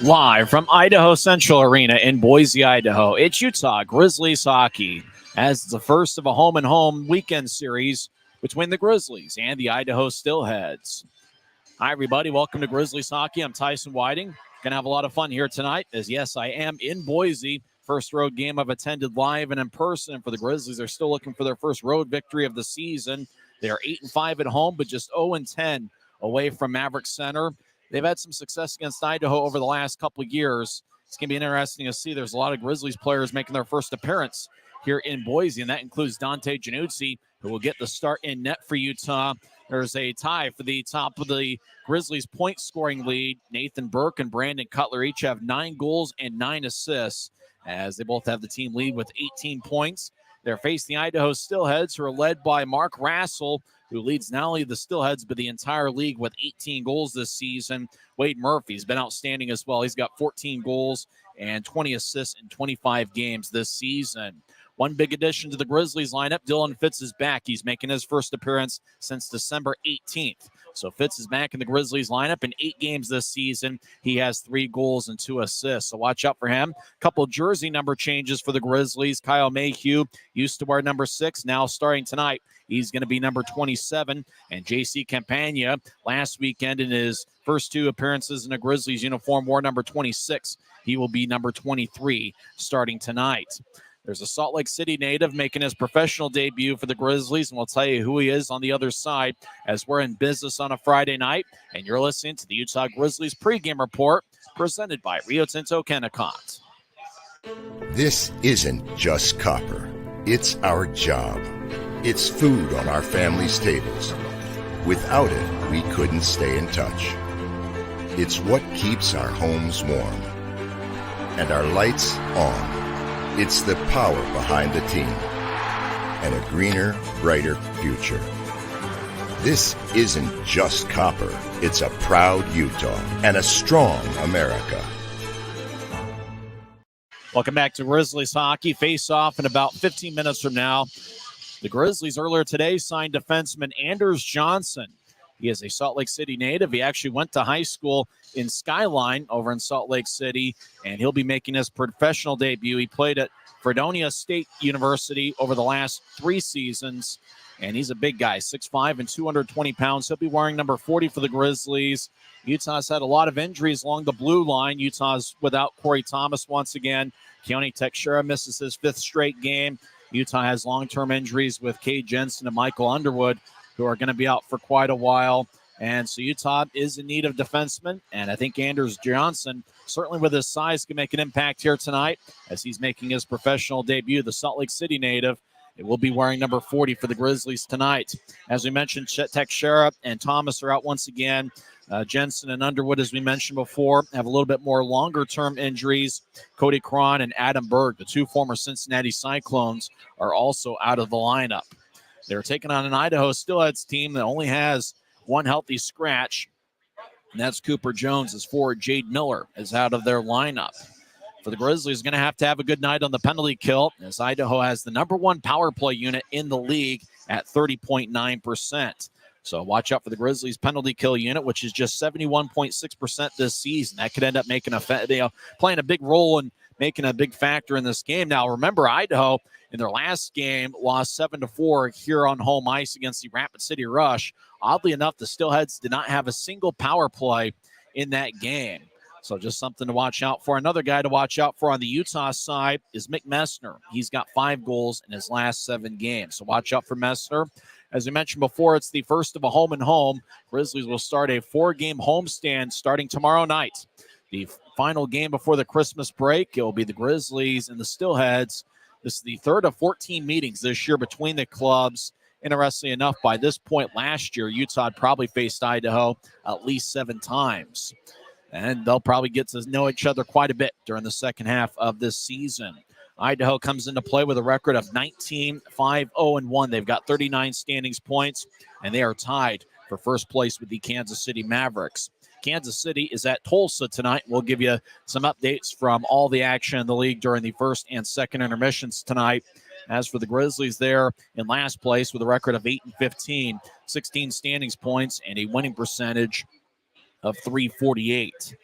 Live from Idaho Central Arena in Boise, Idaho, it's Utah Grizzlies hockey, as it's the first of a home-and-home weekend series between the Grizzlies and the Idaho Steelheads. Hi, everybody. Welcome to Grizzlies hockey. I'm Tyson Whiting. Going to have a lot of fun here tonight, as yes, I am in Boise. First road game I've attended live and in person for the Grizzlies. They're still looking for their first road victory of the season. They are 8-5 at home, but just 0-10 away from Maverick Center. They've had some success against Idaho over the last couple of years. It's going to be interesting to see. There's a lot of Grizzlies players making their first appearance here in Boise, and that includes Dante Januzzi, who will get the start in net for Utah. There's a tie for the top of the Grizzlies' point-scoring lead. Nathan Burke and Brandon Cutler each have 9 goals and 9 assists, as they both have the team lead with 18 points. They're facing the Idaho Steelheads, who are led by Mark Rassel, who leads not only the Steelheads, but the entire league with 18 goals this season. Wade Murphy's been outstanding as well. He's got 14 goals and 20 assists in 25 games this season. One big addition to the Grizzlies lineup, Dylan Fitz is back. He's making his first appearance since December 18th. So Fitz is back in the Grizzlies lineup in 8 games this season. He has 3 goals and 2 assists, so watch out for him. Couple jersey number changes for the Grizzlies. Kyle Mayhew used to wear number 6. Now starting tonight, he's going to be number 27. And J.C. Campagna, last weekend in his first 2 appearances in a Grizzlies uniform, wore number 26. He will be number 23 starting tonight. There's a Salt Lake City native making his professional debut for the Grizzlies, and we'll tell you who he is on the other side as we're in business on a Friday night. And you're listening to the Utah Grizzlies pregame report presented by Rio Tinto Kennecott. This isn't just copper. It's our job. It's food on our families' tables. Without it, we couldn't stay in touch. It's what keeps our homes warm and our lights on. It's the power behind the team and a greener, brighter future. This isn't just copper. It's a proud Utah and a strong America. Welcome back to Grizzlies hockey. Face off in about 15 minutes from now. The Grizzlies earlier today signed defenseman Anders Johnson. He is a Salt Lake City native. He actually went to high school in Skyline over in Salt Lake City, and he'll be making his professional debut. He played at Fredonia State University over the last 3 seasons, and he's a big guy, 6'5" and 220 pounds. He'll be wearing number 40 for the Grizzlies. Utah's had a lot of injuries along the blue line. Utah's without Corey Thomas once again. Keone Teixeira misses his 5th straight game. Utah has long-term injuries with Cade Jensen and Michael Underwood, who are going to be out for quite a while. And so Utah is in need of defensemen, and I think Anders Johnson, certainly with his size, can make an impact here tonight as he's making his professional debut. The Salt Lake City native, it will be wearing number 40 for the Grizzlies tonight. As we mentioned, Teixeira and Thomas are out once again. Jensen and Underwood, as we mentioned before, have a little bit more longer-term injuries. Cody Cron and Adam Berg, the 2 former Cincinnati Cyclones, are also out of the lineup. They're taking on an Idaho Steelheads team that only has 1 healthy scratch, and that's Cooper Jones. As forward Jade Miller is out of their lineup. For the Grizzlies, going to have a good night on the penalty kill, as Idaho has the number 1 power play unit in the league at 30.9%. So watch out for the Grizzlies penalty kill unit, which is just 71.6% this season. That could end up making playing a big role in making a big factor in this game. Now, remember, Idaho in their last game lost 7-4 here on home ice against the Rapid City Rush. Oddly enough, the Steelheads did not have a single power play in that game. So just something to watch out for. Another guy to watch out for on the Utah side is Mick Messner. He's got 5 goals in his last 7 games. So watch out for Messner. As we mentioned before, it's the first of a home-and-home. Grizzlies will start a 4-game homestand starting tomorrow night. The final game before the Christmas break, it will be the Grizzlies and the Steelheads. This is the 3rd of 14 meetings this year between the clubs. Interestingly enough, by this point last year, Utah had probably faced Idaho at least 7 times. And they'll probably get to know each other quite a bit during the second half of this season. Idaho comes into play with a record of 19-5-0-1. They've got 39 standings points, and they are tied for first place with the Kansas City Mavericks. Kansas City is at Tulsa tonight. We'll give you some updates from all the action in the league during the first and second intermissions tonight. As for the Grizzlies, they're in last place with a record of 8-15, 16 standings points, and a winning percentage of .348.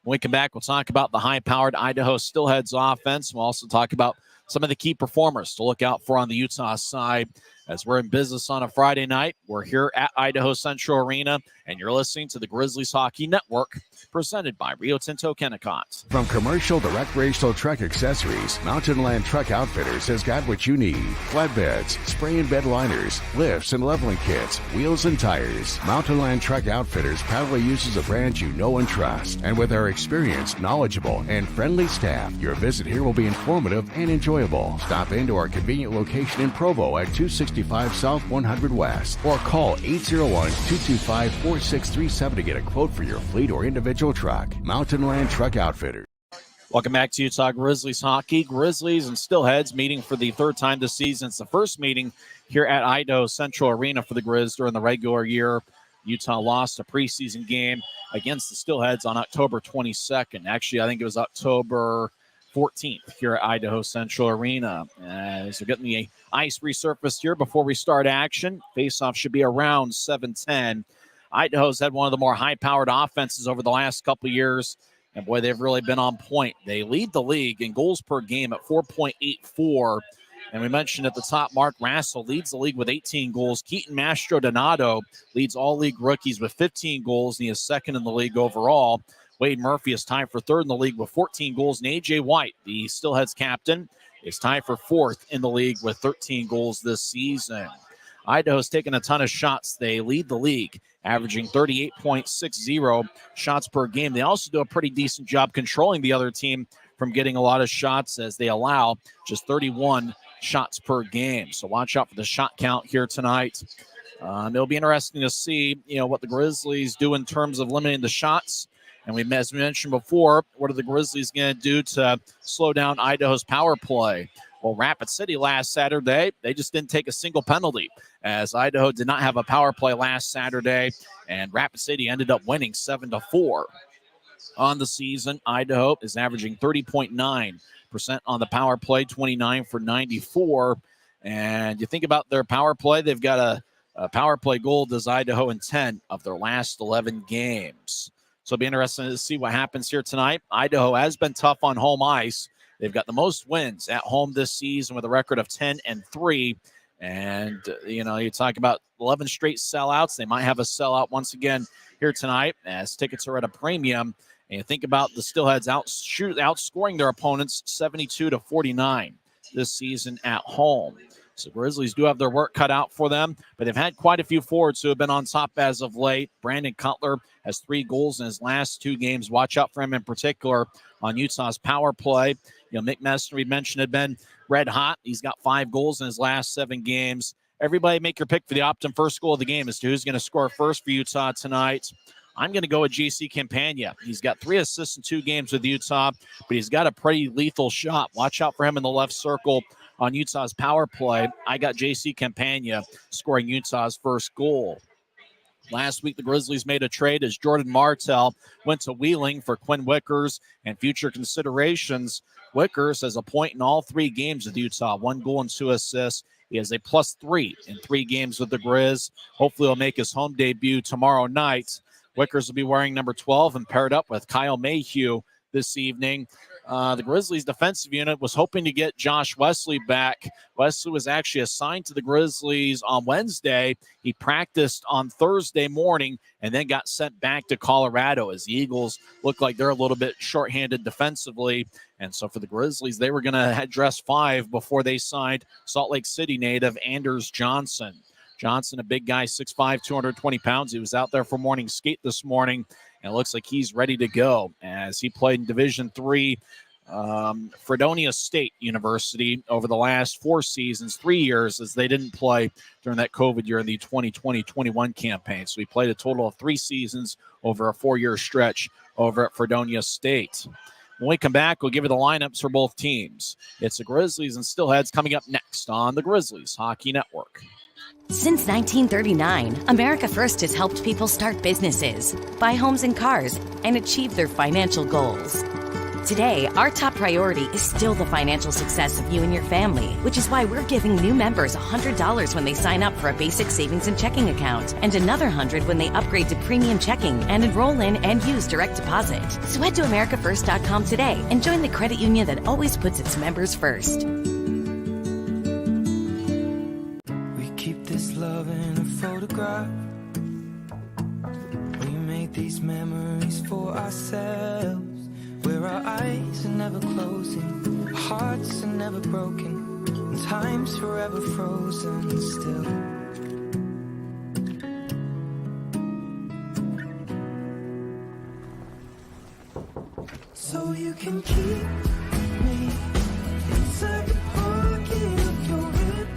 When we come back, we'll talk about the high-powered Idaho Steelheads offense. We'll also talk about some of the key performers to look out for on the Utah side as we're in business on a Friday night. We're here at Idaho Central Arena, and you're listening to the Grizzlies Hockey Network, presented by Rio Tinto Kennecott. From commercial to recreational truck accessories, Mountain Land Truck Outfitters has got what you need. Flatbeds, spray and bed liners, lifts and leveling kits, wheels and tires. Mountain Land Truck Outfitters proudly uses a brand you know and trust. And with our experienced, knowledgeable, and friendly staff, your visit here will be informative and enjoyable. Stop into our convenient location in Provo at 265 South 100 West or call 801-225-4637 to get a quote for your fleet or individual truck. Mountain Land Truck Outfitters. Welcome back to Utah Grizzlies hockey. Grizzlies and Steelheads meeting for the third time this season. It's the first meeting here at Idaho Central Arena for the Grizz during the regular year. Utah lost a preseason game against the Steelheads on October 22nd. Actually, I think it was October 14th here at Idaho Central Arena. So getting the ice resurfaced here before we start action. Faceoff should be around 7:10. Idaho's had one of the more high-powered offenses over the last couple of years, and boy, they've really been on point. They lead the league in goals per game at 4.84, and we mentioned at the top, Mark Rassel leads the league with 18 goals. Keaton Mastrodonato leads all league rookies with 15 goals, and he is second in the league overall. Wade Murphy is tied for third in the league with 14 goals, and A.J. White, the Steelheads captain, is tied for fourth in the league with 13 goals this season. Idaho's taken a ton of shots. They lead the league, averaging 38.60 shots per game. They also do a pretty decent job controlling the other team from getting a lot of shots, as they allow just 31 shots per game. So watch out for the shot count here tonight. It'll be interesting to see, what the Grizzlies do in terms of limiting the shots. And as we mentioned before, what are the Grizzlies going to do to slow down Idaho's power play? Well, Rapid City last Saturday, they just didn't take a single penalty, as Idaho did not have a power play last Saturday, and Rapid City ended up winning 7-4. On the season, Idaho is averaging 30.9% on the power play, 29 for 94. And you think about their power play, they've got a power play goal as Idaho in 10 of their last 11 games. So it'll be interesting to see what happens here tonight. Idaho has been tough on home ice. They've got the most wins at home this season with a record of 10-3. And, you talk about 11 straight sellouts. They might have a sellout once again here tonight, as tickets are at a premium. And you think about the Steelheads outscoring their opponents 72-49 this season at home. So Grizzlies do have their work cut out for them, but they've had quite a few forwards who have been on top as of late. Brandon Cutler has 3 goals in his last 2 games. Watch out for him in particular on Utah's power play. Mick Messner, we mentioned, had been red hot. He's got 5 goals in his last 7 games. Everybody make your pick for the Optum first goal of the game as to who's going to score first for Utah tonight. I'm going to go with J.C. Campagna. He's got 3 assists in 2 games with Utah, but he's got a pretty lethal shot. Watch out for him in the left circle on Utah's power play. I got J.C. Campagna scoring Utah's first goal. Last week, the Grizzlies made a trade as Jordan Martell went to Wheeling for Quinn Wickers and future considerations. Wickers has a point in all 3 games with Utah, 1 goal and 2 assists. He has a +3 in 3 games with the Grizz. Hopefully he'll make his home debut tomorrow night. Wickers will be wearing number 12 and paired up with Kyle Mayhew this evening. The Grizzlies defensive unit was hoping to get Josh Wesley back. Wesley was actually assigned to the Grizzlies on Wednesday. He practiced on Thursday morning and then got sent back to Colorado, as the Eagles look like they're a little bit shorthanded defensively. And so for the Grizzlies, they were going to dress 5 before they signed Salt Lake City native Anders Johnson. Johnson, a big guy, 6'5", 220 pounds. He was out there for morning skate this morning, and it looks like he's ready to go as he played in Division III Fredonia State University over the last 4 seasons, 3 years, as they didn't play during that COVID year in the 2020-21 campaign. So he played a total of 3 seasons over a 4-year stretch over at Fredonia State. When we come back, we'll give you the lineups for both teams. It's the Grizzlies and Steelheads coming up next on the Grizzlies Hockey Network. Since 1939, America First has helped people start businesses, buy homes and cars, and achieve their financial goals. Today, our top priority is still the financial success of you and your family, which is why we're giving new members $100 when they sign up for a basic savings and checking account, and another $100 when they upgrade to premium checking and enroll in and use direct deposit. So head to americafirst.com today and join the credit union that always puts its members first. We keep this love in a photograph. We make these memories for ourselves. Where our eyes are never closing, our hearts are never broken, and time's forever frozen still. So you can keep me inside the pocket of your head.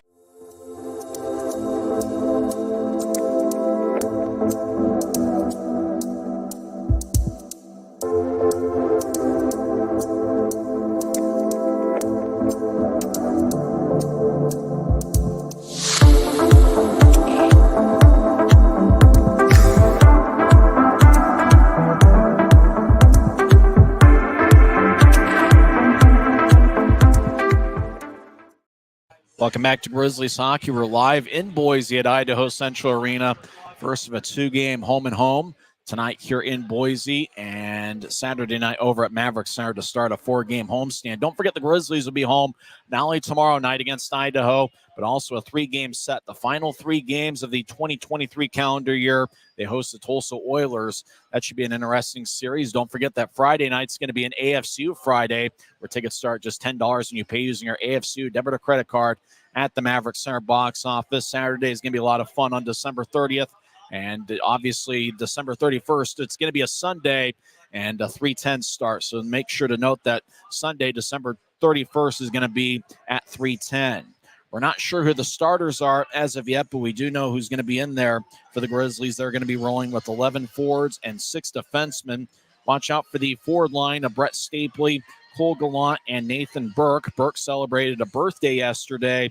Welcome back to Grizzlies Hockey. We're live in Boise at Idaho Central Arena. First of a two-game home and home tonight here in Boise, and Saturday night over at Maverick Center to start a four-game homestand. Don't forget the Grizzlies will be home not only tomorrow night against Idaho, but also a three-game set. The final three games of the 2023 calendar year. They host the Tulsa Oilers. That should be an interesting series. Don't forget that Friday night's going to be an AFCU Friday, where tickets start just $10 and you pay using your AFCU debit or credit card at the Maverick Center box office. Saturday is going to be a lot of fun on December 30th. And obviously, December 31st, it's going to be a Sunday and a 3:10 start. So make sure to note that Sunday, December 31st, is going to be at 3:10. We're not sure who the starters are as of yet, but we do know who's going to be in there for the Grizzlies. They're going to be rolling with 11 forwards and 6 defensemen. Watch out for the forward line of Brett Stapley, Cole Gallant, and Nathan Burke. Burke celebrated a birthday yesterday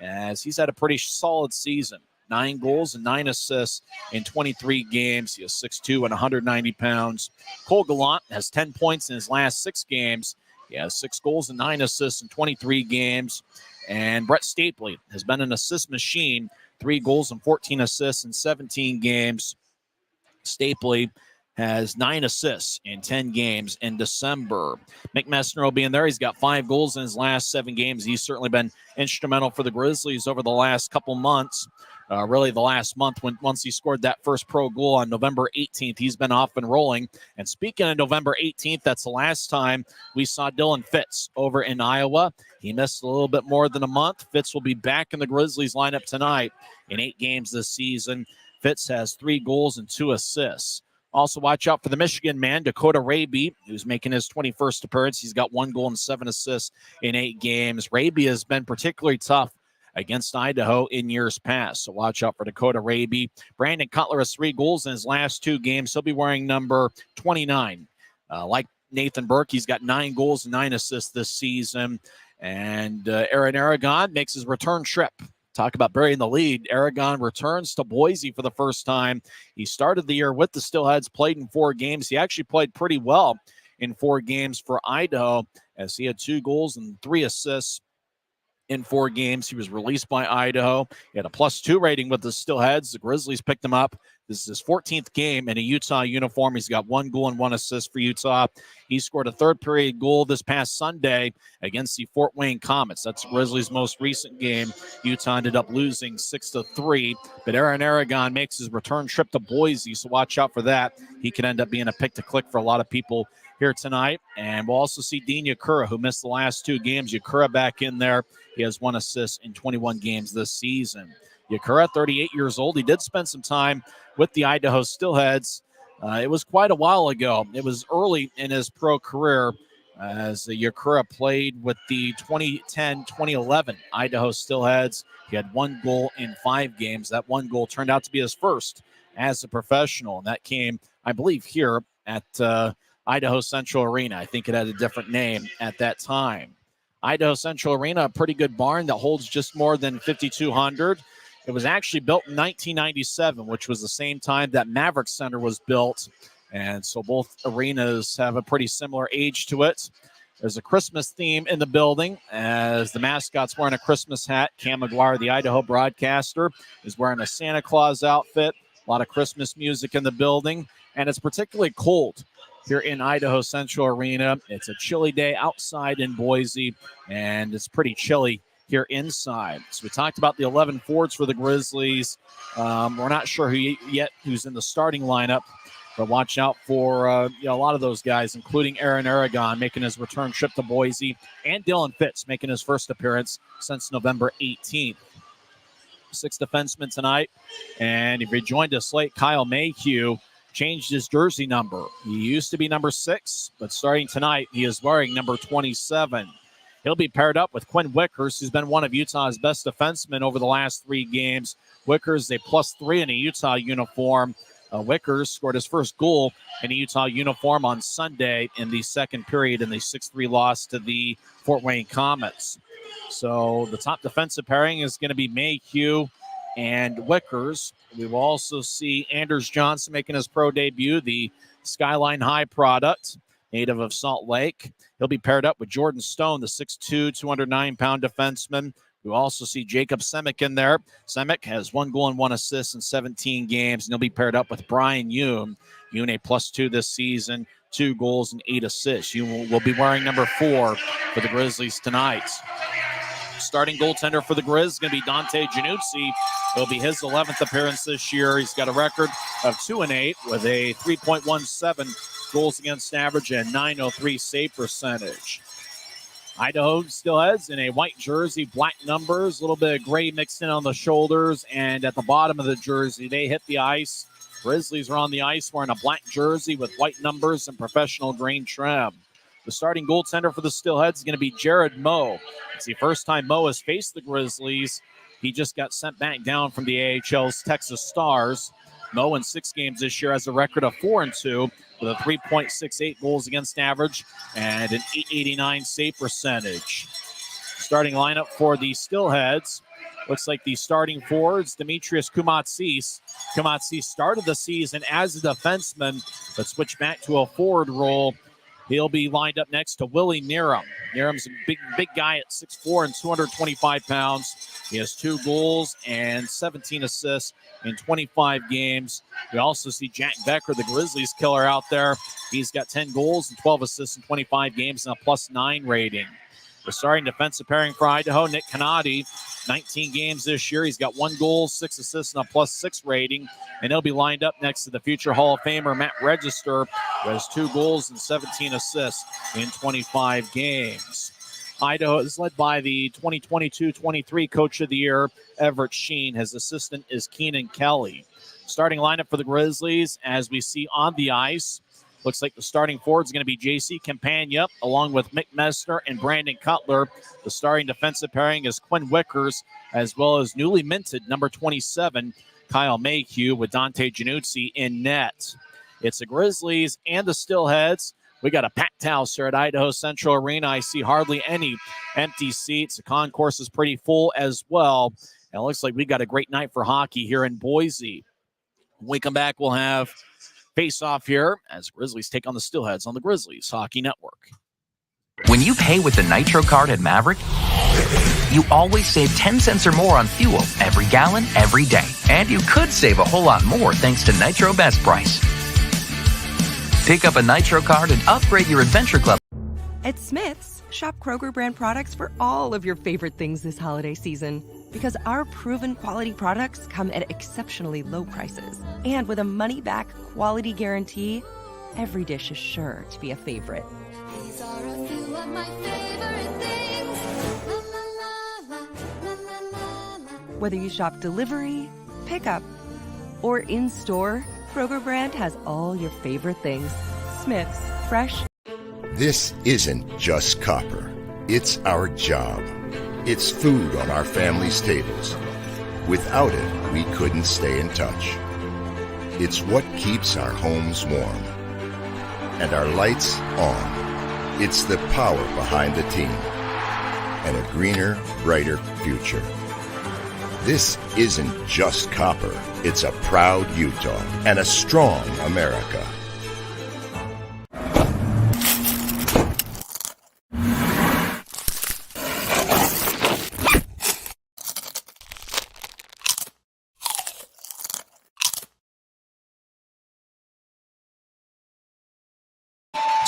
as he's had a pretty solid season. 9 goals and 9 assists in 23 games. He is 6'2" and 190 pounds. Cole Gallant has 10 points in his last 6 games. He has 6 goals and 9 assists in 23 games. And Brett Stapley has been an assist machine, 3 goals and 14 assists in 17 games. Stapley has 9 assists in 10 games in December. Mick Messner will be in there. He's got 5 goals in his last 7 games. He's certainly been instrumental for the Grizzlies over the last couple months. Really the last month once he scored that first pro goal on November 18th. He's been off and rolling. And speaking of November 18th, that's the last time we saw Dylan Fitz over in Iowa. He missed a little bit more than a month. Fitz will be back in the Grizzlies lineup tonight in 8 games this season. Fitz has 3 goals and 2 assists. Also, watch out for the Michigan man, Dakota Raby, who's making his 21st appearance. He's got 1 goal and 7 assists in 8 games. Raby has been particularly tough against Idaho in years past, so watch out for Dakota Raby. Brandon Cutler has 3 goals in his last 2 games. He'll be wearing number 29. Like Nathan Burke, he's got 9 goals and 9 assists this season. And Aaron Aragon makes his return trip. Talk about burying the lead. Aragon returns to Boise for the first time. He started the year with the Steelheads, played in 4 games. He actually played pretty well in 4 games for Idaho, as he had 2 goals and 3 assists in 4 games. He was released by Idaho. He had a +2 rating with the Steelheads. The Grizzlies picked him up. This is his 14th game in a Utah uniform. He's got 1 goal and 1 assist for Utah. He scored a third-period goal this past Sunday against the Fort Wayne Comets. That's the Grizzlies' most recent game. Utah ended up losing 6-3. But Aaron Aragon makes his return trip to Boise, so watch out for that. He could end up being a pick to click for a lot of people here tonight. And we'll also see Dean Yakura, who missed the last 2 games. Yakura back in there. He has 1 assist in 21 games this season. Yakura, 38 years old. He did spend some time with the Idaho Steelheads. It was quite a while ago. It was early in his pro career as Yakura played with the 2010-2011 Idaho Steelheads. He had 1 goal in 5 games. That 1 goal turned out to be his first as a professional, and that came, I believe, here at Idaho Central Arena. I think it had a different name at that time. Idaho Central Arena, a pretty good barn that holds just more than 5,200. It was actually built in 1997, which was the same time that Maverick Center was built. And so both arenas have a pretty similar age to it. There's a Christmas theme in the building as the mascot's wearing a Christmas hat. Cam McGuire, the Idaho broadcaster, is wearing a Santa Claus outfit. A lot of Christmas music in the building. And it's particularly cold here in Idaho Central Arena. It's a chilly day outside in Boise, and it's pretty chilly here inside. So we talked about the 11 forwards for the Grizzlies. We're not sure who's in the starting lineup, but watch out for a lot of those guys, including Aaron Aragon making his return trip to Boise, and Dylan Fitz making his first appearance since November 18th. 6 defensemen tonight, and if you joined us late, Kyle Mayhew changed his jersey number. He used to be number 6, but starting tonight, he is wearing number 27. He'll be paired up with Quinn Wickers, who's been one of Utah's best defensemen over the last 3 games. Wickers a +3 in a Utah uniform. Wickers scored his first goal in a Utah uniform on Sunday in the second period in the 6-3 loss to the Fort Wayne Comets. So the top defensive pairing is going to be Mayhew and Wickers. We will also see Anders Johnson making his pro debut, the Skyline High product, native of Salt Lake. He'll be paired up with Jordan Stone, the 6'2", 209-pound defenseman. We also see Jacob Semick in there. Semick has 1 goal and 1 assist in 17 games, and he'll be paired up with Brian Yoon. Yoon a +2 this season, 2 goals and 8 assists. Yoon will be wearing number 4 for the Grizzlies tonight. Starting goaltender for the Grizz is going to be Dante Januzzi. It'll be his 11th appearance this year. He's got a record of 2-8 with a 3.17 goals against average and .903 save percentage. Idaho Steelheads in a white jersey, black numbers, a little bit of gray mixed in on the shoulders, and at the bottom of the jersey, they hit the ice. Grizzlies are on the ice wearing a black jersey with white numbers and professional green trim. The starting goaltender for the Steelheads is going to be Jared Moe. It's the first time Moe has faced the Grizzlies. He just got sent back down from the AHL's Texas Stars. Moe in 6 games this year has a record of 4-2 with a 3.68 goals against average and an .889 save percentage. Starting lineup for the Steelheads. Looks like the starting forwards, Demetrius Kumatsis. Kumatsis started the season as a defenseman, but switched back to a forward role. He'll be lined up next to Willie Niram. Niram's a big guy at 6'4" and 225 pounds. He has 2 goals and 17 assists in 25 games. We also see Jack Becker, the Grizzlies killer, out there. He's got 10 goals and 12 assists in 25 games and a +9 rating. The starting defensive pairing for Idaho, Nick Canati, 19 games this year. He's got 1 goal, 6 assists, and a +6 rating. And he'll be lined up next to the future Hall of Famer, Matt Register, who has 2 goals and 17 assists in 25 games. Idaho is led by the 2022-23 Coach of the Year, Everett Sheen. His assistant is Keenan Kelly. Starting lineup for the Grizzlies, as we see on the ice, looks like the starting forward is going to be J.C. Campagna, along with Mick Messner and Brandon Cutler. The starting defensive pairing is Quinn Wickers, as well as newly minted number 27, Kyle Mayhew, with Dante Januzzi in net. It's the Grizzlies and the Steelheads. We got a packed house here at Idaho Central Arena. I see hardly any empty seats. The concourse is pretty full as well. And it looks like we got a great night for hockey here in Boise. When we come back, we'll have face-off here as Grizzlies take on the Steelheads on the Grizzlies Hockey Network. When you pay with the Nitro card at Maverick, you always save 10 cents or more on fuel every gallon, every day. And you could save a whole lot more thanks to Nitro Best Price. Pick up a Nitro card and upgrade your Adventure Club. At Smith's, shop Kroger brand products for all of your favorite things this holiday season. Because our proven quality products come at exceptionally low prices. And with a money-back quality guarantee, every dish is sure to be a favorite. These are a few of my favorite things. La, la, la, la, la, la, la. Whether you shop delivery, pickup, or in-store, Kroger brand has all your favorite things. Smith's, fresh. This isn't just copper. It's our job. It's food on our family's tables. Without it, we couldn't stay in touch. It's what keeps our homes warm and our lights on. It's the power behind the team and a greener, brighter future. This isn't just copper. It's a proud Utah and a strong America.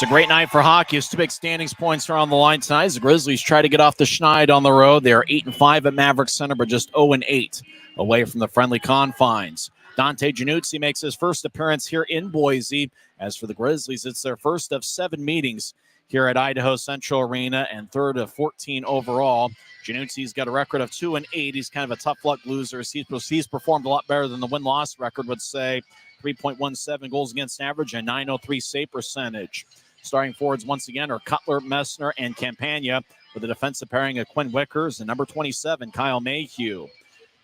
It's a great night for hockey. It's two big standings points are on the line tonight. The Grizzlies try to get off the schneid on the road. They are 8-5 at Maverick Center, but just 0-8 away from the friendly confines. Dante Januzzi makes his first appearance here in Boise. As for the Grizzlies, it's their first of 7 meetings here at Idaho Central Arena and third of 14 overall. Januzzi's got a record of 2-8. He's kind of a tough luck loser. He's performed a lot better than the win-loss record would say. 3.17 goals against average and .903 save percentage. Starting forwards once again are Cutler, Messner, and Campagna with a defensive pairing of Quinn Wickers and number 27, Kyle Mayhew.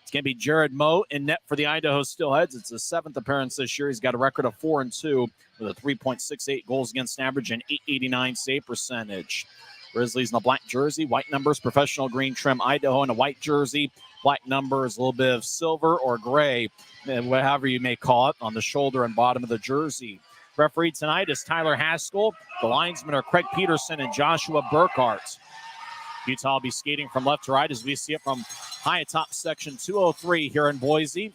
It's going to be Jared Moe in net for the Idaho Steelheads. It's his 7th appearance this year. He's got a record of 4-2 with a 3.68 goals against average and .889 save percentage. Grizzlies in a black jersey, white numbers, professional green trim. Idaho in a white jersey, black numbers, a little bit of silver or gray, whatever you may call it, on the shoulder and bottom of the jersey. Referee tonight is Tyler Haskell. The linesmen are Craig Peterson and Joshua Burkhart. Utah will be skating from left to right as we see it from high atop section 203 here in Boise,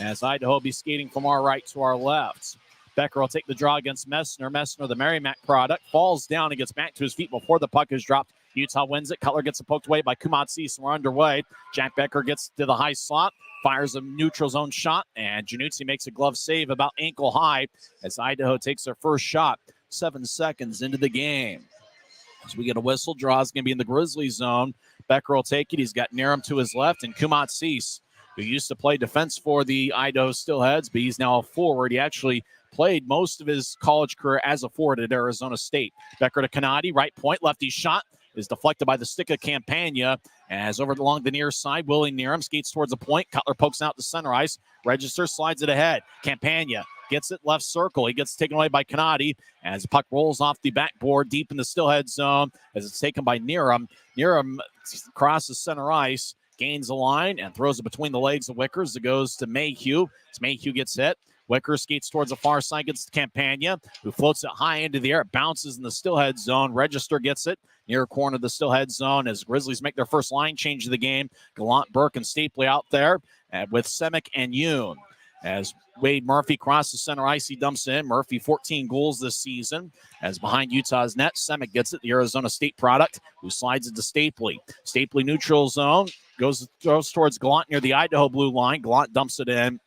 as Idaho will be skating from our right to our left. Becker will take the draw against Messner. Messner, the Merrimack product, falls down and gets back to his feet before the puck is dropped. Utah wins it. Cutler gets it poked away by Kumatsis. We're underway. Jack Becker gets to the high slot, fires a neutral zone shot, and Januzzi makes a glove save about ankle high as Idaho takes their first shot 7 seconds into the game. As we get a whistle, draw is going to be in the Grizzlies zone. Becker will take it. He's got Narum to his left and Kumatsis, who used to play defense for the Idaho Steelheads, but he's now a forward. He actually played most of his college career as a forward at Arizona State. Becker to Canadi, right point, lefty shot is deflected by the stick of Campagna. As over along the near side, Willie Narum skates towards the point. Cutler pokes out to center ice. Register slides it ahead. Campagna gets it left circle. He gets taken away by Canadi as the puck rolls off the backboard deep in the Steelhead zone as it's taken by Narum. Narum crosses center ice, gains the line, and throws it between the legs of Wickers. It goes to Mayhew. As Mayhew gets hit, Wicker skates towards the far side, gets to Campagna, who floats it high into the air. It bounces in the Steelhead zone. Register gets it near corner of the Steelhead zone as Grizzlies make their first line change of the game. Gallant, Burke, and Stapley out there with Semick and Yoon. As Wade Murphy crosses center ice, he dumps in. Murphy, 14 goals this season. As behind Utah's net, Semick gets it, the Arizona State product, who slides it to Stapley. Stapley neutral zone, throws towards Gallant near the Idaho blue line. Gallant dumps it in.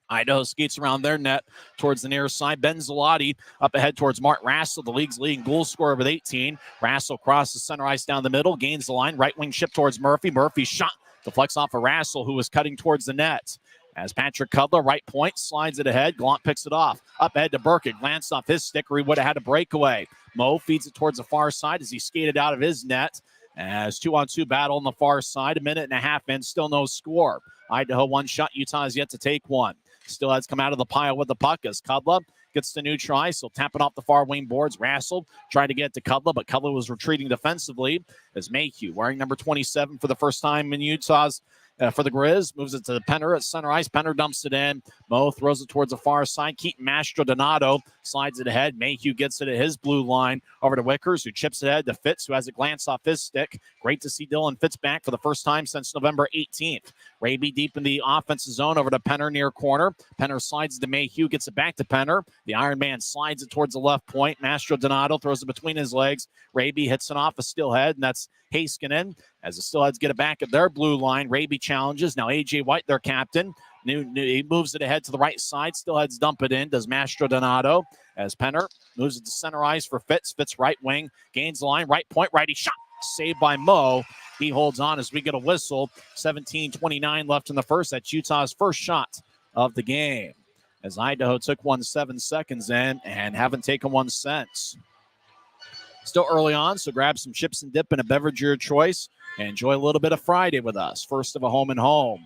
Idaho skates around their net towards the near side. Ben Zalotti up ahead towards Mark Rassel, the league's leading goal scorer with 18. Rassel crosses center ice down the middle, gains the line. Right wing ship towards Murphy. Murphy shot deflects off of Rassel, who was cutting towards the net. As Patrick Cutler, right point, slides it ahead. Gallant picks it off. Up ahead to Burke. It glanced off his stick, or he would have had a breakaway. Moe feeds it towards the far side as he skated out of his net. As 2-on-2 battle on the far side. 1.5 minutes in, still no score. Idaho one shot. Utah has yet to take one. Steelheads come out of the pile with the puck as Cudla gets to neutral ice. So tapping off the far wing boards. Rassel tried to get to Cudla, but Cudla was retreating defensively as Mayhew, wearing number 27 for the first time in Utah's for the Grizz, moves it to the Penner at center ice. Penner dumps it in. Moe throws it towards the far side. Keaton Mastrodonato slides it ahead. Mayhew gets it at his blue line over to Wickers, who chips it ahead to Fitz, who has it glanced off his stick. Great to see Dylan Fitz back for the first time since November 18th. Raby deep in the offensive zone over to Penner near corner. Penner slides to Mayhew, gets it back to Penner. The Iron Man slides it towards the left point. Mastrodonato throws it between his legs. Raby hits it off a Steelhead, and that's Haskinen. As the Steelheads get it back at their blue line, Raby challenges. Now A.J. White, their captain. He moves it ahead to the right side. Steelheads dump it in. Does Mastrodonato as Penner moves it to center ice for Fitz. Fitz right wing. Gains the line. Right point. Righty shot. Saved by Moe. He holds on as we get a whistle. 17:29 left in the first. That's Utah's first shot of the game. As Idaho took one 7 seconds in and haven't taken one since. Still early on, so grab some chips and dip and a beverage of your choice and enjoy a little bit of Friday with us. First of a home and home.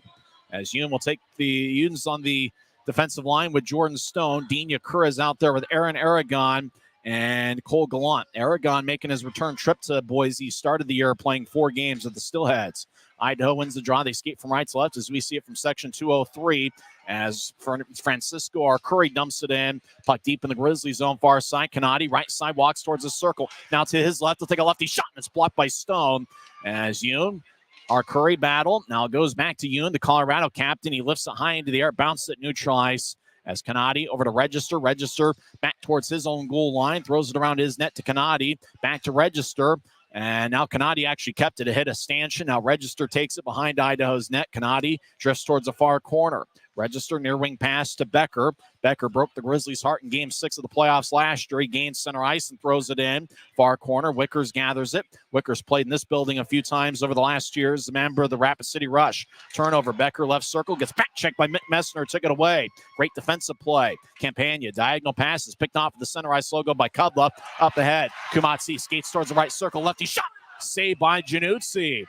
As Yoon will take the Yoon's on the defensive line with Jordan Stone. Dean Yakura is out there with Aaron Aragon and Cole Gallant. Aragon making his return trip to Boise. Started the year playing 4 games with the Steelheads. Idaho wins the draw. They skate from right to left as we see it from section 203. As Francisco Arcuri dumps it in. Puck deep in the Grizzlies zone, far side. Canadi, right side, walks towards the circle. Now to his left, he'll take a lefty shot, and it's blocked by Stone. As Yoon, Arcuri battle. Now it goes back to Yoon, the Colorado captain. He lifts it high into the air, bounces it neutral ice. as Canadi over to Register. Register back towards his own goal line, throws it around his net to Canadi, back to Register. And now Canadi actually kept it ahead of Stanchion. Now Register takes it behind Idaho's net. Canadi drifts towards the far corner. Register near wing pass to Becker. Becker broke the Grizzlies' heart in Game 6 of the playoffs last year. He gains center ice and throws it in. Far corner. Wickers gathers it. Wickers played in this building a few times over the last years. A member of the Rapid City Rush. Turnover. Becker left circle. Gets back checked by Mick Messner. Took it away. Great defensive play. Campagna. Diagonal passes. Picked off the center ice logo by Kudla. Up ahead. Kumatsi skates towards the right circle. Lefty shot. Saved by Januzzi.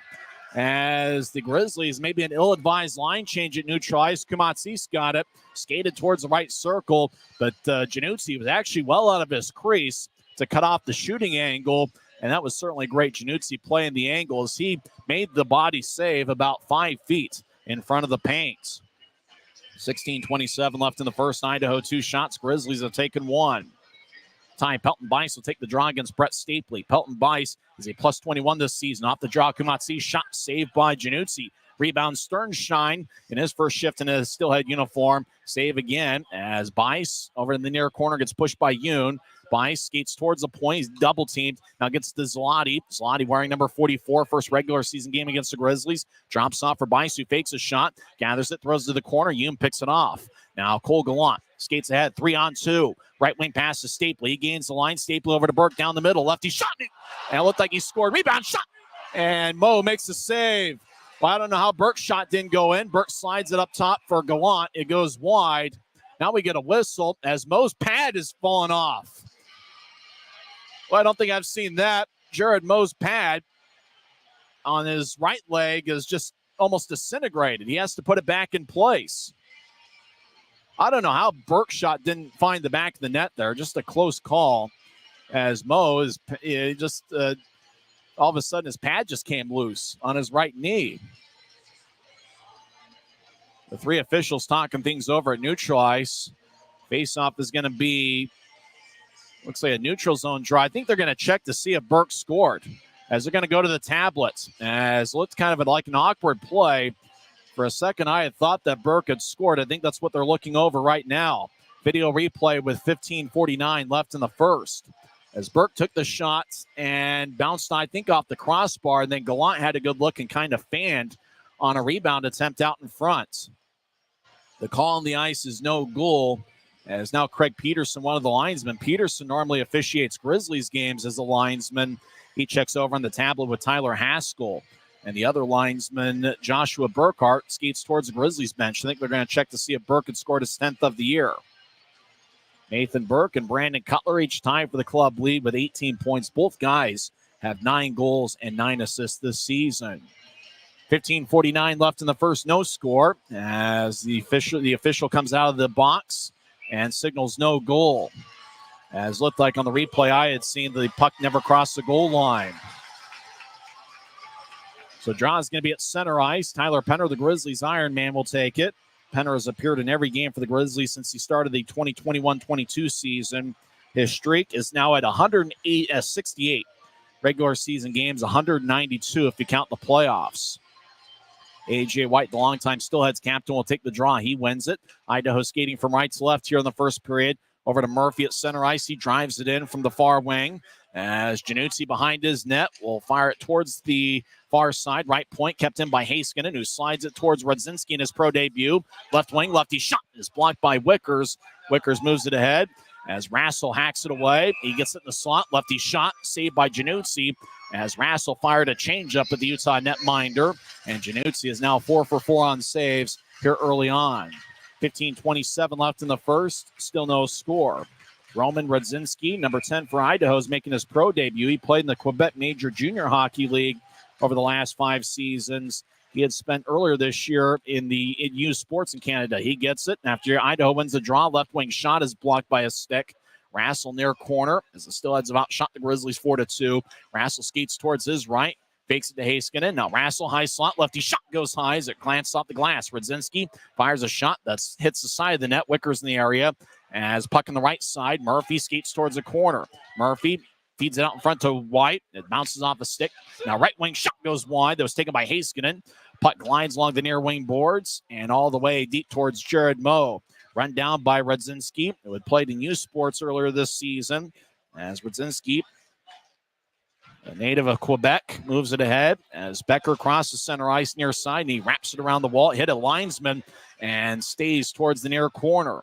As the Grizzlies, maybe an ill-advised line change at neutral ice. Kumatsis got it, skated towards the right circle, but Januzzi was actually well out of his crease to cut off the shooting angle, and that was certainly great. Januzzi playing the angle as he made the body save about 5 feet in front of the paint. 16:27 left in the first. Idaho 2 shots. Grizzlies have taken 1. Time, Pelton Bice will take the draw against Brett Stapley. Pelton Bice is a plus 21 this season. Off the draw, Kumatsi shot saved by Januzzi. Rebound Sternshine in his first shift in his Steelhead uniform. Save again as Bice over in the near corner gets pushed by Yoon. Bice skates towards the point. He's double teamed. Now gets to Zloty. Zloty wearing number 44, first regular season game against the Grizzlies. Drops off for Bice, who fakes a shot. Gathers it, throws it to the corner. Yoon picks it off. Now Cole Gallant skates ahead, 3-on-2. Right wing pass to Stapley. He gains the line. Stapley over to Burke down the middle. Lefty shot. And it looked like he scored. Rebound shot. And Mo makes the save. Well, I don't know how Burke's shot didn't go in. Burke slides it up top for Gallant. It goes wide. Now we get a whistle as Mo's pad is falling off. Well, I don't think I've seen that. Jared Mo's pad on his right leg is just almost disintegrated. He has to put it back in place. I don't know how Burke's shot didn't find the back of the net there. Just a close call as Mo is just all of a sudden his pad just came loose on his right knee. The 3 officials talking things over at neutral ice. Face-off is going to be, looks like a neutral zone draw. I think they're going to check to see if Burke scored as they're going to go to the tablets. As it looked kind of like an awkward play. For a second, I had thought that Burke had scored. I think that's what they're looking over right now. Video replay with 15:49 left in the first. As Burke took the shot and bounced, I think, off the crossbar, and then Gallant had a good look and kind of fanned on a rebound attempt out in front. The call on the ice is no goal, as now Craig Peterson, one of the linesmen. Peterson normally officiates Grizzlies games as a linesman. He checks over on the tablet with Tyler Haskell. And the other linesman, Joshua Burkhart, skates towards the Grizzlies bench. I think they're going to check to see if Burke had scored his 10th of the year. Nathan Burke and Brandon Cutler each tied for the club lead with 18 points. Both guys have 9 goals and 9 assists this season. 15:49 left in the first, no score, as the official comes out of the box and signals no goal. As looked like on the replay I had seen, the puck never crossed the goal line. So draw is going to be at center ice. Tyler Penner, the Grizzlies Iron Man, will take it. Penner has appeared in every game for the Grizzlies since he started the 2021-22 season. His streak is now at 68 regular season games, 192 if you count the playoffs. A.J. White, the longtime Steelheads captain, will take the draw. He wins it. Idaho skating from right to left here in the first period. Over to Murphy at center ice. He drives it in from the far wing. As Januzzi behind his net will fire it towards the far side. Right point kept in by Heiskanen, who slides it towards Rudzinski in his pro debut. Left wing, lefty shot is blocked by Wickers. Wickers moves it ahead as Rassel hacks it away. He gets it in the slot. Lefty shot saved by Januzzi as Rassel fired a changeup at the Utah netminder. And Januzzi is now 4 for 4 on saves here early on. 15:27 left in the first. Still no score. Roman Rudzinski, number 10 for Idaho, is making his pro debut. He played in the Quebec Major Junior Hockey League over the last 5 seasons. He had spent earlier this year in youth sports in Canada. He gets it. After Idaho wins the draw, left wing shot is blocked by a stick. Rassel near corner as the Steelheads have outshot the Grizzlies 4-2. Rassel skates towards his right. Fakes it to Heiskanen. Now Rassel, high slot. Lefty shot goes high as it glanced off the glass. Rudzinski fires a shot that hits the side of the net. Wickers in the area. As puck on the right side, Murphy skates towards the corner. Murphy feeds it out in front to White. It bounces off a stick. Now right wing shot goes wide. That was taken by Heiskanen. Puck glides along the near wing boards and all the way deep towards Jared Moe. run down by Radzinski, who had played in youth sports earlier this season. As Radzinski, a native of Quebec, moves it ahead as Becker crosses center ice near side, and he wraps it around the wall, hit a linesman, and stays towards the near corner.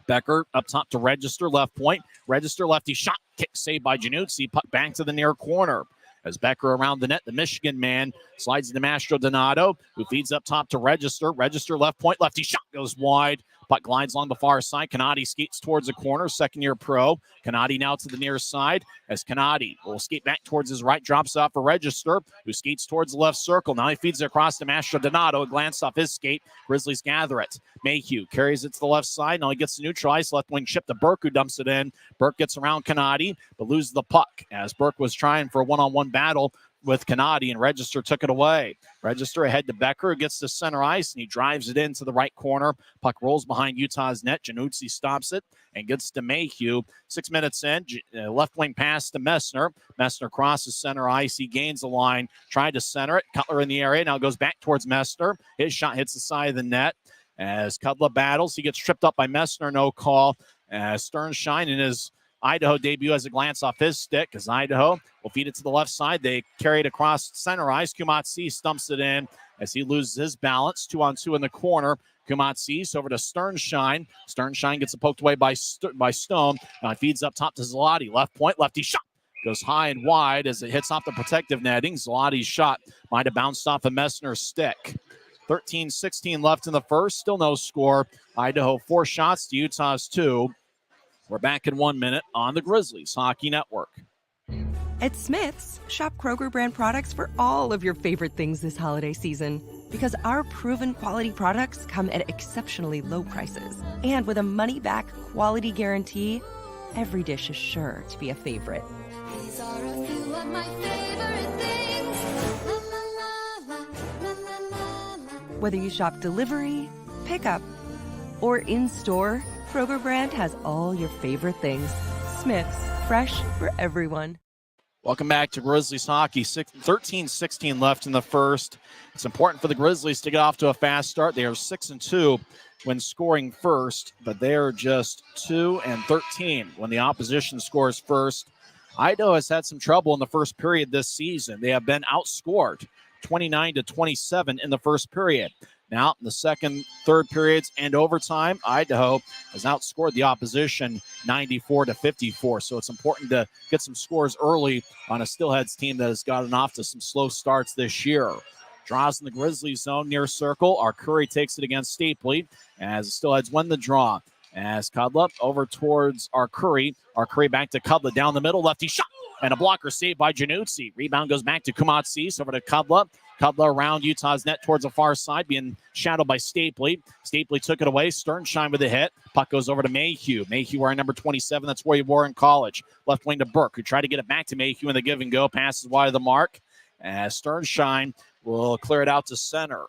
Becker up top to Register, left point. Register lefty shot, kick saved by Januzzi, puck back to the near corner. As Becker around the net, the Michigan man slides into Mastro Donato, who feeds up top to Register. Register left point, lefty shot goes wide. Puck glides along the far side. Kanadi skates towards the corner, second-year pro. Kanadi now to the near side as Kanadi will skate back towards his right, drops off for Register, who skates towards the left circle. Now he feeds it across to Mastro Donato. A glance off his skate. Grizzlies gather it. Mayhew carries it to the left side. Now he gets to neutral ice. Left wing chip to Burke, who dumps it in. Burke gets around Kanadi, but loses the puck as Burke was trying for a one-on-one battle with Kanadi, and Register took it away. Register ahead to Becker, who gets to center ice, and he drives it into the right corner. Puck rolls behind Utah's net. Januzzi stops it and gets to Mayhew. 6 minutes in, left wing pass to Messner. Messner crosses center ice. He gains the line, tried to center it. Cutler in the area, now goes back towards Messner. His shot hits the side of the net. As Cutler battles, he gets tripped up by Messner, no call. Sternshine in his Idaho debut has a glance off his stick as Idaho will feed it to the left side. They carry it across center ice. Kumatsi stumps it in as he loses his balance. 2-on-2 in the corner. Kumatsi over to Sternshine. Sternshine gets it poked away by Stone. Now he feeds up top to Zloty. Left point, lefty shot. Goes high and wide as it hits off the protective netting. Zloty's shot might have bounced off a Messner's stick. 13-16 left in the first. Still no score. Idaho 4 shots to Utah's 2. We're back in 1 minute on the Grizzlies Hockey Network. At Smith's, shop Kroger brand products for all of your favorite things this holiday season. Because our proven quality products come at exceptionally low prices. And with a money-back quality guarantee, every dish is sure to be a favorite. These are a few of my favorite things. La la la la, la la la la. Whether you shop delivery, pickup, or in-store, Kroger brand has all your favorite things. Smith's, fresh for everyone. Welcome back to Grizzlies hockey. 13-16 left in the first. It's important for the Grizzlies to get off to a fast start. They are 6-2 when scoring first, but they are just 2-13 when the opposition scores first. Idaho has had some trouble in the first period this season. They have been outscored 29-27 in the first period. Now, in the second, third periods, and overtime, Idaho has outscored the opposition 94-54. So it's important to get some scores early on a Steelheads team that has gotten off to some slow starts this year. Draws in the Grizzlies zone near circle. Arcuri takes it against Stapley as the Steelheads win the draw. As Kudla over towards Arcuri. Arcuri back to Kudla down the middle. Lefty shot and a blocker saved by Januzzi. Rebound goes back to Kumatsis over to Kudla. Kudla around Utah's net towards the far side, being shadowed by Stapley. Stapley took it away. Sternshine with a hit. Puck goes over to Mayhew. Mayhew wearing number 27. That's where he wore in college. Left wing to Burke, who tried to get it back to Mayhew in the give and go. Passes wide of the mark. As Sternshine will clear it out to center.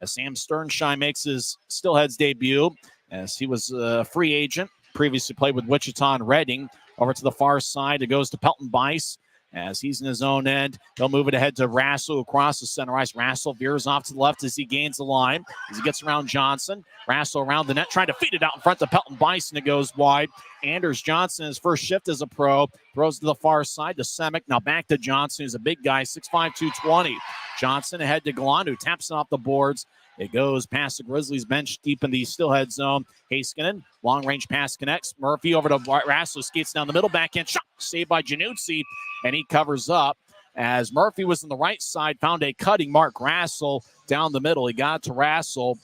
As Sam Sternshine makes his Steelheads debut, as he was a free agent, previously played with Wichita and Reading. Over to the far side, it goes to Pelton Bice. As he's in his own end, he'll move it ahead to Rassel across the center ice. Rassel veers off to the left as he gains the line. As he gets around Johnson. Rassel around the net, trying to feed it out in front to Pelton Bice, and it goes wide. Anders Johnson, his first shift as a pro, throws to the far side to Semick. Now back to Johnson, who's a big guy, 6'5", 220. Johnson ahead to Gallant, who taps it off the boards. It goes past the Grizzlies bench deep in the Steelhead zone. Heiskanen, long-range pass connects. Murphy over to Rassel, skates down the middle, backhand shot, saved by Januzzi, and he covers up. As Murphy was on the right side, found a cutting Mark Rassel down the middle. He got to Rassel,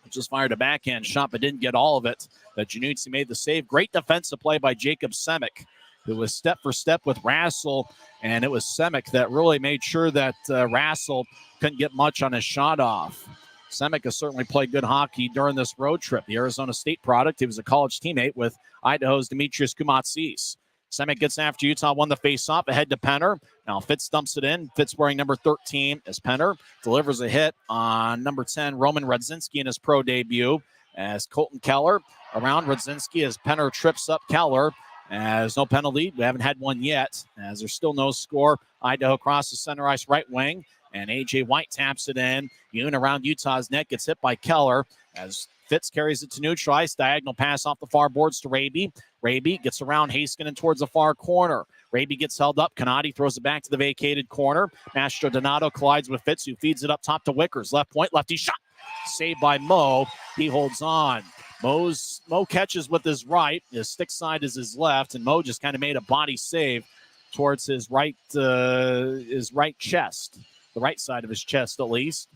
just fired a backhand shot, but didn't get all of it. But Januzzi made the save. Great defensive play by Jacob Semick, who was step for step with Rassel, and it was Semick that really made sure that Rassel couldn't get much on his shot off. Semick has certainly played good hockey during this road trip. The Arizona State product. He was a college teammate with Idaho's Demetrius Kumatsis. Semick gets after Utah, won the faceoff, ahead to Penner. Now Fitz dumps it in. Fitz wearing number 13 as Penner delivers a hit on number 10, Roman Radzinski in his pro debut. As Colton Keller around Radzinski as Penner trips up Keller. As no penalty. We haven't had one yet. As there's still no score. Idaho crosses center ice right wing. And A.J. White taps it in. Yoon around Utah's net gets hit by Keller. As Fitz carries it to neutral ice. Diagonal pass off the far boards to Raby. Raby gets around Haskinen towards the far corner. Raby gets held up. Canati throws it back to the vacated corner. Mastro Donato collides with Fitz, who feeds it up top to Wickers. Left point, lefty shot. Saved by Mo. He holds on. Mo catches with his right. His stick side is his left, and Mo just kind of made a body save towards his right chest, the right side of his chest at least,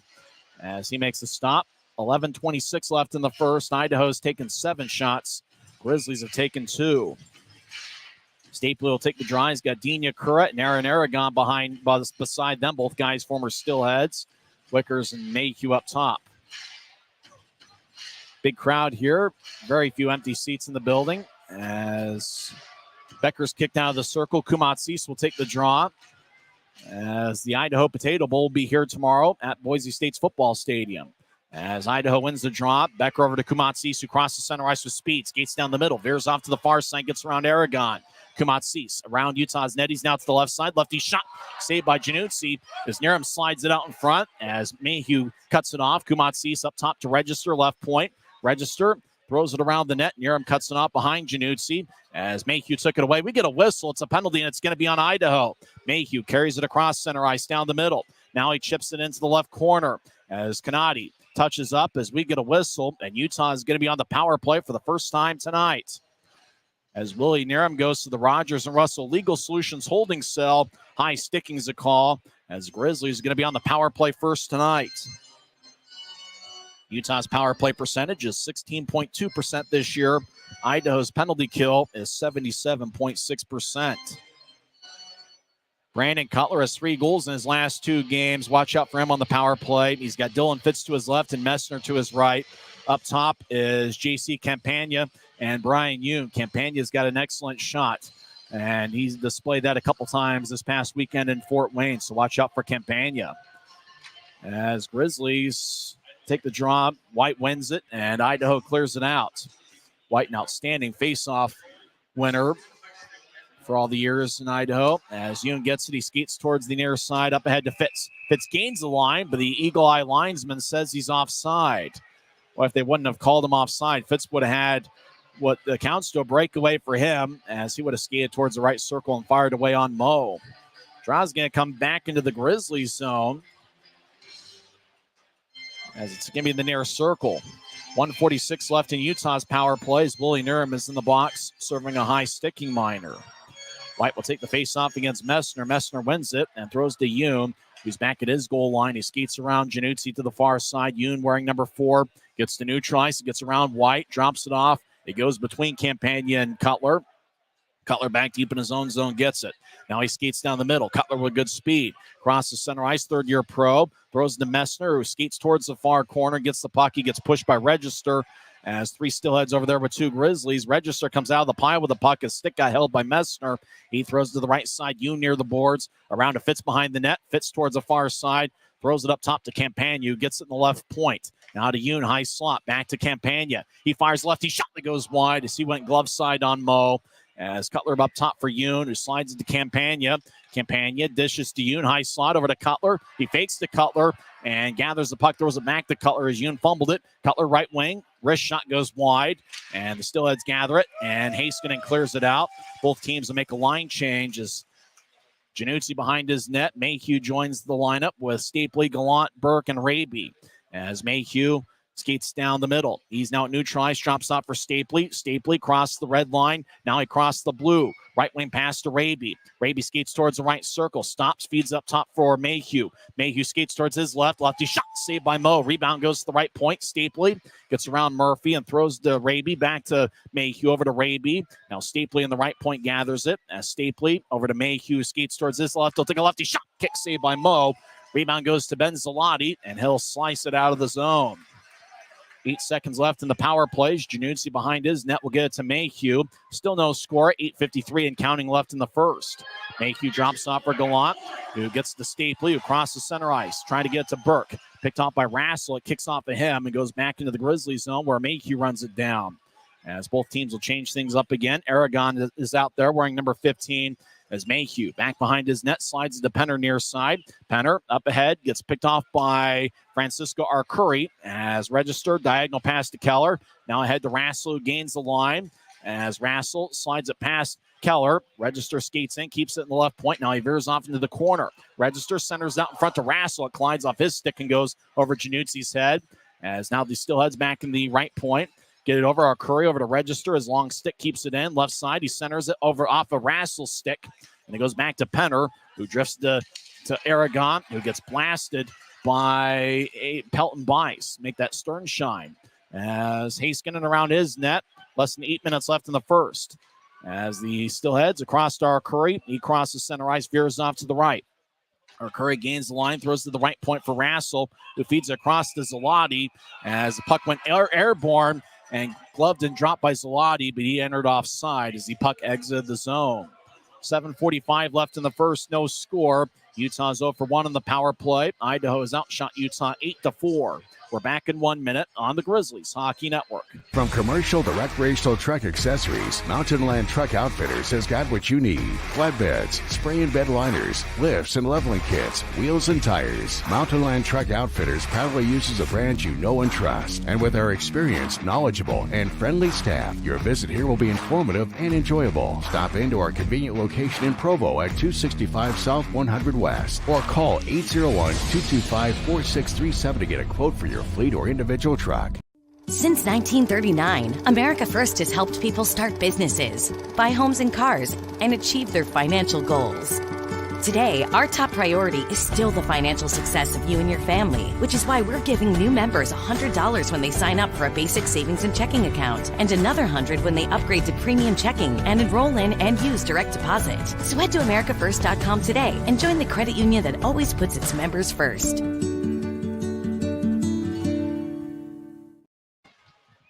as he makes a stop. 11:26 left in the first. Idaho's taken 7 shots. Grizzlies have taken 2. Stapley will take the draw. He's got Dina Curra and Aaron Aragon beside them. Both guys former Steelheads. Wickers and Mayhew up top. Big crowd here. Very few empty seats in the building. As Becker's kicked out of the circle, Kumatsis will take the draw. As the Idaho Potato Bowl will be here tomorrow at Boise State's football stadium. As Idaho wins the draw, Becker over to Kumatsis, who crosses center ice with speed. Skates down the middle, veers off to the far side, gets around Aragon. Kumatsis around Utah's net. He's now to the left side. Lefty shot. Saved by Januzzi as Niram slides it out in front as Mayhew cuts it off. Kumatsis up top to Register, left point. Register throws it around the net. Niram cuts it off behind Januzzi as Mayhew took it away. We get a whistle. It's a penalty, and it's going to be on Idaho. Mayhew carries it across center ice down the middle. Now he chips it into the left corner as Canati touches up as we get a whistle, and Utah is going to be on the power play for the first time tonight. As Willie Niram goes to the Rogers and Russell Legal Solutions holding cell. High sticking's a call as Grizzlies is going to be on the power play first tonight. Utah's power play percentage is 16.2% this year. Idaho's penalty kill is 77.6%. Brandon Cutler has 3 goals in his last 2 games. Watch out for him on the power play. He's got Dylan Fitz to his left and Messner to his right. Up top is J.C. Campagna and Brian Yoon. Campagna's got an excellent shot, and he's displayed that a couple times this past weekend in Fort Wayne, so watch out for Campagna. As Grizzlies take the draw, White wins it, and Idaho clears it out. White, an outstanding face-off winner for all the years in Idaho. As Yoon gets it, he skates towards the near side, up ahead to Fitz. Fitz gains the line, but the Eagle Eye linesman says he's offside. Well, if they wouldn't have called him offside, Fitz would have had what accounts to a breakaway for him, as he would have skated towards the right circle and fired away on Mo. Draw's going to come back into the Grizzlies zone, as it's going to be in the near circle. 1:46 left in Utah's power play as Willie Niram is in the box, serving a high sticking minor. White will take the face-off against Messner. Messner wins it and throws to Yoon, who's back at his goal line. He skates around Januzzi to the far side. Yoon wearing number 4, gets to neutral ice, gets around White, drops it off. It goes between Campagna and Cutler. Cutler back deep in his own zone, gets it. Now he skates down the middle. Cutler with good speed. Crosses center ice, third-year pro. Throws to Messner, who skates towards the far corner, gets the puck. He gets pushed by Register as 3 Steelheads over there with 2 Grizzlies. Register comes out of the pile with the puck. His stick got held by Messner. He throws to the right side. You near the boards. Around to Fitz behind the net. Fitz towards the far side. Throws it up top to Campagna, who gets it in the left point. Now to Yoon, high slot. Back to Campagna. He fires lefty shot that goes wide as he went glove side on Mo. As Cutler up top for Yoon, who slides into Campagna. Campagna dishes to Yoon, high slot over to Cutler. He fakes to Cutler and gathers the puck, throws it back to Cutler as Yoon fumbled it. Cutler right wing, wrist shot goes wide, and the Steelheads gather it, and Haskinen clears it out. Both teams will make a line change as Januzzi behind his net. Mayhew joins the lineup with Stapley, Gallant, Burke, and Raby. As Mayhew skates down the middle. He's now at neutral ice, drops off for Stapley. Stapley crossed the red line. Now he crossed the blue. Right wing pass to Raby. Raby skates towards the right circle. Stops, feeds up top for Mayhew. Mayhew skates towards his left. Lefty shot, saved by Mo. Rebound goes to the right point. Stapley gets around Murphy and throws to Raby. Back to Mayhew, over to Raby. Now Stapley in the right point gathers it. As Stapley over to Mayhew, skates towards his left. He'll take a lefty shot. Kick saved by Mo. Rebound goes to Ben Zalotti, and he'll slice it out of the zone. 8 seconds left in the power plays. Januzzi behind his net will get it to Mayhew. Still no score. 8:53 and counting left in the first. Mayhew drops off for Gallant, who gets to Stapley, who crosses center ice. Trying to get it to Burke. Picked off by Rassel. It kicks off of him and goes back into the Grizzlies zone where Mayhew runs it down. As both teams will change things up again. Aragon is out there wearing number 15. as Mayhew back behind his net, slides into Penner near side. Penner up ahead, gets picked off by Francisco Arcuri as registered, diagonal pass to Keller. Now ahead to Rassel, who gains the line as Rassel slides it past Keller. Register skates in, keeps it in the left point. Now he veers off into the corner. Register centers out in front to Rassel. It glides off his stick and goes over Januzzi's head as now the Steelheads back in the right point. Get it over Arcuri, over to Register. His long stick keeps it in. Left side, he centers it over off of Rassel's stick. And it goes back to Penner, who drifts to Aragon, who gets blasted by a Pelton Bice. Make that stern shine. As Heiskanen around his net. Less than 8 minutes left in the first. As the Steelheads across to Arcuri. He crosses center ice, veers off to the right. Arcuri gains the line, throws to the right point for Rassel, who feeds it across to Zalati. As the puck went airborne, and gloved and dropped by Zalati, but he entered offside as the puck exited the zone. 7:45 left in the first, no score. Utah's 0 for 1 on the power play. Idaho has outshot Utah 8-4. We're back in 1 minute on the Grizzlies Hockey Network. From commercial to recreational truck accessories, Mountain Land Truck Outfitters has got what you need. Flatbeds, spray and bed liners, lifts and leveling kits, wheels and tires. Mountain Land Truck Outfitters proudly uses a brand you know and trust. And with our experienced, knowledgeable, and friendly staff, your visit here will be informative and enjoyable. Stop into our convenient location in Provo at 265 South 100 West or call 801-225-4637 to get a quote for your fleet or individual truck. Since 1939, America First has helped people start businesses, buy homes and cars, and achieve their financial goals. Today, our top priority is still the financial success of you and your family, which is why we're giving new members $100 when they sign up for a basic savings and checking account, and another $100 when they upgrade to premium checking and enroll in and use direct deposit. So head to americafirst.com today and join the credit union that always puts its members first.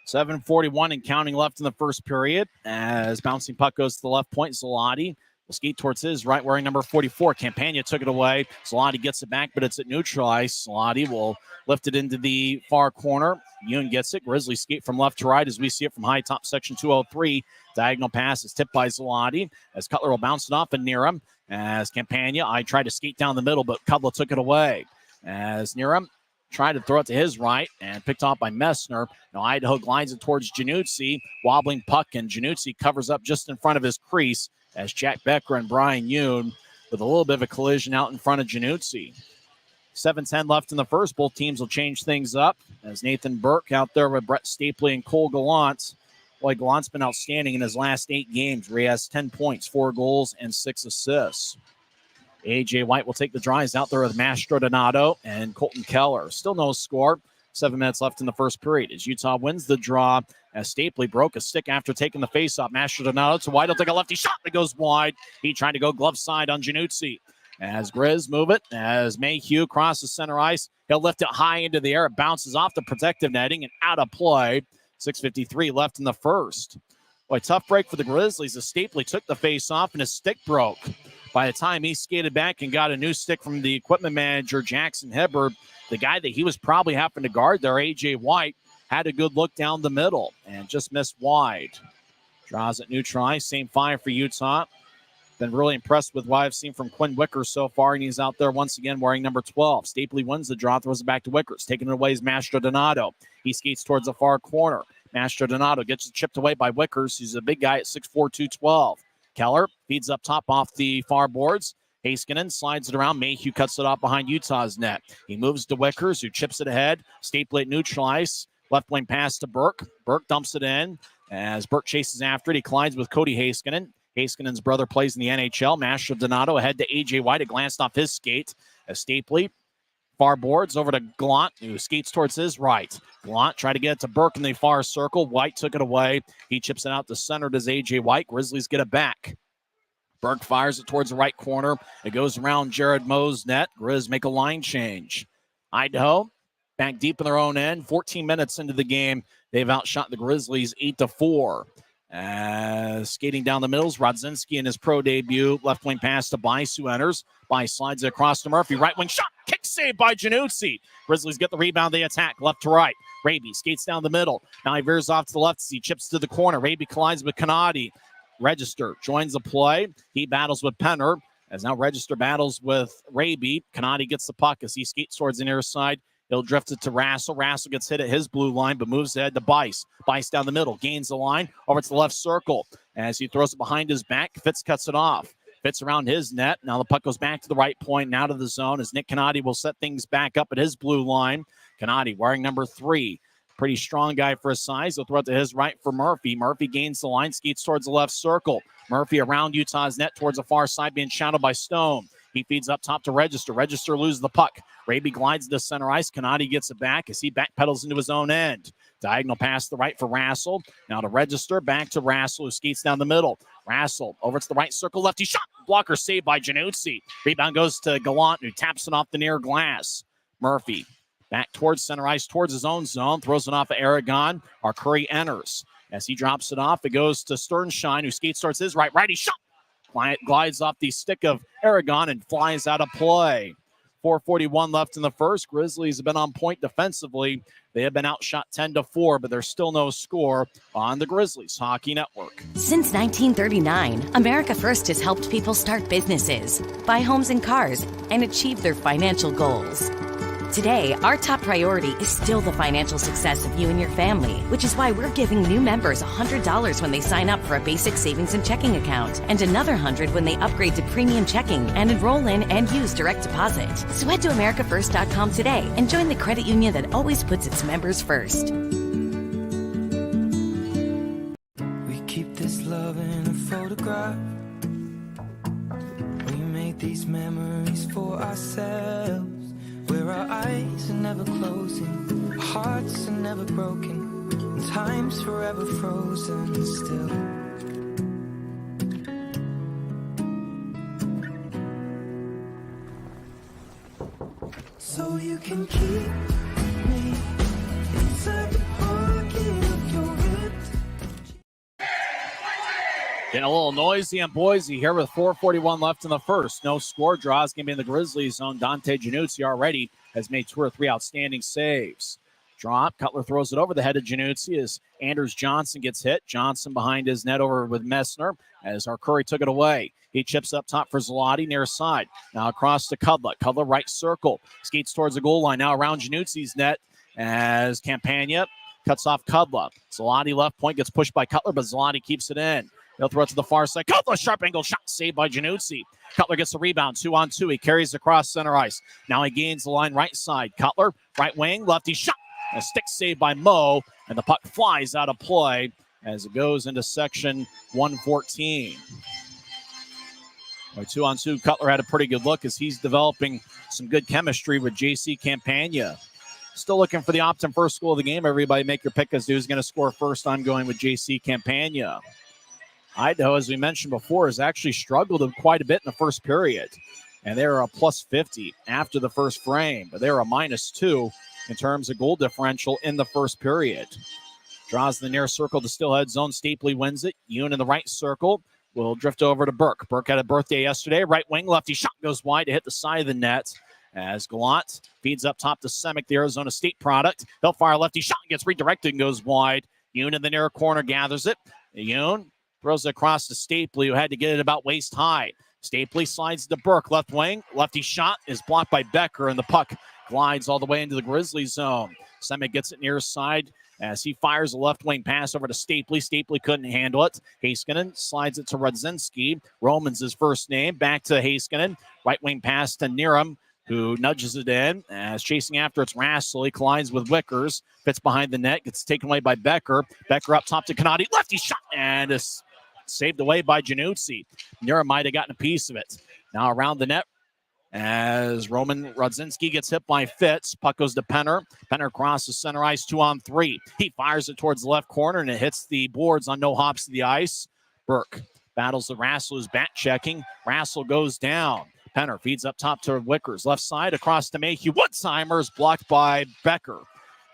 7:41 and counting left in the first period as bouncing puck goes to the left point. Zalati will skate towards his right, wearing number 44. Campagna took it away. Zalati gets it back, but it's at neutral ice. Zalati will lift it into the far corner. Yoon gets it. Grizzlies skate from left to right as we see it from high top section 203. Diagonal pass is tipped by Zalati as Cutler will bounce it off and near him. As Campagna, I tried to skate down the middle, but Cutler took it away. As near him, tried to throw it to his right and picked off by Messner. Now Idaho glides it towards Januzzi. Wobbling puck, and Januzzi covers up just in front of his crease as Jack Becker and Brian Yoon with a little bit of a collision out in front of Januzzi. 7:10 left in the first. Both teams will change things up as Nathan Burke out there with Brett Stapley and Cole Gallant. Boy, Gallant's been outstanding in his last 8 games where he has 10 points, 4 goals, and 6 assists. A.J. White will take the drives out there with Mastro Donato and Colton Keller. Still no score. 7 minutes left in the first period as Utah wins the draw as Stapley broke a stick after taking the faceoff. Mastro Donato to White. He'll take a lefty shot that goes wide. He tried to go glove side on Januzzi. As Grizz move it, as Mayhew crosses center ice, he'll lift it high into the air. It bounces off the protective netting and out of play. 6:53 left in the first. Boy, tough break for the Grizzlies as Stapley took the faceoff and his stick broke. By the time he skated back and got a new stick from the equipment manager, Jackson Hibbard, the guy that he was probably having to guard there, A.J. White, had a good look down the middle and just missed wide. Draws at neutral ice, same 5 for Utah. Been really impressed with what I've seen from Quinn Wickers so far, and he's out there once again wearing number 12. Stapley wins the draw, throws it back to Wickers. Taking it away is Mastro Donato. He skates towards the far corner. Mastro Donato gets it chipped away by Wickers. He's a big guy at 6'4", 212. Keller feeds up top off the far boards. Heiskanen slides it around. Mayhew cuts it off behind Utah's net. He moves to Wickers, who chips it ahead. Stapley at neutral ice. Left wing pass to Burke. Burke dumps it in. As Burke chases after it, he collides with Cody Heiskanen. Heiskanen's brother plays in the NHL. Mastro Donato ahead to A.J. White. It glanced off his skate. As Stapley far boards over to Gallant, who skates towards his right. Gallant tried to get it to Burke in the far circle. White took it away. He chips it out to center. Does A.J. White. Grizzlies get it back. Burke fires it towards the right corner. It goes around Jared Moe's net. Grizz make a line change. Idaho back deep in their own end. 14 minutes into the game, they've outshot the Grizzlies 8-4. Skating down the middles, Rodzinski in his pro debut. Left wing pass to Bice, who enters. Bice slides it across to Murphy. Right wing shot. Kick save by Januzzi. Grizzlies get the rebound. They attack left to right. Raby skates down the middle. Now he veers off to the left as he chips to the corner. Raby collides with Kanadi. Register joins the play. He battles with Penner. As now Register battles with Raby. Kanadi gets the puck as he skates towards the near side. He'll drift it to Rassel. Rassel gets hit at his blue line, but moves ahead to Bice. Bice down the middle, gains the line, over to the left circle. As he throws it behind his back, Fitz cuts it off. Fitz around his net. Now the puck goes back to the right point and out of the zone as Nick Kanadi will set things back up at his blue line. Kanadi wearing number 3. Pretty strong guy for his size. He'll throw it to his right for Murphy. Murphy gains the line, skates towards the left circle. Murphy around Utah's net towards the far side, being shadowed by Stone. He feeds up top to Register. Register loses the puck. Raby glides to center ice. Kanadi gets it back as he backpedals into his own end. Diagonal pass to the right for Rassel. Now to Register. Back to Rassel, who skates down the middle. Rassel over to the right circle. Lefty shot. Blocker saved by Januzzi. Rebound goes to Gallant, who taps it off the near glass. Murphy back towards center ice, towards his own zone. Throws it off of Aragon. Arcuri enters. As he drops it off, it goes to Sternshine, who skates towards his right. Righty shot. Glides off the stick of Aragon and flies out of play. 4:41 left in the first. Grizzlies have been on point defensively. They have been outshot 10-4, but there's still no score on the Grizzlies Hockey Network. Since 1939, America First has helped people start businesses, buy homes and cars, and achieve their financial goals. Today, our top priority is still the financial success of you and your family, which is why we're giving new members $100 when they sign up for a basic savings and checking account, and another $100 when they upgrade to premium checking and enroll in and use direct deposit. So head to americafirst.com today and join the credit union that always puts its members first. We keep this love in a photograph. We make these memories for ourselves, where our eyes are never closing, our hearts are never broken, and time's forever frozen still. So you can keep me inside the pocket of your ripped. Getting a little noisy in Boise here with 4:41 left in the first. No score draws. Going to be in the Grizzlies zone. Dante Januzzi already has made 2 or 3 outstanding saves. Drop. Cutler throws it over the head of Januzzi as Anders Johnson gets hit. Johnson behind his net over with Messner as Arcuri took it away. He chips up top for Zloty near side. Now across to Kudla. Kudla right circle. Skates towards the goal line. Now around Januzzi's net as Campagna cuts off Kudla. Zloty left point gets pushed by Cutler, but Zloty keeps it in. He'll throw it to the far side. Cutler, sharp angle shot saved by Januzzi. Cutler gets the rebound, 2-on-2. He carries across center ice. Now he gains the line right side. Cutler, right wing, lefty shot. A stick saved by Moe, and the puck flies out of play as it goes into section 114. 2-on-2, Cutler had a pretty good look as he's developing some good chemistry with J.C. Campagna. Still looking for the Optum first goal of the game. Everybody make your pick as to who's going to score first. I'm going with J.C. Campagna. Idaho, as we mentioned before, has actually struggled quite a bit in the first period. And they're a plus 50 after the first frame. But they're a -2 in terms of goal differential in the first period. Draws the near circle to Steelhead zone. Stapley wins it. Yoon in the right circle will drift over to Burke. Burke had a birthday yesterday. Right wing, lefty shot goes wide to hit the side of the net. As Gallant feeds up top to Semick, the Arizona State product. They'll fire lefty shot, gets redirected and goes wide. Yoon in the near corner gathers it. Yoon throws it across to Stapley, who had to get it about waist high. Stapley slides to Burke, left wing. Lefty shot is blocked by Becker, and the puck glides all the way into the Grizzlies zone. Semick gets it near side as he fires a left wing pass over to Stapley. Stapley couldn't handle it. Heiskanen slides it to Rudzinski. Roman's his first name. Back to Heiskanen. Right wing pass to Niram, who nudges it in. As chasing after it's Rassel. He collides with Wickers. Fits behind the net. Gets taken away by Becker. Becker up top to Kanadi. Lefty shot and is saved away by Januzzi. Niram might have gotten a piece of it. Now around the net as Roman Rudzinski gets hit by Fitz. Puck goes to Penner. Penner crosses center ice, 2-on-3. He fires it towards the left corner, and it hits the boards on no hops to the ice. Burke battles the Rassel, who's back checking. Rassel goes down. Penner feeds up top to Wickers. Left side across to Mayhew. Woodsheimer is blocked by Becker.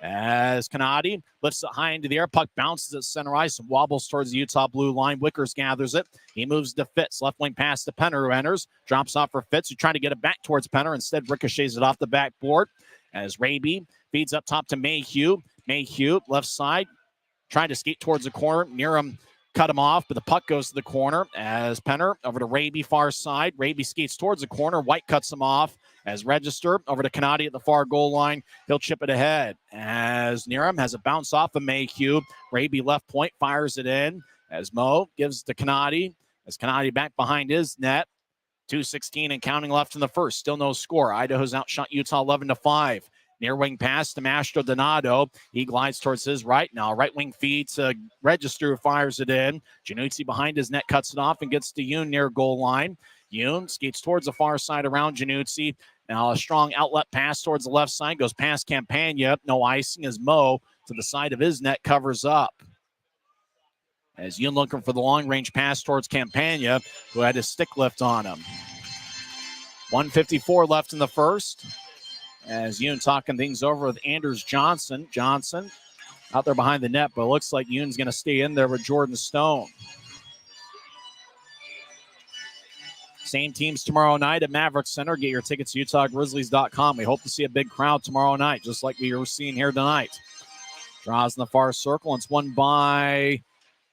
As Kanadi lifts it high into the air, puck bounces at center ice and wobbles towards the Utah blue line. Wickers gathers it. He moves to Fitz. Left wing pass to Penner, who enters. Drops off for Fitz, who trying to get it back towards Penner. Instead, ricochets it off the backboard. As Raby feeds up top to Mayhew. Mayhew, left side, trying to skate towards the corner. Niram cut him off, but the puck goes to the corner as Penner over to Raby far side. Raby skates towards the corner. White cuts him off as Register over to Canadi at the far goal line. He'll chip it ahead as Niram has a bounce off of Mayhew. Raby left point, fires it in as Mo gives to Canadi. As Canadi back behind his net. 2:16 and counting left in the first. Still no score. Idaho's outshot Utah 11-5. Near wing pass to Mastro Donato. He glides towards his right. Now right wing feed to Register, who fires it in. Januzzi behind his net cuts it off and gets to Yoon near goal line. Yoon skates towards the far side around Januzzi. Now a strong outlet pass towards the left side. Goes past Campagna. No icing as Mo to the side of his net covers up. As Yoon looking for the long-range pass towards Campagna, who had his stick lift on him. 1:54 left in the first. As Yoon talking things over with Anders Johnson. Johnson out there behind the net, but it looks like Yoon's going to stay in there with Jordan Stone. Same teams tomorrow night at Maverick Center. Get your tickets to UtahGrizzlies.com. We hope to see a big crowd tomorrow night, just like we were seeing here tonight. Draws in the far circle, and it's won by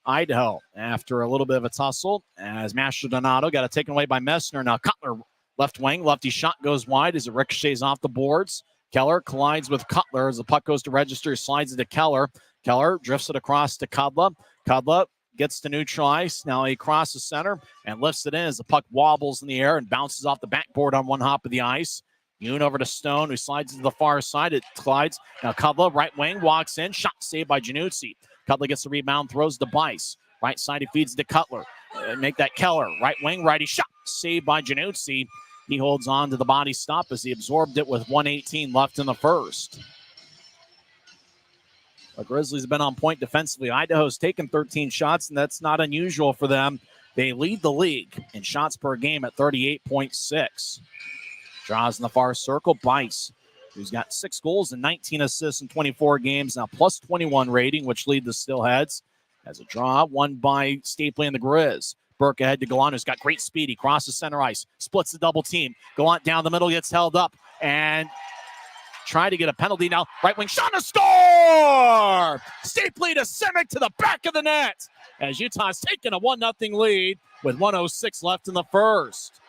Idaho after a little bit of a tussle as Master Donato got it taken away by Messner. Now Cutler, left wing, lefty shot goes wide as it ricochets off the boards. Keller collides with Cutler as the puck goes to Register, slides it to Keller. Keller drifts it across to Kudla. Kudla gets to neutral ice. Now he crosses center and lifts it in as the puck wobbles in the air and bounces off the backboard on one hop of the ice. Yoon over to Stone, who slides to the far side. It slides. Now Kudla, right wing, walks in. Shot saved by Januzzi. Cutler gets the rebound, throws to Bice. Right side, he feeds to Cutler. Make that Keller. Right wing, righty shot. Saved by Januzzi. He holds on to the body stop as he absorbed it with 1:18 left in the first. The Grizzlies have been on point defensively. Idaho's taken 13 shots, and that's not unusual for them. They lead the league in shots per game at 38.6. Draws in the far circle. Bice, who's got 6 goals and 19 assists in 24 games, now plus 21 rating, which lead the Steelheads. As a draw, won by Stapley and the Grizz. Burke ahead to Gallant, who's got great speed. He crosses center ice, splits the double team. Gallant down the middle, gets held up, and trying to get a penalty now. Right wing shot, and a score! Stapley to Simic to the back of the net as Utah's taken a 1-0 lead with 1:06 left in the first.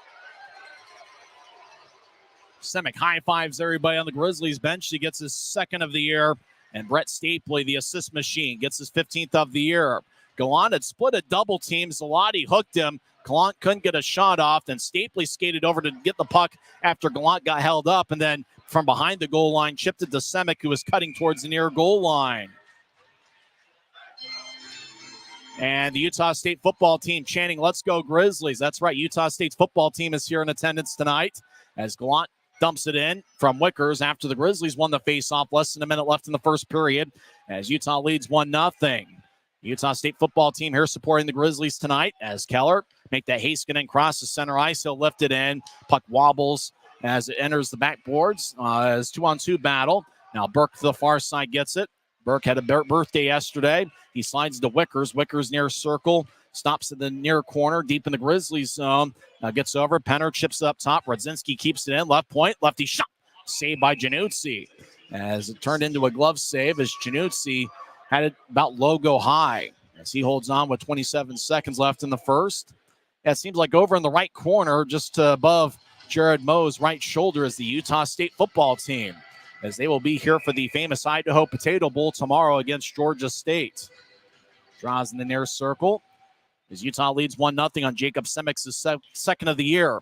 Simic high fives everybody on the Grizzlies bench. He gets his 2nd of the year. And Brett Stapley, the assist machine, gets his 15th of the year. Gallant had split a double team. Zalotti hooked him. Gallant couldn't get a shot off. Then Stapley skated over to get the puck after Gallant got held up. And then from behind the goal line, chipped it to Semic, who was cutting towards the near goal line. And the Utah State football team chanting, "Let's go Grizzlies." That's right. Utah State's football team is here in attendance tonight as Gallant dumps it in from Wickers after the Grizzlies won the faceoff. Less than a minute left in the first period as Utah leads 1-0. Utah State football team here supporting the Grizzlies tonight as Keller make that Haskinen cross the center ice. He'll lift it in. Puck wobbles as it enters the backboards as 2-on-2 battle. Now Burke to the far side gets it. Burke had a birthday yesterday. He slides to Wickers. Wickers near circle. Stops in the near corner, deep in the Grizzlies zone. Gets over. Penner chips up top. Radzinski keeps it in. Left point. Lefty shot. Saved by Januzzi. As it turned into a glove save as Januzzi had it about logo high. As he holds on with 27 seconds left in the first. It seems like over in the right corner, just above Jared Moe's right shoulder, is the Utah State football team. As they will be here for the famous Idaho Potato Bowl tomorrow against Georgia State. Draws in the near circle. As Utah leads 1-0 on Jacob Semik's 2nd of the year.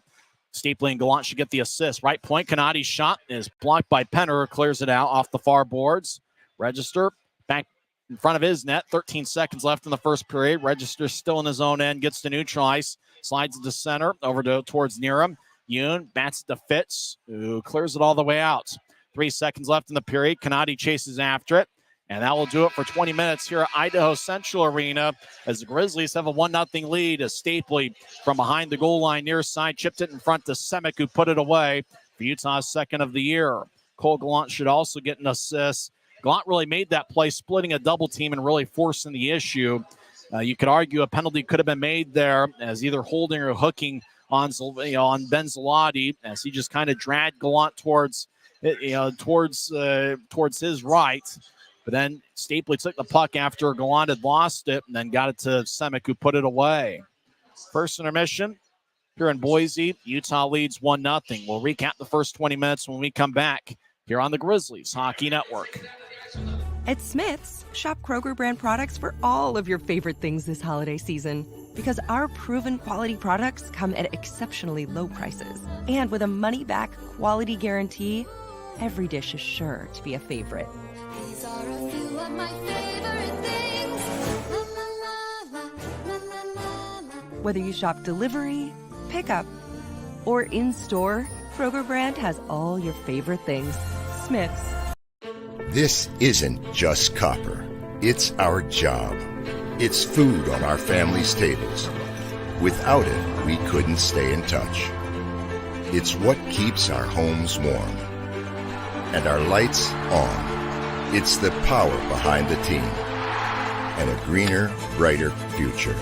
Stapley and Gallant should get the assist. Right point, Canadi's shot is blocked by Penner, clears it out off the far boards. Register back in front of his net. 13 seconds left in the first period. Register still in his own end, gets to neutral ice, slides it to center, over towards Nearham. Yoon bats it to Fitz, who clears it all the way out. 3 seconds left in the period. Canadi chases after it. And that will do it for 20 minutes here at Idaho Central Arena as the Grizzlies have a 1-0 lead as Stapley from behind the goal line near side chipped it in front to Semic, who put it away for Utah's 2nd of the year. Cole Gallant should also get an assist. Gallant really made that play, splitting a double team and really forcing the issue. You could argue a penalty could have been made there as either holding or hooking on Ben Zalotti as he just kind of dragged Gallant towards his right. But then Stapley took the puck after Gallant had lost it and then got it to Semick, who put it away. First intermission here in Boise. Utah leads 1-0. We'll recap the first 20 minutes when we come back here on the Grizzlies Hockey Network. At Smith's, shop Kroger brand products for all of your favorite things this holiday season. Because our proven quality products come at exceptionally low prices. And with a money-back quality guarantee, every dish is sure to be a favorite. These are a few of my favorite things. La la la la, la la la la. Whether you shop delivery, pickup, or in-store, Kroger brand has all your favorite things. Smith's. This isn't just copper. It's our job. It's food on our family's tables. Without it, we couldn't stay in touch. It's what keeps our homes warm and our lights on. It's the power behind the team and a greener, brighter future.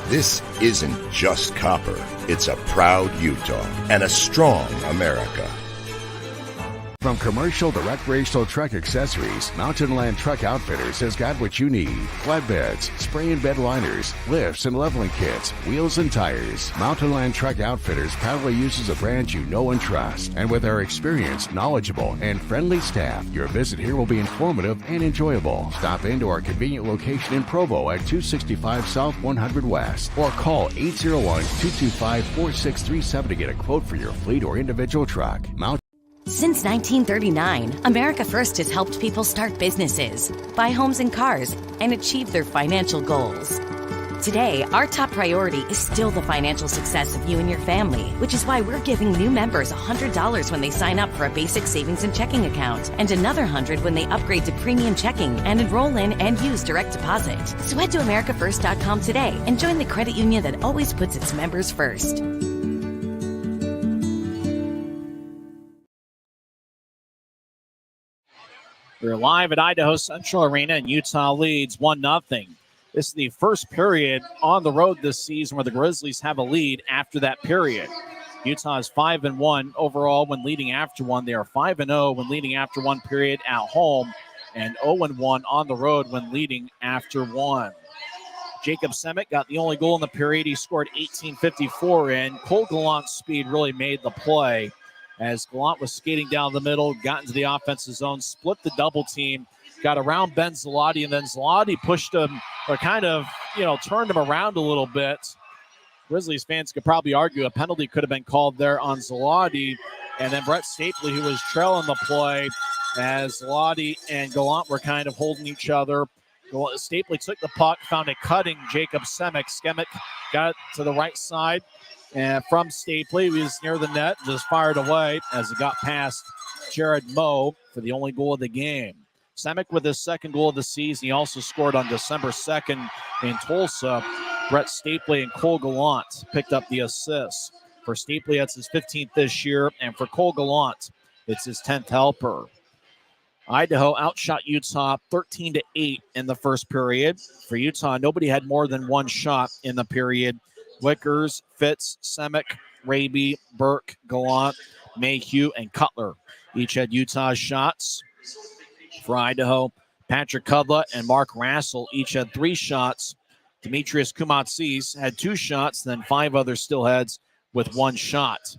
This isn't just copper. It's a proud Utah and a strong America. From commercial to recreational truck accessories, Mountain Land Truck Outfitters has got what you need. Flatbeds, spray and bed liners, lifts and leveling kits, wheels and tires. Mountain Land Truck Outfitters proudly uses a brand you know and trust. And with our experienced, knowledgeable, and friendly staff, your visit here will be informative and enjoyable. Stop into our convenient location in Provo at 265 South 100 West or call 801-225-4637 to get a quote for your fleet or individual truck. Since 1939, America First has helped people start businesses, buy homes and cars, and achieve their financial goals. Today, our top priority is still the financial success of you and your family, which is why we're giving new members $100 when they sign up for a basic savings and checking account, and another $100 when they upgrade to premium checking and enroll in and use direct deposit. So head to AmericaFirst.com today and join the credit union that always puts its members first. We're live at Idaho Central Arena, and Utah leads 1-0. This is the first period on the road this season where the Grizzlies have a lead after that period. Utah is 5-1 overall when leading after one. They are 5-0 when leading after one period at home, and 0-1 on the road when leading after one. Jacob Semick got the only goal in the period. He scored 18:54 in. Cole Gallant's speed really made the play, as Gallant was skating down the middle, got into the offensive zone, split the double team, got around Ben Zloty, and then Zloty pushed him, or kind of, turned him around a little bit. Grizzlies fans could probably argue a penalty could have been called there on Zloty, and then Brett Stapley, who was trailing the play, as Zloty and Gallant were kind of holding each other. Stapley took the puck, found a cutting Jacob Semick. Semick got it to the right side. And from Stapley, he was near the net, just fired away as it got past Jared Moe for the only goal of the game. Semick with his second goal of the season. He also scored on December 2nd in Tulsa. Brett Stapley and Cole Gallant picked up the assists. For Stapley, that's his 15th this year, and for Cole Gallant, it's his 10th helper. Idaho outshot Utah 13-8 in the first period. For Utah, nobody had more than one shot in the period. Wickers, Fitz, Semick, Raby, Burke, Gallant, Mayhew, and Cutler each had Utah's shots. For Idaho, Patrick Kudla and Mark Rassel each had 3 shots. Demetrius Kumatsis had 2 shots, then 5 other Steelheads with 1 shot.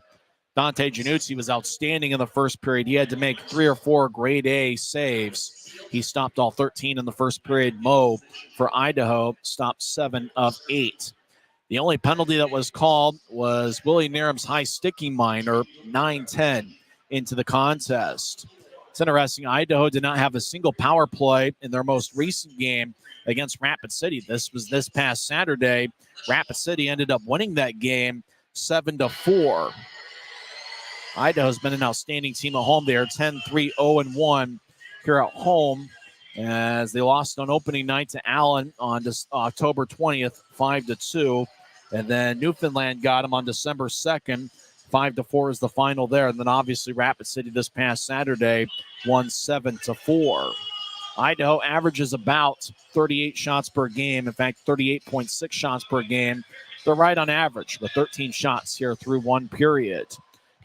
Dante Januzzi was outstanding in the first period. He had to make 3 or 4 grade A saves. He stopped all 13 in the first period. Moe for Idaho stopped 7 of 8. The only penalty that was called was Willie Niram's high sticking minor, 9-10 into the contest. It's interesting, Idaho did not have a single power play in their most recent game against Rapid City. This was this past Saturday. Rapid City ended up winning that game 7-4. Idaho's been an outstanding team at home. They are 10-3-0-1 here at home, as they lost on opening night to Allen on October 20th, 5-2. And then Newfoundland got them on December 2nd. 5-4 is the final there. And then obviously Rapid City this past Saturday won 7-4. Idaho averages about 38 shots per game. In fact, 38.6 shots per game. They're right on average with 13 shots here through one period.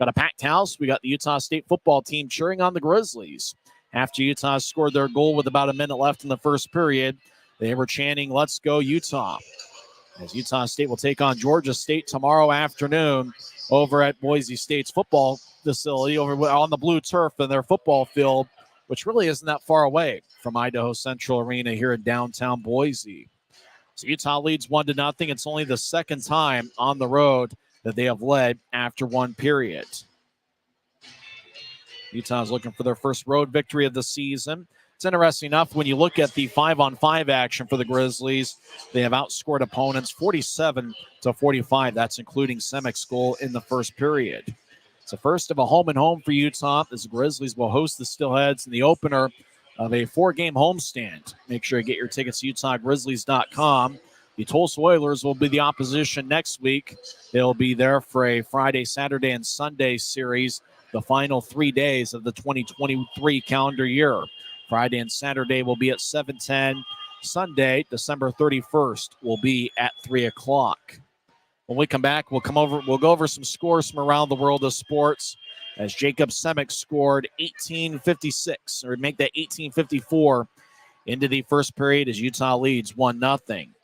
Got a packed house. We got the Utah State football team cheering on the Grizzlies After Utah scored their goal with about a minute left in the first period, they were chanting, "Let's go Utah." As Utah State will take on Georgia State tomorrow afternoon over at Boise State's football facility over on the blue turf in their football field, which really isn't that far away from Idaho Central Arena here in downtown Boise. So Utah leads 1-0. It's only the second time on the road that they have led after one period. Utah's looking for their first road victory of the season. It's interesting enough when you look at the 5-on-5 action for the Grizzlies, they have outscored opponents 47-45. That's including Semek's goal in the first period. It's the first of a home-and-home for Utah as the Grizzlies will host the Steelheads in the opener of a 4-game homestand. Make sure you get your tickets to UtahGrizzlies.com. The Tulsa Oilers will be the opposition next week. They'll be there for a Friday, Saturday, and Sunday series, the final 3 days of the 2023 calendar year. Friday and Saturday will be at 7:10. Sunday, December 31st, will be at 3 o'clock. When we come back, we'll go over some scores from around the world of sports as Jacob Semek scored 18:56, or make that 18:54 into the first period as Utah leads 1-0.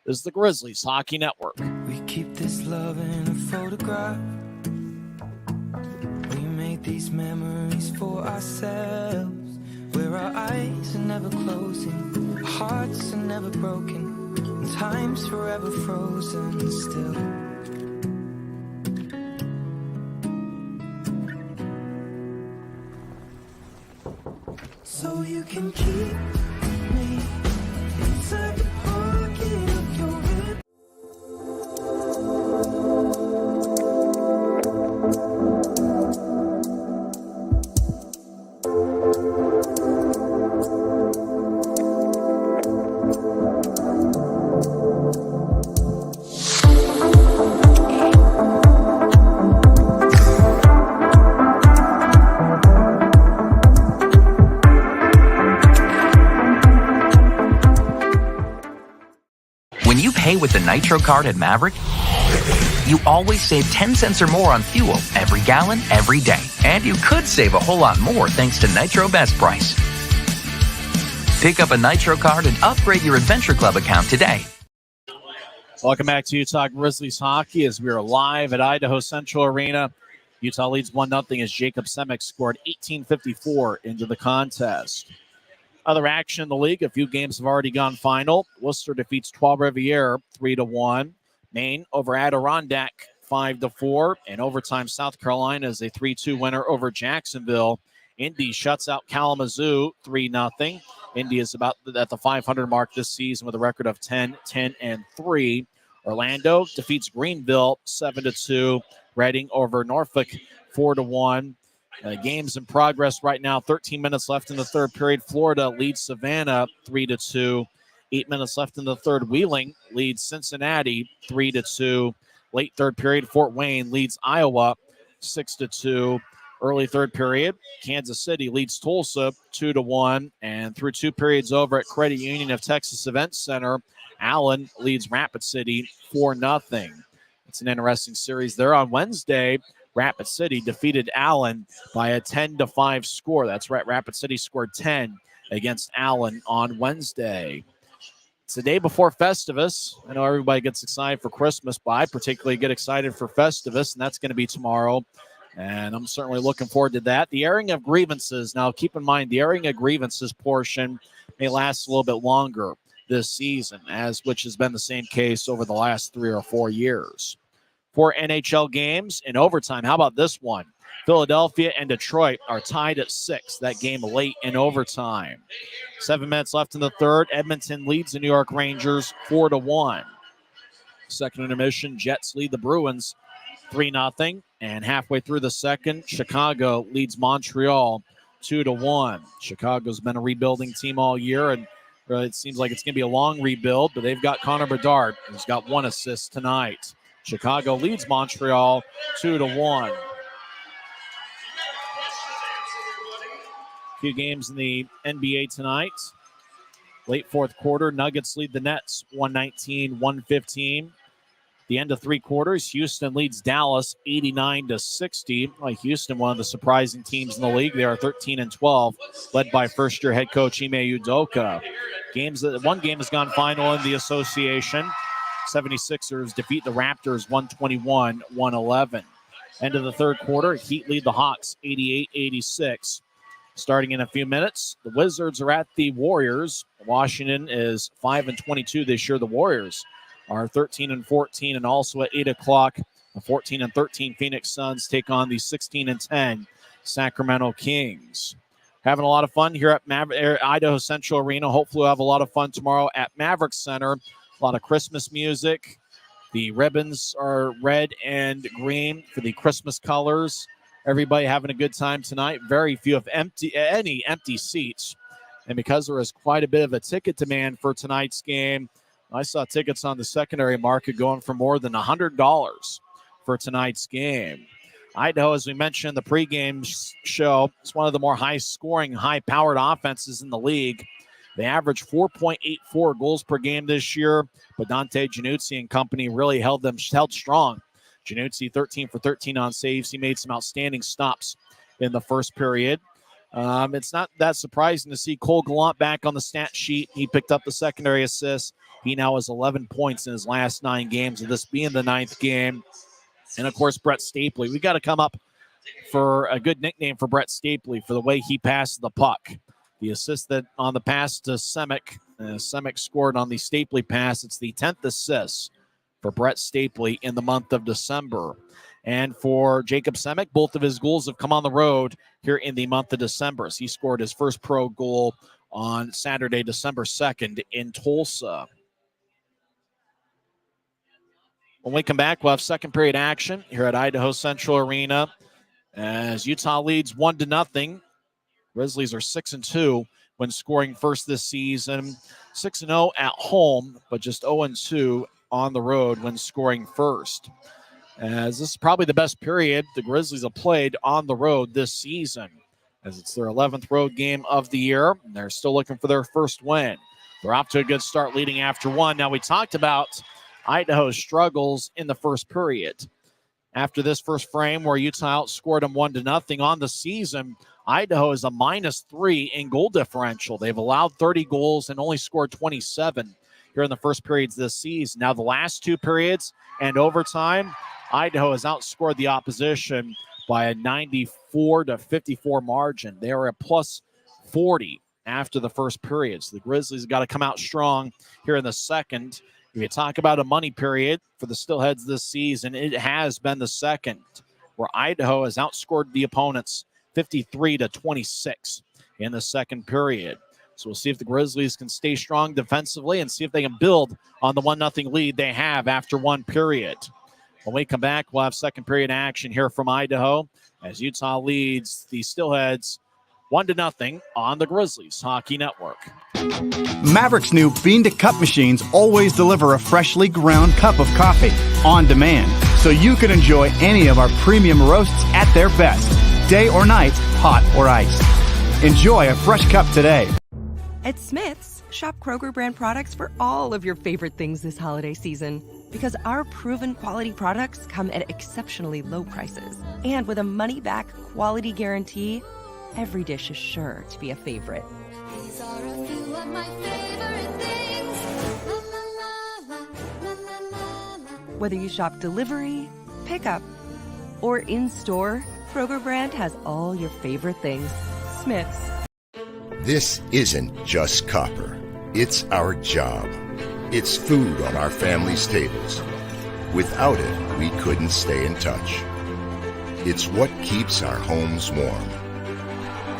This is the Grizzlies Hockey Network. We keep this love in a photograph. We make these memories for ourselves, where our eyes are never closing, our hearts are never broken, and time's forever frozen still. So you can keep me inside the pocket of your head. When you pay with the Nitro card at Maverick, you always save 10 cents or more on fuel every gallon, every day. And you could save a whole lot more thanks to Nitro Best Price. Pick up a Nitro card and upgrade your Adventure Club account today. Welcome back to Utah Grizzlies Hockey as we are live at Idaho Central Arena. Utah leads 1-0 as Jacob Semek scored 18:54 into the contest. Other action in the league, a few games have already gone final. Worcester defeats Trois-Rivières 3-1. Maine over Adirondack 5-4. And overtime, South Carolina is a 3-2 winner over Jacksonville. Indy shuts out Kalamazoo 3-0. Indy is about at the 500 mark this season with a record of 10-10-3. Orlando defeats Greenville 7-2. Reading over Norfolk 4-1. Games in progress right now. 13 minutes left in the third period. Florida leads Savannah 3-2. 8 minutes left in the third. Wheeling leads Cincinnati 3-2. Late third period. Fort Wayne leads Iowa 6-2. Early third period. Kansas City leads Tulsa 2-1. And through two periods over at Credit Union of Texas Event Center, Allen leads Rapid City 4-0. It's an interesting series there on Wednesday. Rapid City defeated Allen by a 10-5 score. That's right. Rapid City scored 10 against Allen on Wednesday. It's the day before Festivus. I know everybody gets excited for Christmas, but I particularly get excited for Festivus, and that's going to be tomorrow. And I'm certainly looking forward to that. The airing of grievances. Now, keep in mind, the airing of grievances portion may last a little bit longer this season, which has been the same case over the last 3 or 4 years. 4 NHL games in overtime. How about this one? Philadelphia and Detroit are tied at 6. That game late in overtime. 7 minutes left in the third. Edmonton leads the New York Rangers 4-1. Second intermission, Jets lead the Bruins 3-0. And halfway through the second, Chicago leads Montreal 2-1. Chicago's been a rebuilding team all year, and it seems like it's going to be a long rebuild, but they've got Connor Bedard, who's got 1 assist tonight. Chicago leads Montreal 2-1. A few games in the NBA tonight. Late fourth quarter, Nuggets lead the Nets 119-115. The end of three quarters, Houston leads Dallas 89-60. Like Houston, one of the surprising teams in the league. They are 13-12, led by first-year head coach Ime Udoka. One game has gone final in the association. 76ers defeat the Raptors 121-111. End of the third quarter, Heat lead the Hawks 88-86. Starting in a few minutes, the Wizards are at the Warriors. Washington is 5-22 this year. The Warriors are 13-14, and also at 8 o'clock, the 14-13 Phoenix Suns take on the 16-10 Sacramento Kings. Having a lot of fun here at Idaho Central Arena. Hopefully we'll have a lot of fun tomorrow at Maverick Center. A lot of Christmas music. The ribbons are red and green for the Christmas colors. Everybody having a good time tonight. Very few, if any, empty seats. And because there is quite a bit of a ticket demand for tonight's game, I saw tickets on the secondary market going for more than $100 for tonight's game. Idaho, as we mentioned in the pregame show, is one of the more high-scoring, high-powered offenses in the league. They average 4.84 goals per game this year, but Dante Januzzi and company really held strong. Januzzi 13 for 13 on saves. He made some outstanding stops in the first period. It's not that surprising to see Cole Gallant back on the stat sheet. He picked up the secondary assist. He now has 11 points in his last 9 games, of this being the 9th game. And, of course, Brett Stapley. We got to come up for a good nickname for Brett Stapley for the way he passed the puck. The assist that on the pass to Semick. Semick scored on the Stapley pass. It's the 10th assist for Brett Stapley in the month of December. And for Jacob Semick, both of his goals have come on the road here in the month of December. So he scored his first pro goal on Saturday, December 2nd in Tulsa. When we come back, we'll have second period action here at Idaho Central Arena as Utah leads 1-0. Grizzlies are 6-2 when scoring first this season. 6-0 at home, but just 0-2 on the road when scoring first. As this is probably the best period the Grizzlies have played on the road this season, as it's their 11th road game of the year, and they're still looking for their first win. They're off to a good start, leading after one. Now, we talked about Idaho's struggles in the first period. After this first frame where Utah outscored them 1-0 on the season, Idaho is a -3 in goal differential. They've allowed 30 goals and only scored 27 here in the first periods this season. Now, the last 2 periods and overtime, Idaho has outscored the opposition by a 94-54 margin. They are at +40 after the first period. So the Grizzlies have got to come out strong here in the second. If you talk about a money period for the Steelheads this season, it has been the second, where Idaho has outscored the opponents 53-26 in the second period. So we'll see if the Grizzlies can stay strong defensively and see if they can build on the 1-0 lead they have after one period. When we come back, we'll have second period action here from Idaho as Utah leads the Steelheads 1-0 on the Grizzlies Hockey Network. Maverick's new bean-to-cup machines always deliver a freshly ground cup of coffee on demand, so you can enjoy any of our premium roasts at their best, day or night, hot or iced. Enjoy a fresh cup today. At Smith's, shop Kroger brand products for all of your favorite things this holiday season. Because our proven quality products come at exceptionally low prices. And with a money-back quality guarantee, every dish is sure to be a favorite. These are a few of my favorite things. La la la la, la la la la. Whether you shop delivery, pickup, or in-store, Kroger brand has all your favorite things. Smith's. This isn't just copper. It's our job. It's food on our family's tables. Without it, we couldn't stay in touch. It's what keeps our homes warm.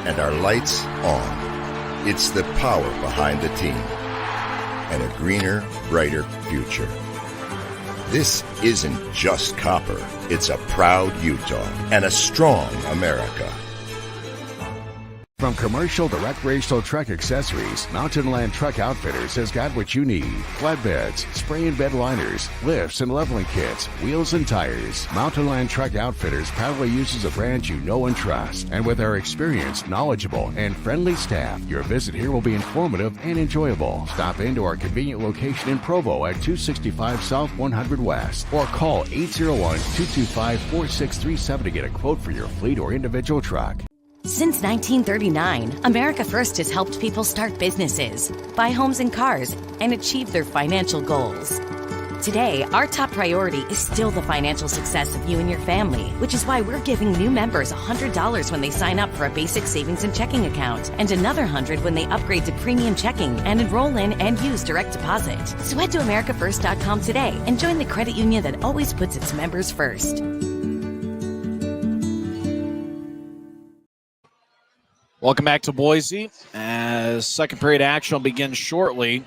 And our lights on. It's the power behind the team. And a greener, brighter future. This isn't just copper. It's a proud Utah and a strong America. From commercial to recreational truck accessories, Mountain Land Truck Outfitters has got what you need. Flatbeds, spray and bed liners, lifts and leveling kits, wheels and tires. Mountain Land Truck Outfitters proudly uses a brand you know and trust. And with our experienced, knowledgeable, and friendly staff, your visit here will be informative and enjoyable. Stop into our convenient location in Provo at 265 South 100 West or call 801-225-4637 to get a quote for your fleet or individual truck. Since 1939, America First has helped people start businesses, buy homes and cars, and achieve their financial goals. Today, our top priority is still the financial success of you and your family, which is why we're giving new members $100 when they sign up for a basic savings and checking account, and another $100 when they upgrade to premium checking and enroll in and use direct deposit. So head to americafirst.com today and join the credit union that always puts its members first. Welcome back to Boise as second period action will begin shortly.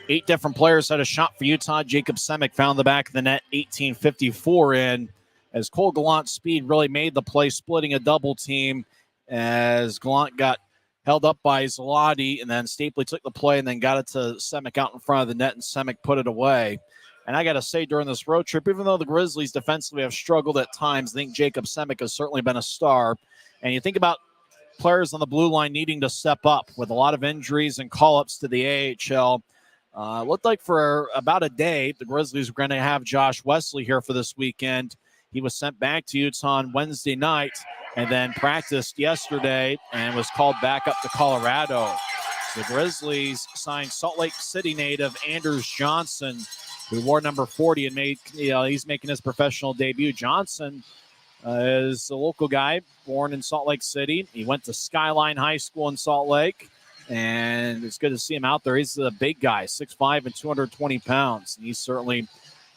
8 different players had a shot for Utah. Jacob Semick found the back of the net, 18:54 in, as Cole Gallant's speed really made the play, splitting a double team as Gallant got held up by Zalati, and then Stapley took the play and then got it to Semick out in front of the net, and Semick put it away. And I got to say, during this road trip, even though the Grizzlies defensively have struggled at times, I think Jacob Semick has certainly been a star. And you think about players on the blue line needing to step up with a lot of injuries and call-ups to the AHL. Looked like for about a day, the Grizzlies were going to have Josh Wesley here for this weekend. He was sent back to Utah on Wednesday night and then practiced yesterday and was called back up to Colorado. So the Grizzlies signed Salt Lake City native Anders Johnson, who wore number 40 and he's making his professional debut. Johnson is a local guy, born in Salt Lake City. He went to Skyline High School in Salt Lake, and it's good to see him out there. He's a big guy, 6'5" and 220 pounds. And he certainly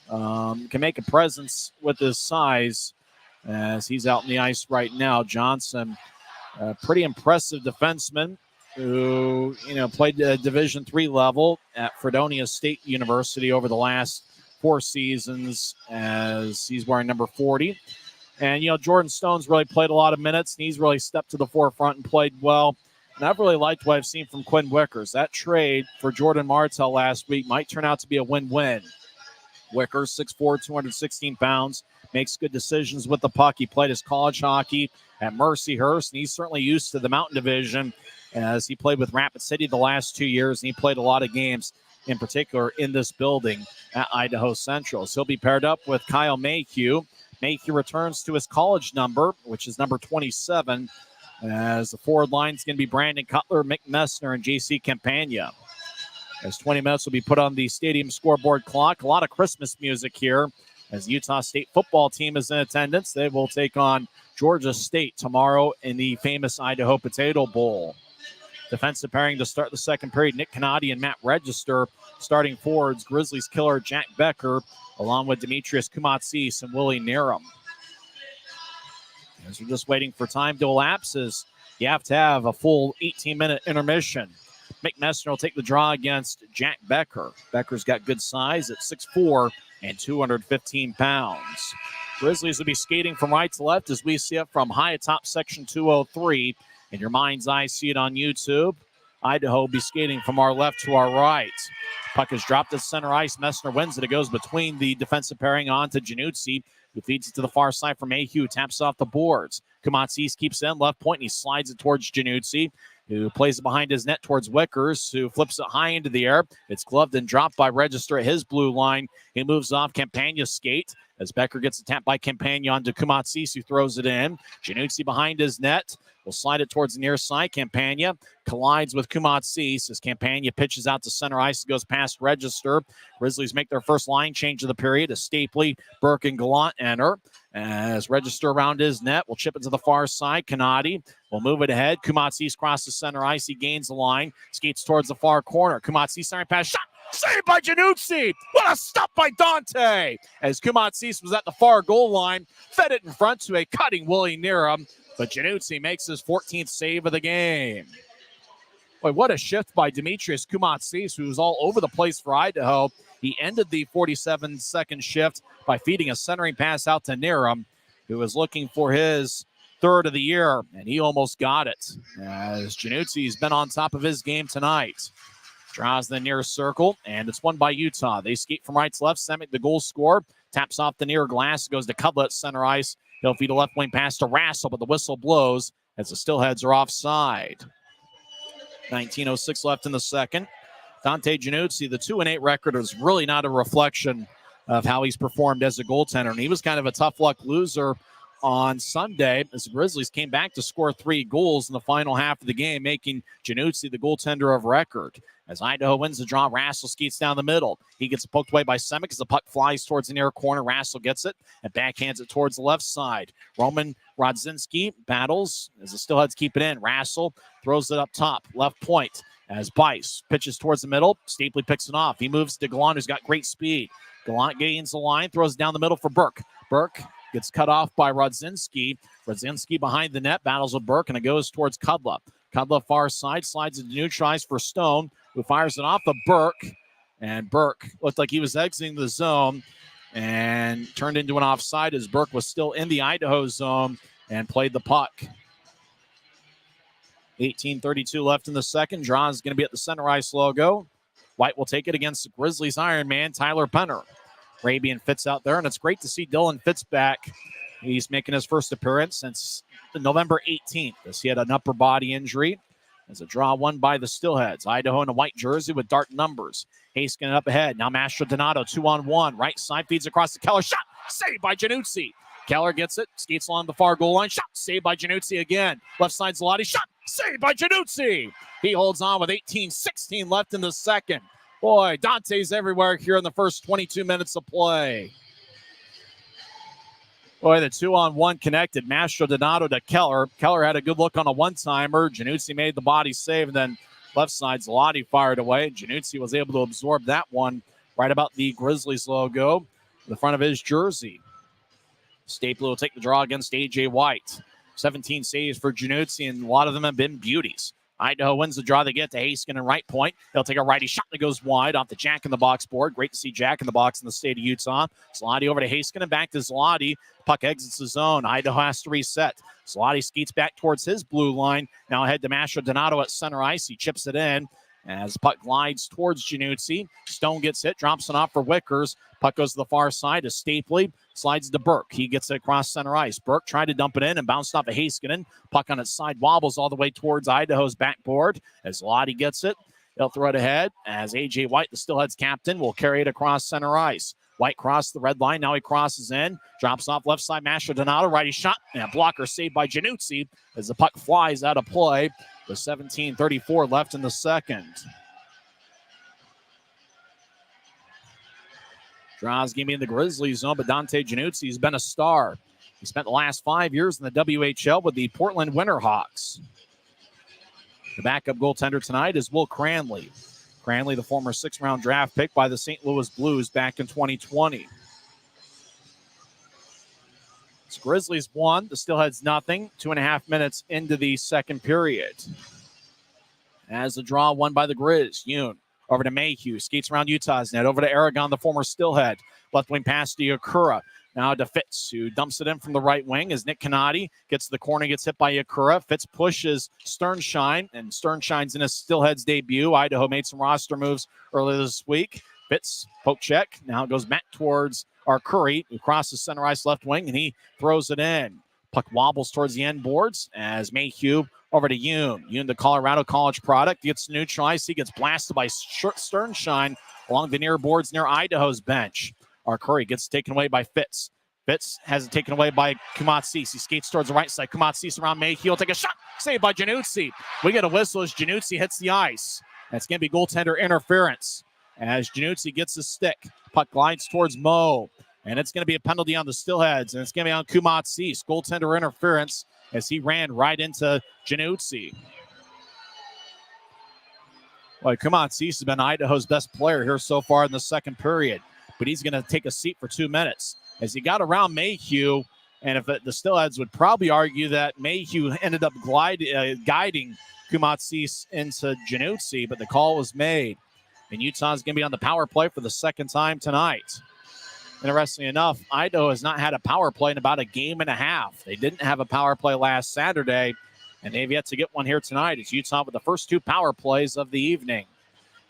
can make a presence with his size as he's out in the ice right now. Johnson, a pretty impressive defenseman who, played Division III level at Fredonia State University over the last 4 seasons as he's wearing number 40. And, Jordan Stone's really played a lot of minutes, and he's really stepped to the forefront and played well. And I've really liked what I've seen from Quinn Wickers. That trade for Jordan Martell last week might turn out to be a win-win. Wickers, 6'4", 216 pounds, makes good decisions with the puck. He played his college hockey at Mercyhurst, and he's certainly used to the Mountain Division as he played with Rapid City the last 2 years, and he played a lot of games, in particular in this building at Idaho Central. So he'll be paired up with Kyle Mayhew. Mayhew returns to his college number, which is number 27, as the forward line is going to be Brandon Cutler, Mick Messner, and J.C. Campagna. As 20 minutes will be put on the stadium scoreboard clock. A lot of Christmas music here as the Utah State football team is in attendance. They will take on Georgia State tomorrow in the famous Idaho Potato Bowl. Defensive pairing to start the second period, Nick Canati and Matt Register. Starting forwards, Grizzlies killer Jack Becker, along with Demetrius Kumatsis and Willie Nerum. As we're just waiting for time to elapse, as you have to have a full 18-minute intermission. Mick Messner will take the draw against Jack Becker. Becker's got good size at 6'4" and 215 pounds. Grizzlies will be skating from right to left as we see it from high atop section 203. In your mind's eye, see it on YouTube. Idaho will be skating from our left to our right. Puck is dropped at center ice. Messner wins it. It goes between the defensive pairing on to Januzzi, who feeds it to the far side for Mayhew, taps off the boards. Kumatsis keeps it in left point, and he slides it towards Januzzi, who plays it behind his net towards Wickers, who flips it high into the air. It's gloved and dropped by Register at his blue line. He moves off Campagna's skate as Becker gets a tap by Campagna onto Kumatsis, who throws it in. Januzzi behind his net will slide it towards the near side. Campagna collides with Kumatsis as Campagna pitches out to center ice. It goes past Register. Grizzlies make their first line change of the period as Stapley, Burke, and Gallant enter. As Register around his net, will chip it to the far side. Canati will move it ahead. Kumatsis crosses center ice. He gains the line, skates towards the far corner. Kumatsis center pass, shot, saved by Januzzi. What a stop by Dante! As Kumatsis was at the far goal line, fed it in front to a cutting Willie Nerum, but Januzzi makes his 14th save of the game. Boy, what a shift by Demetrius Kumatsis, who was all over the place for Idaho. He ended the 47-second shift by feeding a centering pass out to Nerum, who was looking for his third of the year, and he almost got it, as Januzzi's been on top of his game tonight. Draws the near circle, and it's won by Utah. They skate from right to left. Semick, the goal scorer, taps off the near glass, goes to Cudlett, center ice. He'll feed a left wing pass to Rassel, but the whistle blows as the Steelheads are offside. 19:06 left in the second. Dante Januzzi, the 2-8 record is really not a reflection of how he's performed as a goaltender, and he was kind of a tough luck loser on Sunday as the Grizzlies came back to score 3 goals in the final half of the game, making Januzzi the goaltender of record. As Idaho wins the draw, Rassel skates down the middle. He gets poked away by Semick as the puck flies towards the near corner. Rassel gets it and backhands it towards the left side. Roman Rodzinski battles as the Steelheads keep it in. Rassel throws it up top, left point, as Bice pitches towards the middle. Stapley picks it off. He moves to Gallant, who's got great speed. Gallant gains the line, throws it down the middle for Burke. Burke gets cut off by Rodzinski. Rodzinski behind the net, battles with Burke, and it goes towards Cudlett. Cudlett far side, slides into neutralize for Stone, who fires it off of Burke. And Burke looked like he was exiting the zone and turned into an offside as Burke was still in the Idaho zone and played the puck. 18:32 left in the second. Draw is going to be at the center ice logo. White will take it against the Grizzlies Iron Man, Tyler Penner. Rabian Fitz out there, and it's great to see Dylan Fitz back. He's making his first appearance since November 18th as he had an upper body injury. As a draw won by the Steelheads. Idaho in a white jersey with dark numbers. Haskin up ahead. Now Mastro Donato 2-on-1. Right side feeds across the Keller. Shot saved by Januzzi. Keller gets it. Skates along the far goal line. Shot saved by Januzzi again. Left side Zloty. Shot saved by Januzzi. He holds on with 18:16 left in the second. Boy, Dante's everywhere here in the first 22 minutes of play. Boy, the 2-on-1 connected. Mastro Donato to Keller. Keller had a good look on a one-timer. Januzzi made the body save, and then left side Zloty fired away. Januzzi was able to absorb that one right about the Grizzlies logo, the front of his jersey. Stapley will take the draw against A.J. White. 17 saves for Januzzi, and a lot of them have been beauties. Idaho wins the draw. They get to Haskin and right point. They'll take a righty shot that goes wide off the Jack in the Box board. Great to see Jack in the Box in the state of Utah. Zloty over to Haskin and back to Zloty. Puck exits the zone. Idaho has to reset. Zloty skates back towards his blue line. Now ahead to Mastro Donato at center ice. He chips it in as puck glides towards Januzzi. Stone gets hit, drops it off for Wickers. Puck goes to the far side to Stapley. Slides to Burke. He gets it across center ice. Burke tried to dump it in and bounced off of Haskinen. Puck on its side wobbles all the way towards Idaho's backboard as Lottie gets it. They'll throw it ahead as A.J. White, the Steelheads captain, will carry it across center ice. White crossed the red line. Now he crosses in. Drops off left side. Mastro Donato. Righty shot. And a blocker saved by Januzzi as the puck flies out of play. With 17:34 left in the second. Draws game in the Grizzlies zone, but Dante Januzzi has been a star. He spent the last 5 years in the WHL with the Portland Winterhawks. The backup goaltender tonight is Will Cranley. Cranley, the former 6th-round draft pick by the St. Louis Blues back in 2020. So Grizzlies won. The Steelheads nothing. 2.5 minutes into the second period. As the draw won by the Grizz. Yoon over to Mayhew. Skates around Utah's net. Over to Aragon, the former Steelhead. Left wing pass to Yakura. Now to Fitz, who dumps it in from the right wing as Nick Canati gets to the corner, gets hit by Yakura. Fitz pushes Sternshine, and Sternshine's in his Steelheads debut. Idaho made some roster moves earlier this week. Fitz, poke check. Now it goes back towards Curry, who crosses center ice left wing, and he throws it in. Puck wobbles towards the end boards as Mayhew over to Yoon. Yoon, the Colorado College product, gets neutralized. He gets blasted by Sternshine along the near boards near Idaho's bench. Curry gets taken away by Fitz. Fitz has it taken away by Kumatsis. He skates towards the right side. Kumatsis around Mayhew. He'll take a shot. Saved by Januzzi. We get a whistle as Januzzi hits the ice. That's going to be goaltender interference as Januzzi gets the stick. Puck glides towards Mo. And it's going to be a penalty on the Steelheads. And it's going to be on Kumatsis. Goaltender interference as he ran right into Januzzi. Well, Kumatsis has been Idaho's best player here so far in the second period. But he's going to take a seat for 2 minutes as he got around Mayhew. And if the Steelheads would probably argue that Mayhew ended up guiding Kumatsis into Januzzi, but the call was made. And Utah's going to be on the power play for the second time tonight. Interestingly enough, Idaho has not had a power play in about a game and a half. They didn't have a power play last Saturday, and they've yet to get one here tonight. It's Utah with the first 2 power plays of the evening.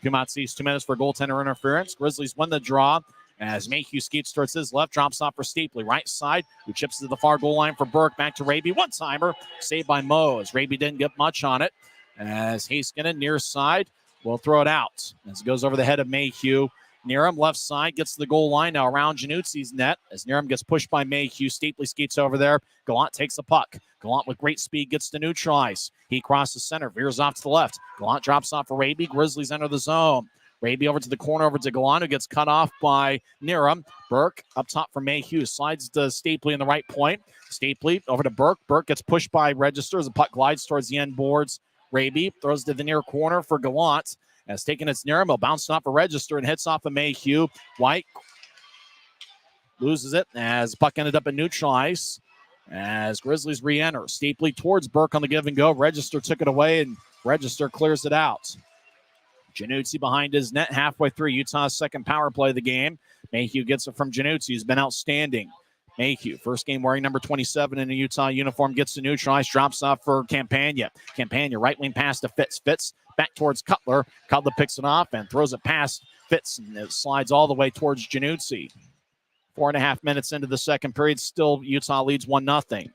Kumot sees 2 minutes for goaltender interference. Grizzlies win the draw as Mayhew skates towards his left, drops off for Stapley. Right side, who chips to the far goal line for Burke. Back to Raby. One-timer, saved by Mose. Raby didn't get much on it as Heiskanen near side will throw it out as it goes over the head of Mayhew. Niram, left side, gets to the goal line now around Januzzi's net as Niram gets pushed by Mayhew. Stapley skates over there. Gallant takes the puck. Gallant with great speed gets to neutralize. He crosses center, veers off to the left. Gallant drops off for Raby. Grizzlies enter the zone. Raby over to the corner, over to Gallant, who gets cut off by Niram. Burke up top for Mayhew. Slides to Stapley in the right point. Stapley over to Burke. Burke gets pushed by Register as the puck glides towards the end boards. Raby throws to the near corner for Gallant. As taken, it's Niram. He'll bounce off a Register and hits off of Mayhew. White loses it as puck ended up in neutral ice as Grizzlies re-enter. Stapley towards Burke on the give and go. Register took it away and Register clears it out. Januzzi behind his net halfway through Utah's second power play of the game. Mayhew gets it from Januzzi, who's been outstanding. Mayhew, first game wearing number 27 in a Utah uniform, gets to neutral ice, drops off for Campagna. Campagna, right wing pass to Fitz. Fitz back towards Cutler. Cutler picks it off and throws it past Fitz, and it slides all the way towards Januzzi. 4.5 minutes into the second period, still Utah leads 1-0.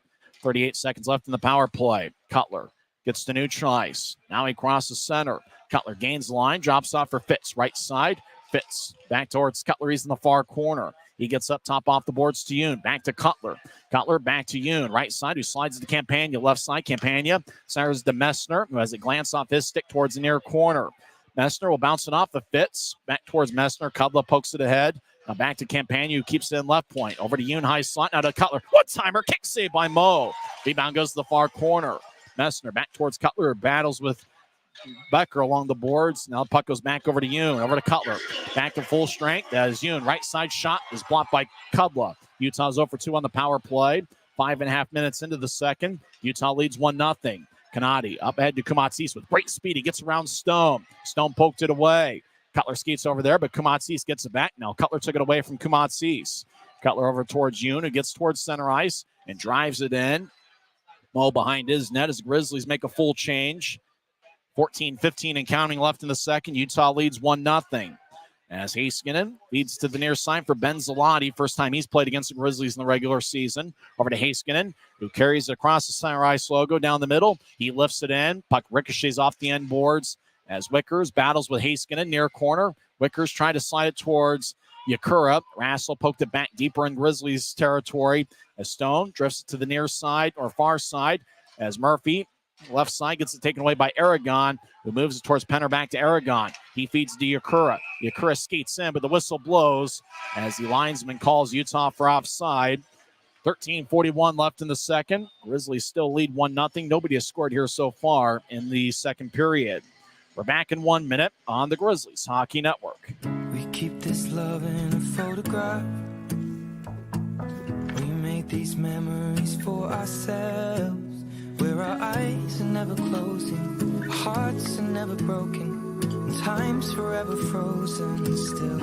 38 seconds left in the power play. Cutler gets to neutral ice. Now he crosses center. Cutler gains the line, drops off for Fitz. Right side, Fitz back towards Cutler. He's in the far corner. He gets up top off the boards to Yoon. Back to Cutler. Cutler back to Yoon. Right side, who slides to Campagna. Left side, Campagna. Centers to Messner, who has a glance off his stick towards the near corner. Messner will bounce it off the Fitz. Back towards Messner. Cutler pokes it ahead. Now back to Campagna, who keeps it in left point. Over to Yoon, high slot. Now to Cutler. One-timer, kick save by Mo. Rebound goes to the far corner. Messner back towards Cutler. Battles with Becker along the boards. Now the puck goes back over to Yoon. Over to Cutler. Back to full strength as Yoon. Right side shot is blocked by Kubla. Utah's 0 for 2 on the power play. 5.5 minutes into the second. Utah leads 1-0. Kanadi up ahead to Kumatsis with great speed. He gets around Stone. Stone poked it away. Cutler skates over there, but Kumatsis gets it back. Now Cutler took it away from Kumatsis. Cutler over towards Yoon, who gets towards center ice and drives it in. Mo behind his net as Grizzlies make a full change. 14-15 and counting left in the second. Utah leads 1-0. As Heiskanen leads to the near side for Ben Zalotti. First time he's played against the Grizzlies in the regular season. Over to Heiskanen, who carries it across the center ice logo down the middle. He lifts it in. Puck ricochets off the end boards as Wickers battles with Heiskanen near corner. Wickers trying to slide it towards Yakura. Rassel poked it back deeper in Grizzlies territory as Stone drifts it to the near side or far side as Murphy left side gets it taken away by Aragon, who moves it towards Penner back to Aragon. He feeds to Yakura. Yakura skates in, but the whistle blows as the linesman calls Utah for offside. 13:41 left in the second. Grizzlies still lead 1-0. Nobody has scored here so far in the second period. We're back in 1 minute on the Grizzlies Hockey Network. We keep this love in a photograph. We make these memories for ourselves. Where our eyes are never closing, our hearts are never broken, and time's forever frozen still.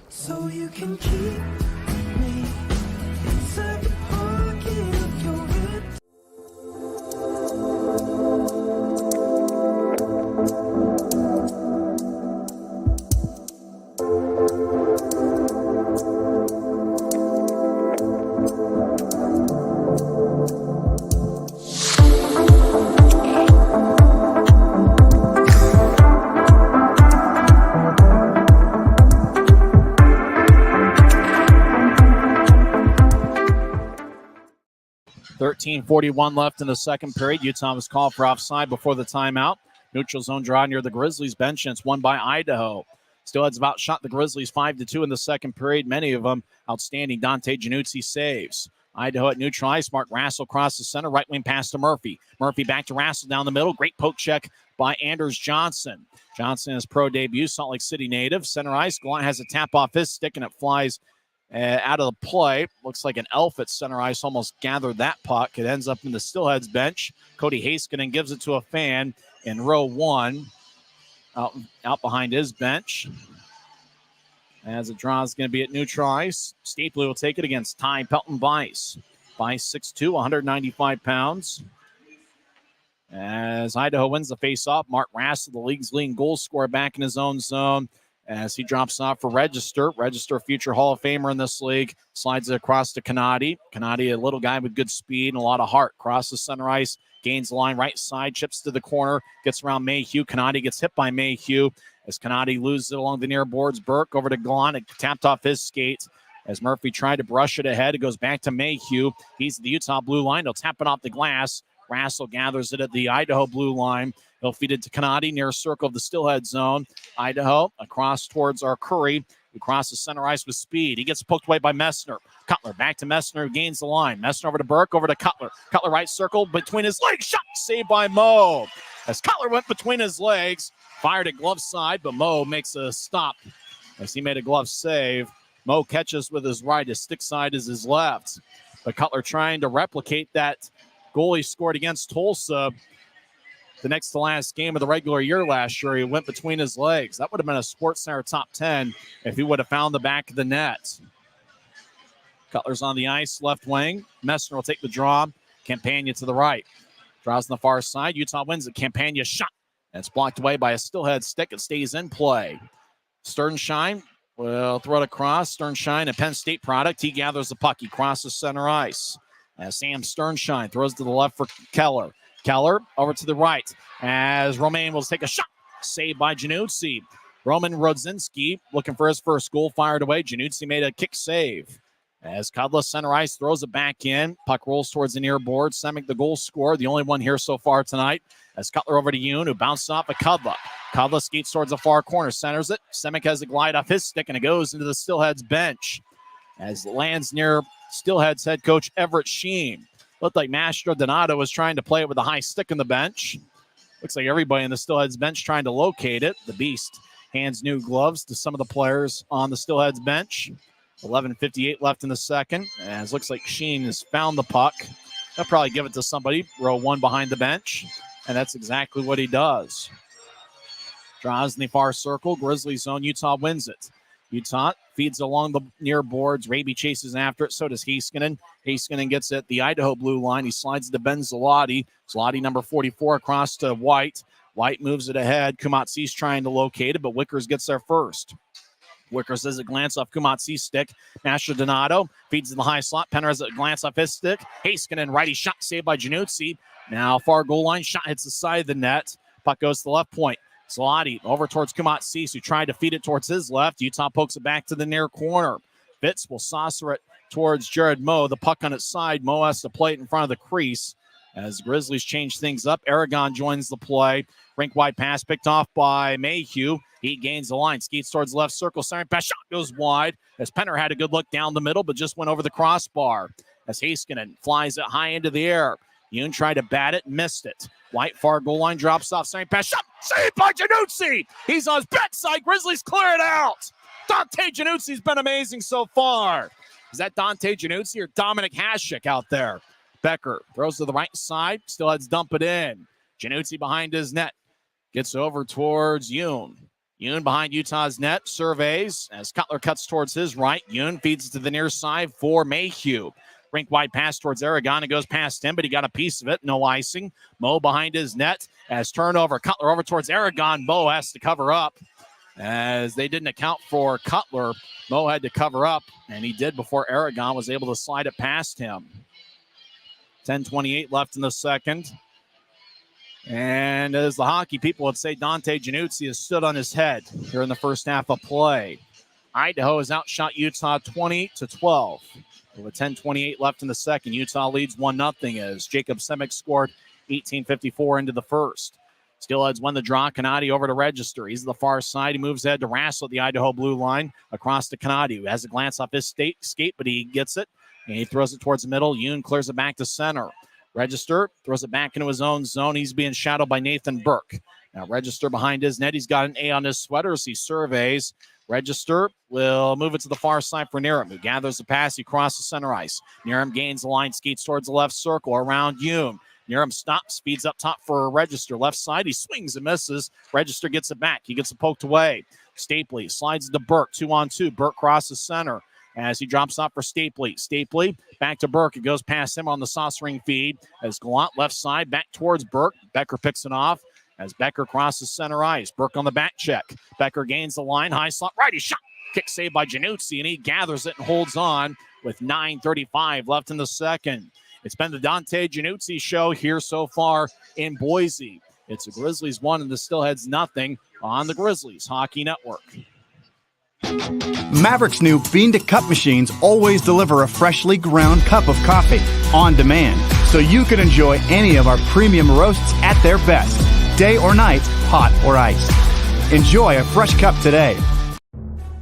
So you can keep me inside the pocket of your head. .41 left in the second period. Utah was called for offside before the timeout. Neutral zone draw near the Grizzlies bench, and it's won by Idaho. Steelheads about shot the Grizzlies 5-2 in the second period. Many of them outstanding Dante Januzzi saves. Idaho at neutral ice. Mark Rassel across the center. Right wing pass to Murphy. Murphy back to Rassel down the middle. Great poke check by Anders Johnson. Johnson, his pro debut, Salt Lake City native. Center ice. Gallant has a tap off his stick, and it flies out of the play. Looks like an elf at center ice almost gathered that puck. It ends up in the Steelheads bench. Cody Heiskanen gives it to a fan in row one, out behind his bench. As the draw is going to be at neutral ice. Stapley will take it against Ty Pelton Bice. Bice 6'2", 195 pounds. As Idaho wins the faceoff, Mark Rassel, the league's leading goal scorer, back in his own zone as he drops off for Register. Register, future Hall of Famer in this league, slides it across to Canati. Canati, a little guy with good speed and a lot of heart. Crosses center ice, gains the line right side, chips to the corner, gets around Mayhew. Canati gets hit by Mayhew as Canati loses it along the near boards. Burke over to Glon. It tapped off his skate as Murphy tried to brush it ahead. It goes back to Mayhew. He's the Utah blue line. He'll tap it off the glass. Rassel gathers it at the Idaho blue line. He'll feed it to Canati near circle of the Steelhead zone. Idaho across towards our Curry, who crosses center ice with speed. He gets poked away by Messner. Cutler back to Messner, who gains the line. Messner over to Burke, over to Cutler. Cutler right circle between his legs. Shot saved by Moe. As Cutler went between his legs, fired at glove side, but Moe makes a stop as he made a glove save. Moe catches with his right. His stick side is his left. But Cutler trying to replicate that goal he scored against Tulsa the next to last game of the regular year last year. He went between his legs. That would have been a SportsCenter top 10 if he would have found the back of the net. Cutler's on the ice, left wing. Messner will take the draw. Campagna to the right. Draws on the far side. Utah wins it. Campagna shot. And it's blocked away by a Steelhead stick. It stays in play. Sternshine will throw it across. Sternshine, a Penn State product. He gathers the puck. He crosses center ice. As Sam Sternshine throws to the left for Keller. Keller over to the right as Romain will take a shot. Saved by Januzzi. Roman Rodzinski looking for his first goal, fired away. Januzzi made a kick save. As Cudla center ice throws it back in. Puck rolls towards the near board. Semick, the goal scorer, the only one here so far tonight. As Cutler over to Yoon, who bounced off of Cudla. Cudla skates towards the far corner, centers it. Semick has a glide off his stick, and it goes into the Steelheads bench. As it lands near Steelheads head coach Everett Sheen. Looked like Mastro Donato was trying to play it with a high stick on the bench. Looks like everybody in the Steelheads bench trying to locate it. The Beast hands new gloves to some of the players on the Steelheads bench. 11:58 left in the second. As looks like Sheen has found the puck. He'll probably give it to somebody, row one behind the bench. And that's exactly what he does. Draws in the far circle. Grizzlies zone. Utah wins it. Utah feeds along the near boards. Raby chases after it. So does Heiskanen. Heiskanen gets it at the Idaho blue line. He slides to Ben Zloty. Zloty, number 44, across to White. White moves it ahead. Kumatsi's trying to locate it, but Wickers gets there first. Wickers has a glance off Kumatsi's stick. Mastro Donato feeds in the high slot. Penner has a glance off his stick. Heiskanen, righty shot saved by Januzzi. Now far goal line. Shot hits the side of the net. Puck goes to the left point. Zloty over towards Kumatsis, who tried to feed it towards his left. Utah pokes it back to the near corner. Fitz will saucer it towards Jared Moe. The puck on its side. Moe has to play it in front of the crease. As Grizzlies change things up, Aragon joins the play. Rink wide pass picked off by Mayhew. He gains the line, skates towards left circle. Center pass shot goes wide. As Penner had a good look down the middle, but just went over the crossbar. As Heiskanen flies it high into the air. Yoon tried to bat it, missed it. White far goal line drops off. Center pass shot saved by Januzzi. He's on his backside. Grizzlies clear it out. Dante Januzzi's been amazing so far. Is that Dante Januzzi or Dominic Hasek out there? Becker throws to the right side. Steelheads dump it in. Januzzi behind his net. Gets over towards Yoon. Yoon behind Utah's net. Surveys as Cutler cuts towards his right. Yoon feeds it to the near side for Mayhew. Rink wide pass towards Aragon. It goes past him, but he got a piece of it. No icing. Moe behind his net as turnover. Cutler over towards Aragon. Moe has to cover up. As they didn't account for Cutler, Moe had to cover up, and he did before Aragon was able to slide it past him. 10:28 left in the second. And as the hockey people would say, Dante Januzzi has stood on his head here in the first half of play. Idaho has outshot Utah 20-12. With 10:28 left in the second, Utah leads 1-0 as Jacob Semick scored 18:54 into the first. Steelheads won the draw. Canati over to Register. He's to the far side. He moves ahead to Rassel at the Idaho blue line. Across to Canati, who has a glance off his skate, but he gets it. And he throws it towards the middle. Yoon clears it back to center. Register throws it back into his own zone. He's being shadowed by Nathan Burke. Now Register behind his net. He's got an A on his sweater as he surveys. Register will move it to the far side for Niram, who gathers the pass. He crosses center ice. Niram gains the line, skates towards the left circle around Yoon. Near him stops, speeds up top for Register. Left side, he swings and misses. Register gets it back. He gets it poked away. Stapley slides to Burke, 2-on-2. Burke crosses center as he drops off for Stapley. Stapley back to Burke. It goes past him on the sauce ring feed as Gallant left side back towards Burke. Becker picks it off as Becker crosses center ice. Burke on the back check. Becker gains the line. High slot righty shot. Kick saved by Januzzi, and he gathers it and holds on with 9:35 left in the second. It's been the Dante Januzzi show here so far in Boise. It's the Grizzlies 1 and the Steelheads nothing on the Grizzlies Hockey Network. Maverick's new bean-to-cup machines always deliver a freshly ground cup of coffee on demand, so you can enjoy any of our premium roasts at their best, day or night, hot or iced. Enjoy a fresh cup today.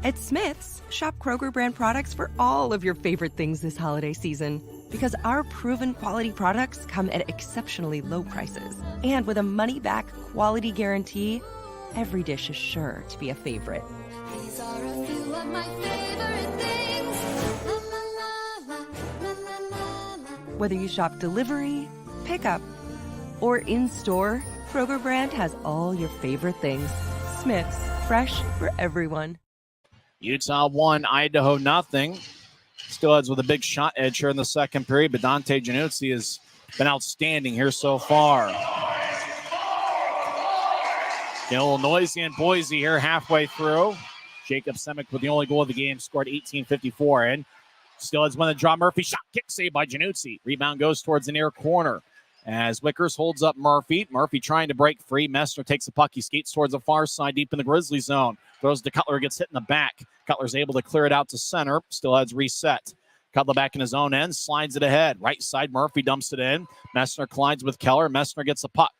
At Smith's, shop Kroger brand products for all of your favorite things this holiday season. Because our proven quality products come at exceptionally low prices. And with a money-back quality guarantee, every dish is sure to be a favorite. These are a few of my favorite things. La la la la, la la la la. Whether you shop delivery, pickup, or in-store, Kroger brand has all your favorite things. Smith's, fresh for everyone. Utah 1, Idaho nothing. Steelheads with a big shot edge here in the second period, but Dante Januzzi has been outstanding here so far. A little noisy in Boise here halfway through. Jacob Semick with the only goal of the game, scored 18:54. And Steelheads win the draw. Murphy shot, kick saved by Januzzi. Rebound goes towards the near corner as Wickers holds up Murphy. Murphy trying to break free. Messner takes the puck. He skates towards the far side deep in the Grizzly zone. Throws to Cutler, gets hit in the back. Cutler's able to clear it out to center. Steelheads reset. Cutler back in his own end, slides it ahead. Right side, Murphy dumps it in. Messner collides with Keller. Messner gets the puck.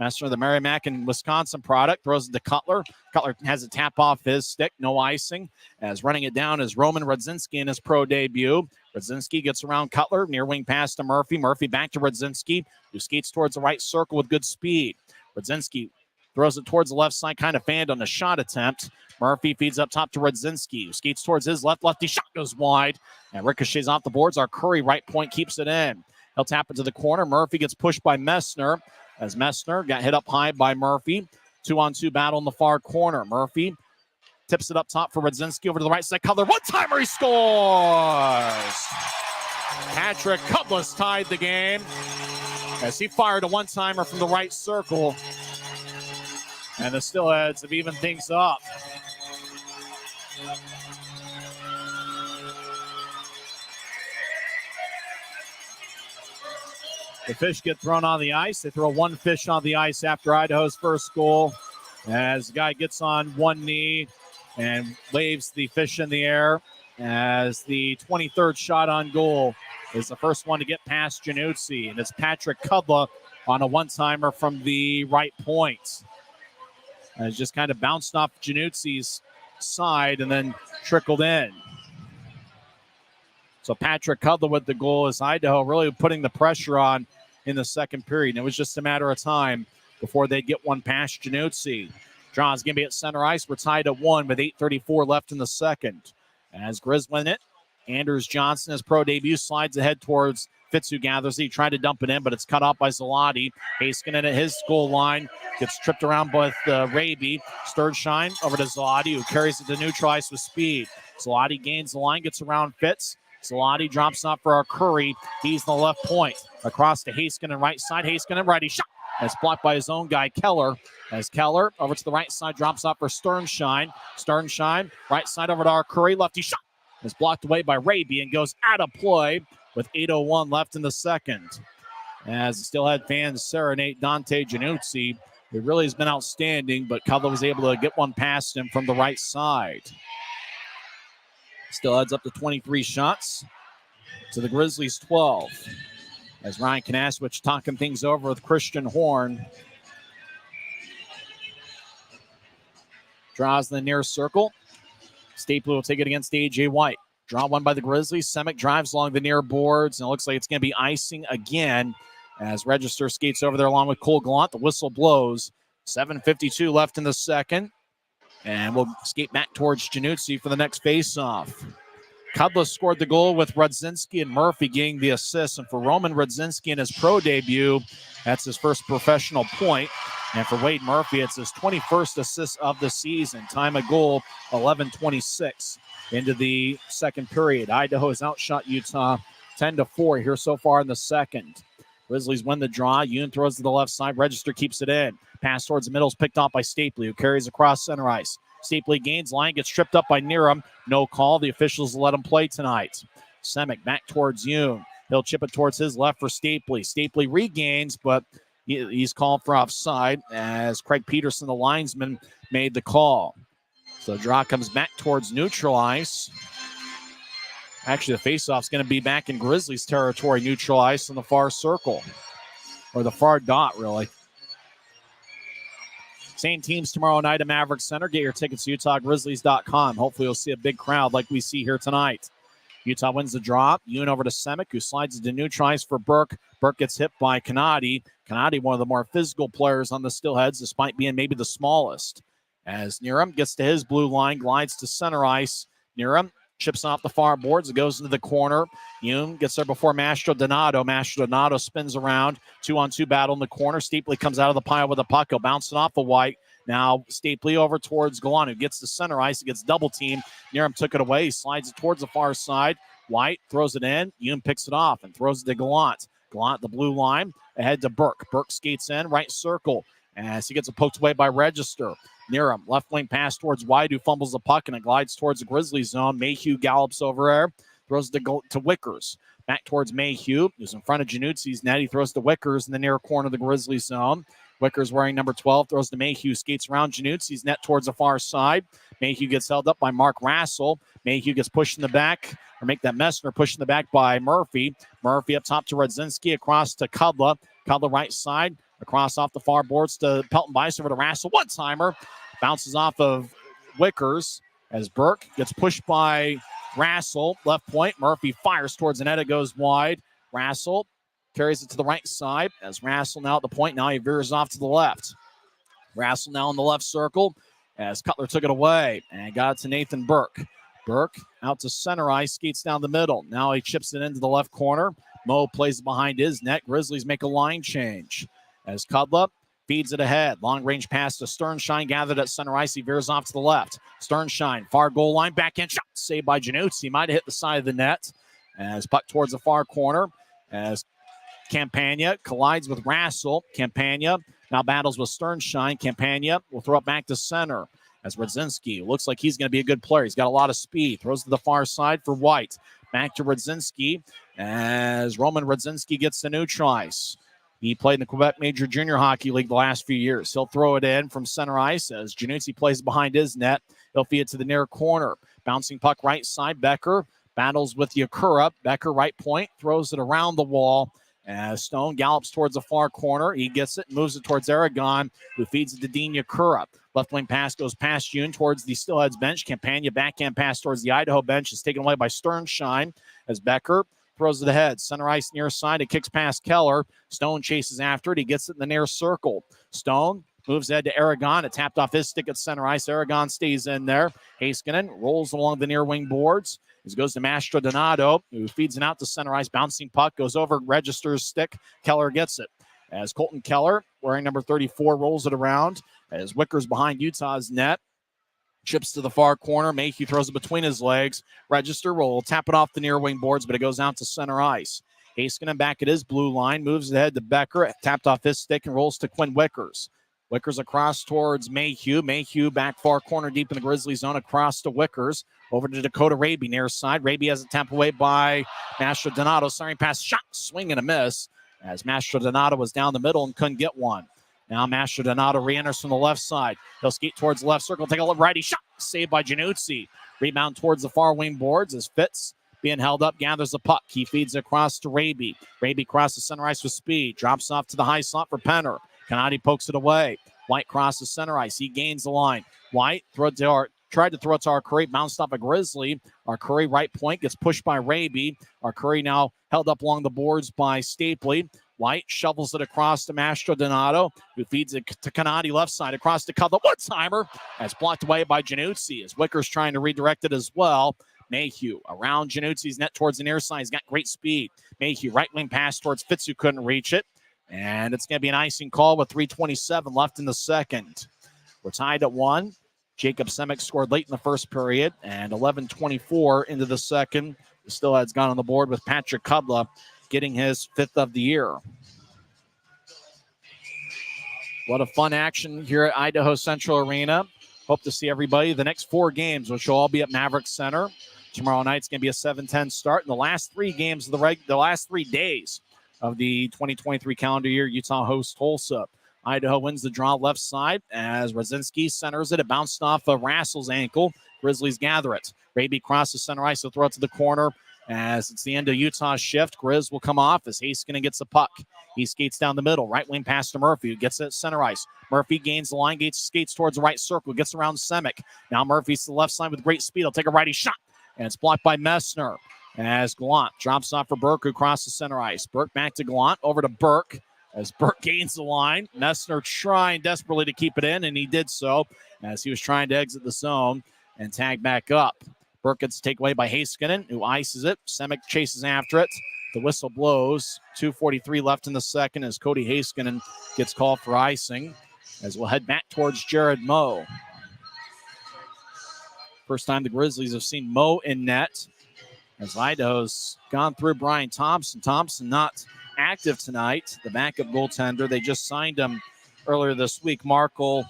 Messner, the Merrimack and Wisconsin product, throws it to Cutler. Cutler has a tap off his stick, no icing. As running it down is Roman Radzinski in his pro debut. Radzinski gets around Cutler, near wing pass to Murphy. Murphy back to Radzinski, who skates towards the right circle with good speed. Radzinski throws it towards the left side, kind of fanned on the shot attempt. Murphy feeds up top to Radzinski, who skates towards his lefty shot goes wide, and ricochets off the boards. Our Curry right point keeps it in. He'll tap it to the corner. Murphy gets pushed by Messner, as Messner got hit up high by Murphy. 2-on-2 battle in the far corner. Murphy tips it up top for Radzinski over to the right side. Cutler, one-timer, he scores! Patrick Cutlass tied the game as he fired a one-timer from the right circle. And the Steelheads have evened things up. The fish get thrown on the ice. They throw one fish on the ice after Idaho's first goal. As the guy gets on one knee and waves the fish in the air. As the 23rd shot on goal is the first one to get past Januzzi. And it's Patrick Cudla on a one-timer from the right point. And it's just kind of bounced off Januzzi's side and then trickled in. So Patrick Cudla with the goal as Idaho really putting the pressure on in the second period. And it was just a matter of time before they'd get one past Januzzi. Draw is going to be at center ice. We're tied at 1 with 8:34 left in the second. As Grizz win it, Anders Johnson, his pro debut, slides ahead towards Fitz, who gathers it. He tried to dump it in, but it's cut off by Zalati. Haskinen at his goal line gets tripped around by Raby. Sternshine over to Zalati, who carries it to neutral ice with speed. Zalati gains the line, gets around Fitz. Zalati drops off for our Curry. He's in the left point. Across to Haskinen, right side. Haskinen, righty shot. It's blocked by his own guy, Keller. As Keller over to the right side, drops off for Sternshine. Sternshine, right side over to our Curry. Lefty shot. It's blocked away by Raby and goes out of play with 8:01 left in the second. As the Steelhead fans serenade Dante Januzzi, who really has been outstanding, but Cutler was able to get one past him from the right side. Steelheads up to 23 shots to the Grizzlies 12. As Ryan Kanaswich talking things over with Christian Horn. Draws in the near circle. Stapley will take it against A.J. White. Draw one by the Grizzlies. Semick drives along the near boards, and it looks like it's going to be icing again as Register skates over there along with Cole Gallant. The whistle blows. 7:52 left in the second. And we'll skate back towards Januzzi for the next faceoff. Kudla scored the goal with Rudzinski and Murphy getting the assist. And for Roman Rudzinski in his pro debut, that's his first professional point. And for Wade Murphy, it's his 21st assist of the season. Time of goal, 11:26 into the second period. Idaho has outshot Utah 10-4 here so far in the second. Grizzlies win the draw. Yoon throws to the left side. Register keeps it in. Pass towards the middle is picked off by Stapley, who carries across center ice. Stapley gains line, gets tripped up by Niram. No call. The officials let him play tonight. Semick back towards Yoon. He'll chip it towards his left for Stapley. Stapley regains, but he's called for offside as Craig Peterson, the linesman, made the call. So the draw comes back towards neutral ice. Actually, the faceoff's going to be back in Grizzlies territory, neutral ice in the far circle. Or the far dot, really. Same teams tomorrow night at Maverick Center. Get your tickets to UtahGrizzlies.com. Hopefully you'll see a big crowd like we see here tonight. Utah wins the draw. Yoon over to Semick, who slides into neutral ice for Burke. Burke gets hit by Kanadi. Kanadi, one of the more physical players on the Steelheads, despite being maybe the smallest. As Niram gets to his blue line, glides to center ice. Niram chips off the far boards. It goes into the corner. Yoon gets there before Mastro Donato. Mastro Donato spins around. 2-on-2 battle in the corner. Stapley comes out of the pile with a puck. He'll bounce it off of White. Now Stapley over towards Galan, who gets to center ice. He gets double teamed. Niram took it away. He slides it towards the far side. White throws it in. Yoon picks it off and throws it to Gallant. Gallant, the blue line, ahead to Burke. Burke skates in, right circle, as he gets it poked away by Register. Niram, left wing pass towards White, who fumbles the puck, and it glides towards the Grizzlies zone. Mayhew gallops over there, throws it to Wickers. Back towards Mayhew, who's in front of Januzzi's net. He throws to Wickers in the near corner of the Grizzlies zone. Wickers wearing number 12, throws to Mayhew, skates around Januzzi's net towards the far side. Mayhew gets held up by Mark Rassel. Mayhew gets pushed in the back, or make that Messner push in the back by Murphy. Murphy up top to Rudzinski, across to Kudla. Kudla right side, across off the far boards to Pelton Bice over to Rassel. One-timer. Bounces off of Wickers as Burke gets pushed by Rassel. Left point. Murphy fires towards the net. It goes wide. Rassel carries it to the right side as Rassel now at the point. Now he veers off to the left. Rassel now in the left circle as Cutler took it away and got it to Nathan Burke. Burke out to center ice, skates down the middle. Now he chips it into the left corner. Mo plays behind his net. Grizzlies make a line change as Kudla feeds it ahead. Long-range pass to Sternshine, gathered at center ice. He veers off to the left. Sternshine, far goal line, backhand shot, saved by Januzzi. He might have hit the side of the net as puck towards the far corner as Campagna collides with Rassel. Campagna now battles with Sternshine. Campagna will throw it back to center as Rudzinski looks like he's going to be a good player. He's got a lot of speed. Throws to the far side for White. Back to Rudzinski as Roman Rudzinski gets to neutral ice. He played in the Quebec Major Junior Hockey League the last few years. He'll throw it in from center ice as Januzzi plays behind his net. He'll feed it to the near corner. Bouncing puck right side. Becker battles with Yakura. Becker right point. Throws it around the wall as Stone gallops towards the far corner. He gets it and moves it towards Aragon, who feeds it to Dean Yakura. Left wing pass goes past Yoon towards the Steelheads bench. Campagna backhand pass towards the Idaho bench is taken away by Sternshine as Becker throws it ahead. Center ice near side. It kicks past Keller. Stone chases after it. He gets it in the near circle. Stone moves ahead to Aragon. It tapped off his stick at center ice. Aragon stays in there. Heiskanen rolls along the near wing boards. It goes to Mastro Donato, who feeds it out to center ice. Bouncing puck goes over Register's stick. Keller gets it. As Colton Keller, wearing number 34, rolls it around. As Wickers behind Utah's net. Chips to the far corner. Mayhew throws it between his legs. Register will tap it off the near wing boards, but it goes out to center ice. Heiskanen back at his blue line. Moves ahead to Becker. Tapped off his stick and rolls to Quinn Wickers. Wickers across towards Mayhew. Mayhew back far corner deep in the Grizzly zone across to Wickers. Over to Dakota Raby near side. Raby has it tapped away by Mastro Donato. Sorry, pass shot. Swing and a miss as Mastro Donato was down the middle and couldn't get one. Now Mastro Donato re-enters from the left side. He'll skate towards the left circle. Take a look. Righty shot. Saved by Januzzi. Rebound towards the far wing boards as Fitz being held up, gathers the puck. He feeds it across to Raby. Raby crosses center ice with speed. Drops off to the high slot for Penner. Kanadi pokes it away. White crosses center ice. He gains the line. White tried to throw it to Arcuri. Bounced off a Grizzly. Arcuri right point gets pushed by Raby. Arcuri now held up along the boards by Stapley. White shovels it across to Mastro Donato, who feeds it to Kanadi left side across to Cutler. One-timer as blocked away by Januzzi as Wicker's trying to redirect it as well. Mayhew around Januzzi's net towards the near side. He's got great speed. Mayhew, right wing pass towards Fitz, who couldn't reach it. And it's going to be an icing call with 3:27 left in the second. We're tied at 1. Jacob Semick scored late in the first period, and 11:24 into the second. The Steelheads gone on the board with Patrick Kudla getting his 5th of the year. A lot of fun action here at Idaho Central Arena. Hope to see everybody the next 4 games, which will all be at Maverick Center. Tomorrow night's going to be a 7:10 start. And the last 3 games of the last 3 days of the 2023 calendar year, Utah hosts Tulsa. Idaho wins the draw left side as Rosinski centers it. It bounced off of Rassel's ankle. Grizzlies gather it. Raby crosses center ice to throw it to the corner. As it's the end of Utah's shift, Grizz will come off as Haskinen gets the puck. He skates down the middle. Right wing pass to Murphy, who gets it at center ice. Murphy gains the line, skates towards the right circle, gets around Semick. Now Murphy's to the left side with great speed. He'll take a righty shot, and it's blocked by Messner. As Gallant drops off for Burke, who crosses center ice. Burke back to Gallant, over to Burke. As Burke gains the line, Messner trying desperately to keep it in, and he did so as he was trying to exit the zone and tag back up. Burke gets taken away by Haskinen, who ices it. Semick chases after it. The whistle blows. 2:43 left in the second as Cody Haskinen gets called for icing. As we'll head back towards Jared Moe. First time the Grizzlies have seen Moe in net. As Idaho's gone through Brian Thompson. Thompson not active tonight, the backup goaltender. They just signed him earlier this week, Marco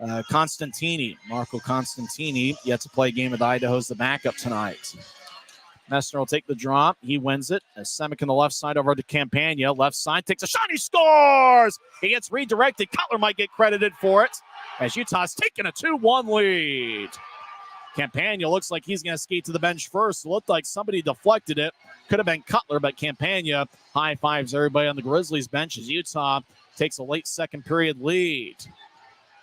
Constantini. Marco Constantini yet to play a game with Idaho as the backup tonight. Messner will take the draw. He wins it. As Semick on the left side over to Campagna. Left side takes a shot. He scores! He gets redirected. Cutler might get credited for it as Utah's taking a 2-1 lead. Campagna looks like he's going to skate to the bench first. It looked like somebody deflected it. Could have been Cutler, but Campagna high fives everybody on the Grizzlies bench as Utah takes a late second period lead.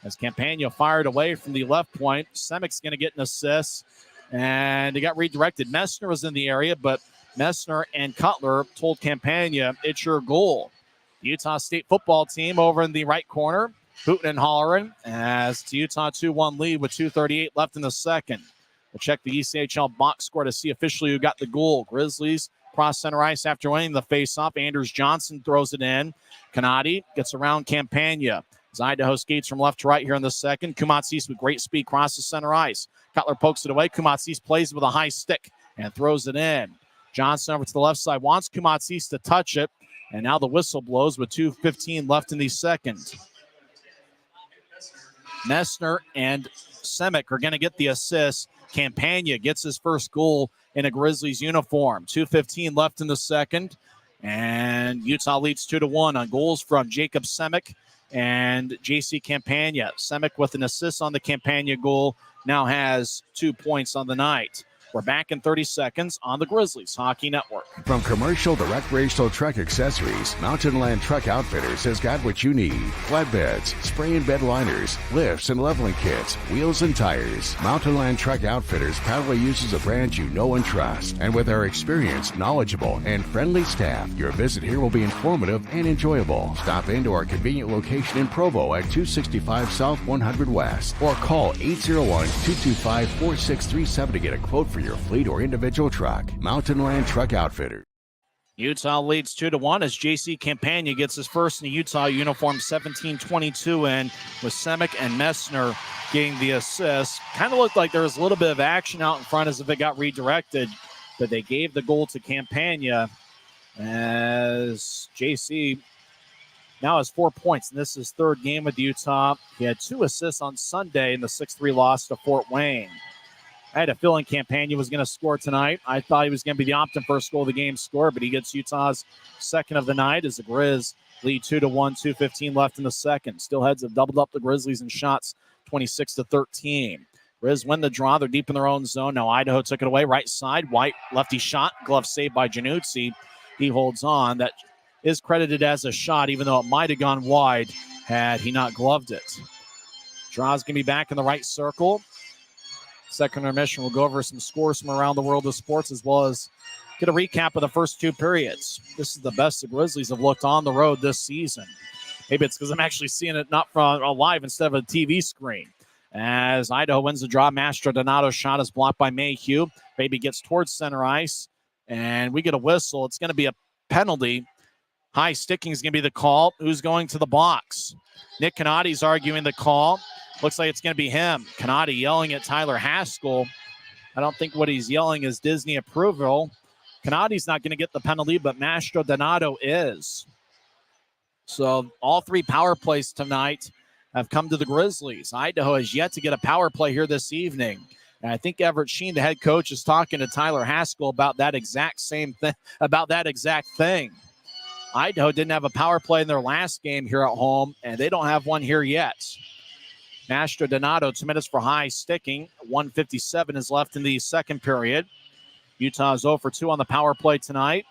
As Campagna fired away from the left point, Semick's going to get an assist, and he got redirected. Messner was in the area, but Messner and Cutler told Campagna, it's your goal. Utah State football team over in the right corner, hooting and hollering as it's Utah 2-1 lead with 2:38 left in the second. We'll check the ECHL box score to see officially who got the goal. Grizzlies cross center ice after winning the faceoff. Anders Johnson throws it in. Kanadi gets around Campagna. As Idaho skates from left to right here in the second. Kumatsis with great speed crosses center ice. Cutler pokes it away. Kumatsis plays with a high stick and throws it in. Johnson over to the left side wants Kumatsis to touch it. And now the whistle blows with 2:15 left in the second. Messner and Semick are going to get the assist. Campagna gets his first goal in a Grizzlies uniform. 2:15 left in the second. And Utah leads 2-1 on goals from Jacob Semick and J.C. Campagna. Semick with an assist on the Campagna goal now has 2 points on the night. We're back in 30 seconds on the Grizzlies Hockey Network. From commercial to recreational truck accessories, Mountain Land Truck Outfitters has got what you need. Flatbeds, spray and bed liners, lifts and leveling kits, wheels and tires. Mountain Land Truck Outfitters proudly uses a brand you know and trust. And with our experienced, knowledgeable, and friendly staff, your visit here will be informative and enjoyable. Stop into our convenient location in Provo at 265 South 100 West or call 801-225-4637 to get a quote for your fleet or individual truck. Mountain Land Truck Outfitter. Utah leads 2-1 as J.C. Campagna gets his first in the Utah uniform, 17-22 in, with Semick and Messner getting the assist. Kind of looked like there was a little bit of action out in front as if it got redirected, but they gave the goal to Campagna as J.C. now has 4 points, and this is his third game with Utah. He had 2 assists on Sunday in the 6-3 loss to Fort Wayne. I had a feeling Campagna was going to score tonight. I thought he was going to be the Optum first goal of the game score, but he gets Utah's second of the night as the Grizz lead 2-1, 2:15 left in the second. Steelheads have doubled up the Grizzlies in shots, 26-13. Grizz win the draw. They're deep in their own zone. Now Idaho took it away. Right side, White, lefty shot. Glove saved by Januzzi. He holds on. That is credited as a shot, even though it might have gone wide had he not gloved it. Draw's going to be back in the right circle. Second intermission, we'll go over some scores from around the world of sports as well as get a recap of the first 2 periods. This is the best the Grizzlies have looked on the road this season. Maybe it's because I'm actually seeing it not from live instead of a TV screen. As Idaho wins the draw, Mastrodonato's shot is blocked by Mayhew. Baby gets towards center ice, and we get a whistle. It's going to be a penalty. High sticking is going to be the call. Who's going to the box? Nick Canotti's arguing the call. Looks like it's going to be him. Canotti yelling at Tyler Haskell. I don't think what he's yelling is Disney approval. Canotti's not going to get the penalty, but Mastrodonato is. So all 3 power plays tonight have come to the Grizzlies. Idaho has yet to get a power play here this evening. And I think Everett Sheen, the head coach, is talking to Tyler Haskell about that exact thing. Idaho didn't have a power play in their last game here at home, and they don't have one here yet. Mastrodonato, 2 minutes for high sticking. 1:57 is left in the second period. Utah is 0 for 2 on the power play tonight.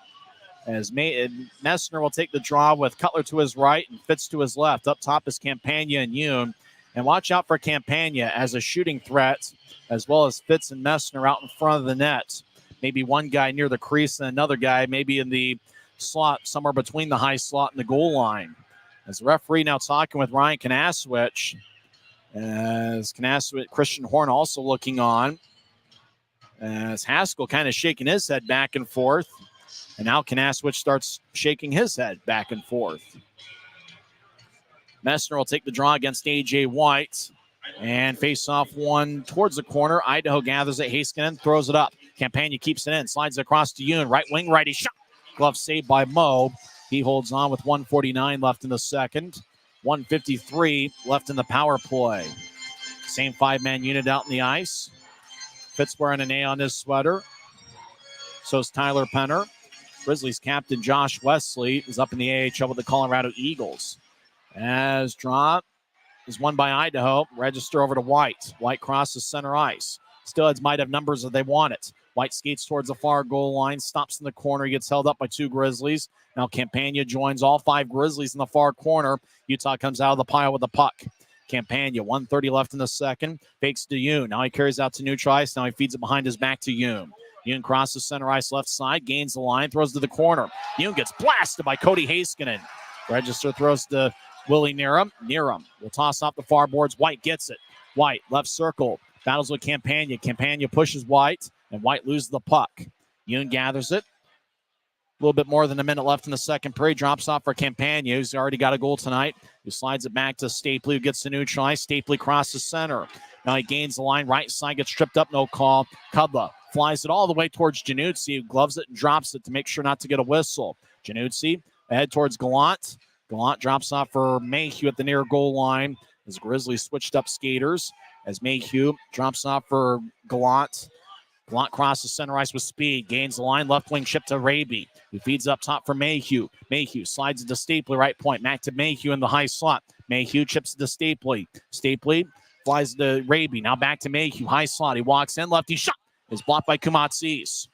As Messner will take the draw with Cutler to his right and Fitz to his left. Up top is Campagna and Yoon. And watch out for Campagna as a shooting threat, as well as Fitz and Messner out in front of the net. Maybe one guy near the crease and another guy maybe in the slot, somewhere between the high slot and the goal line. As the referee now talking with Ryan Kanaswich. As Christian Horn also looking on. As Haskell kind of shaking his head back and forth. And now Kanaswich starts shaking his head back and forth. Messner will take the draw against A.J. White. And face off one towards the corner. Idaho gathers it. Heiskanen throws it up. Campagna keeps it in. Slides it across to Yoon. Right wing, righty shot. Glove saved by Mo. He holds on with 1:49 left in the second. 1:53 left in the power play. Same 5-man unit out in the ice. Fitz wearing an A on his sweater. So is Tyler Penner. Grizzlies captain Josh Wesley is up in the AHL with the Colorado Eagles. As draw is won by Idaho. Register over to White. White crosses center ice. Steelheads might have numbers if they want it. White skates towards the far goal line. Stops in the corner. He gets held up by 2 Grizzlies. Now Campagna joins all 5 Grizzlies in the far corner. Utah comes out of the pile with the puck. Campagna, 1:30 left in the second. Fakes to Yoon. Now he carries out to neutral ice. Now he feeds it behind his back to Yoon. Yoon crosses center ice left side, gains the line, throws to the corner. Yoon gets blasted by Cody Heiskanen. Register throws to Willie Nerum. Nerum will toss off the far boards. White gets it. White, left circle, battles with Campagna. Campagna pushes White, and White loses the puck. Yoon gathers it. A little bit more than a minute left in the second period. Drops off for Campagna, who's already got a goal tonight. He slides it back to Stapley, who gets the neutral ice. Stapley crosses center. Now he gains the line. Right side gets tripped up, no call. Kudla flies it all the way towards Januzzi, who gloves it and drops it to make sure not to get a whistle. Januzzi ahead towards Gallant. Gallant drops off for Mayhew at the near goal line as Grizzlies switched up skaters. As Mayhew drops off for Gallant. Gallant crosses center ice with speed. Gains the line. Left wing chip to Raby, who feeds up top for Mayhew. Mayhew slides it to Stapley, right point. Back to Mayhew in the high slot. Mayhew chips it to Stapley. Stapley flies to Raby. Now back to Mayhew. High slot. He walks in. Lefty shot is blocked by Kumatsis.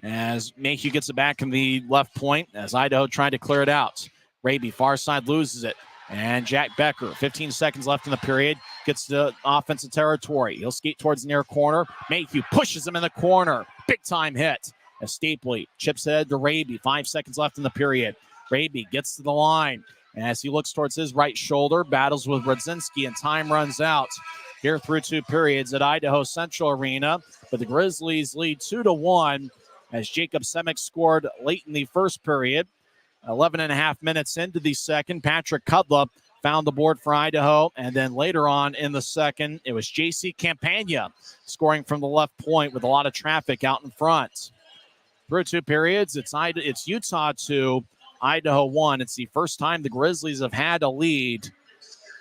As Mayhew gets it back in the left point, as Idaho tried to clear it out. Raby, far side, loses it. And Jack Becker, 15 seconds left in the period, gets to offensive territory. He'll skate towards the near corner. Mayhew pushes him in the corner. Big time hit. As Stapley chips ahead to Raby. 5 seconds left in the period. Raby gets to the line. And as he looks towards his right shoulder, battles with Radzinski, and time runs out here through 2 periods at Idaho Central Arena. But the Grizzlies lead 2-1 as Jacob Semick scored late in the first period. 11.5 minutes into the second, Patrick Kudla found the board for Idaho. And then later on in the second, it was J.C. Campagna scoring from the left point with a lot of traffic out in front. Through 2 periods, it's Utah 2, Idaho 1. It's the first time the Grizzlies have had a lead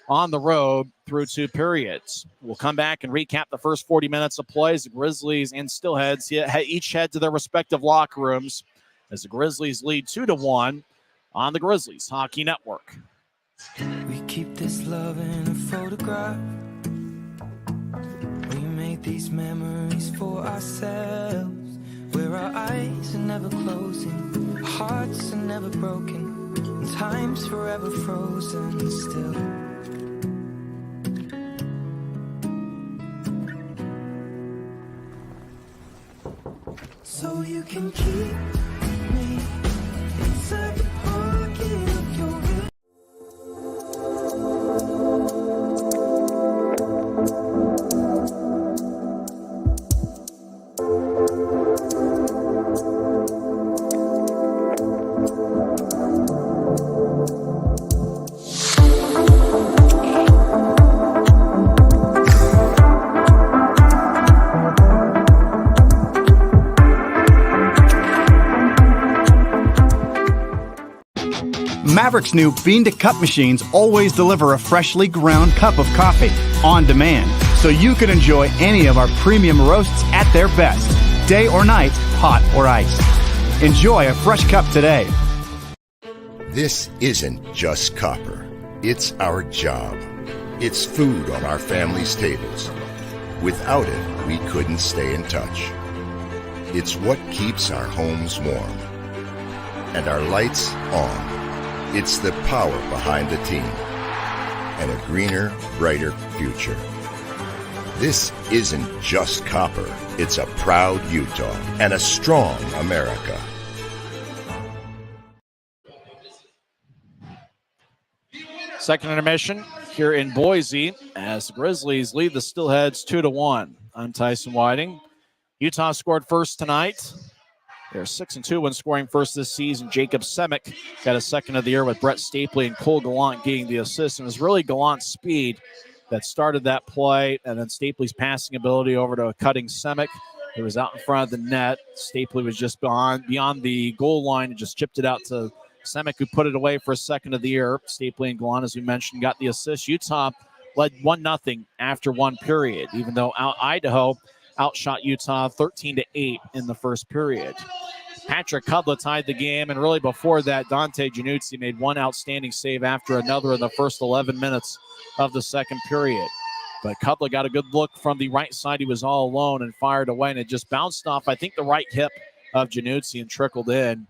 on the road through 2 periods. We'll come back and recap the first 40 minutes of play as the Grizzlies and Steelheads each head to their respective locker rooms as the Grizzlies lead 2-1 on the Grizzlies Hockey Network. We keep this love in a photograph. We make these memories for ourselves, where our eyes are never closing, our hearts are never broken, and time's forever frozen still. So you can keep me inside the pocket of your Maverick's new Bean to Cup machines always deliver a freshly ground cup of coffee on demand, so you can enjoy any of our premium roasts at their best, day or night, hot or iced. Enjoy a fresh cup today. This isn't just copper. It's our job. It's food on our family's tables. Without it, we couldn't stay in touch. It's what keeps our homes warm. And our lights on. It's the power behind the team. And a greener, brighter future. This isn't just copper. It's a proud Utah and a strong America. Second intermission here in Boise as the Grizzlies lead the Steelheads 2-1. I'm Tyson Whiting. Utah scored first tonight. They're 6-2 when scoring first this season. Jacob Semick got a second of the year with Brett Stapley and Cole Gallant getting the assist. And it was really Gallant's speed that started that play, and then Stapley's passing ability over to a cutting Semick, who was out in front of the net. Stapley was just beyond the goal line and just chipped it out to Semick, who put it away for a second of the year. Stapley and Gallant, as we mentioned, got the assist. Utah led 1-0 after one period, even though Idaho outshot Utah 13-8 in the first period. Patrick Kudla tied the game, and really before that, Dante Januzzi made one outstanding save after another in the first 11 minutes of the second period. But Kudla got a good look from the right side. He was all alone and fired away, and it just bounced off, I think, the right hip of Januzzi and trickled in.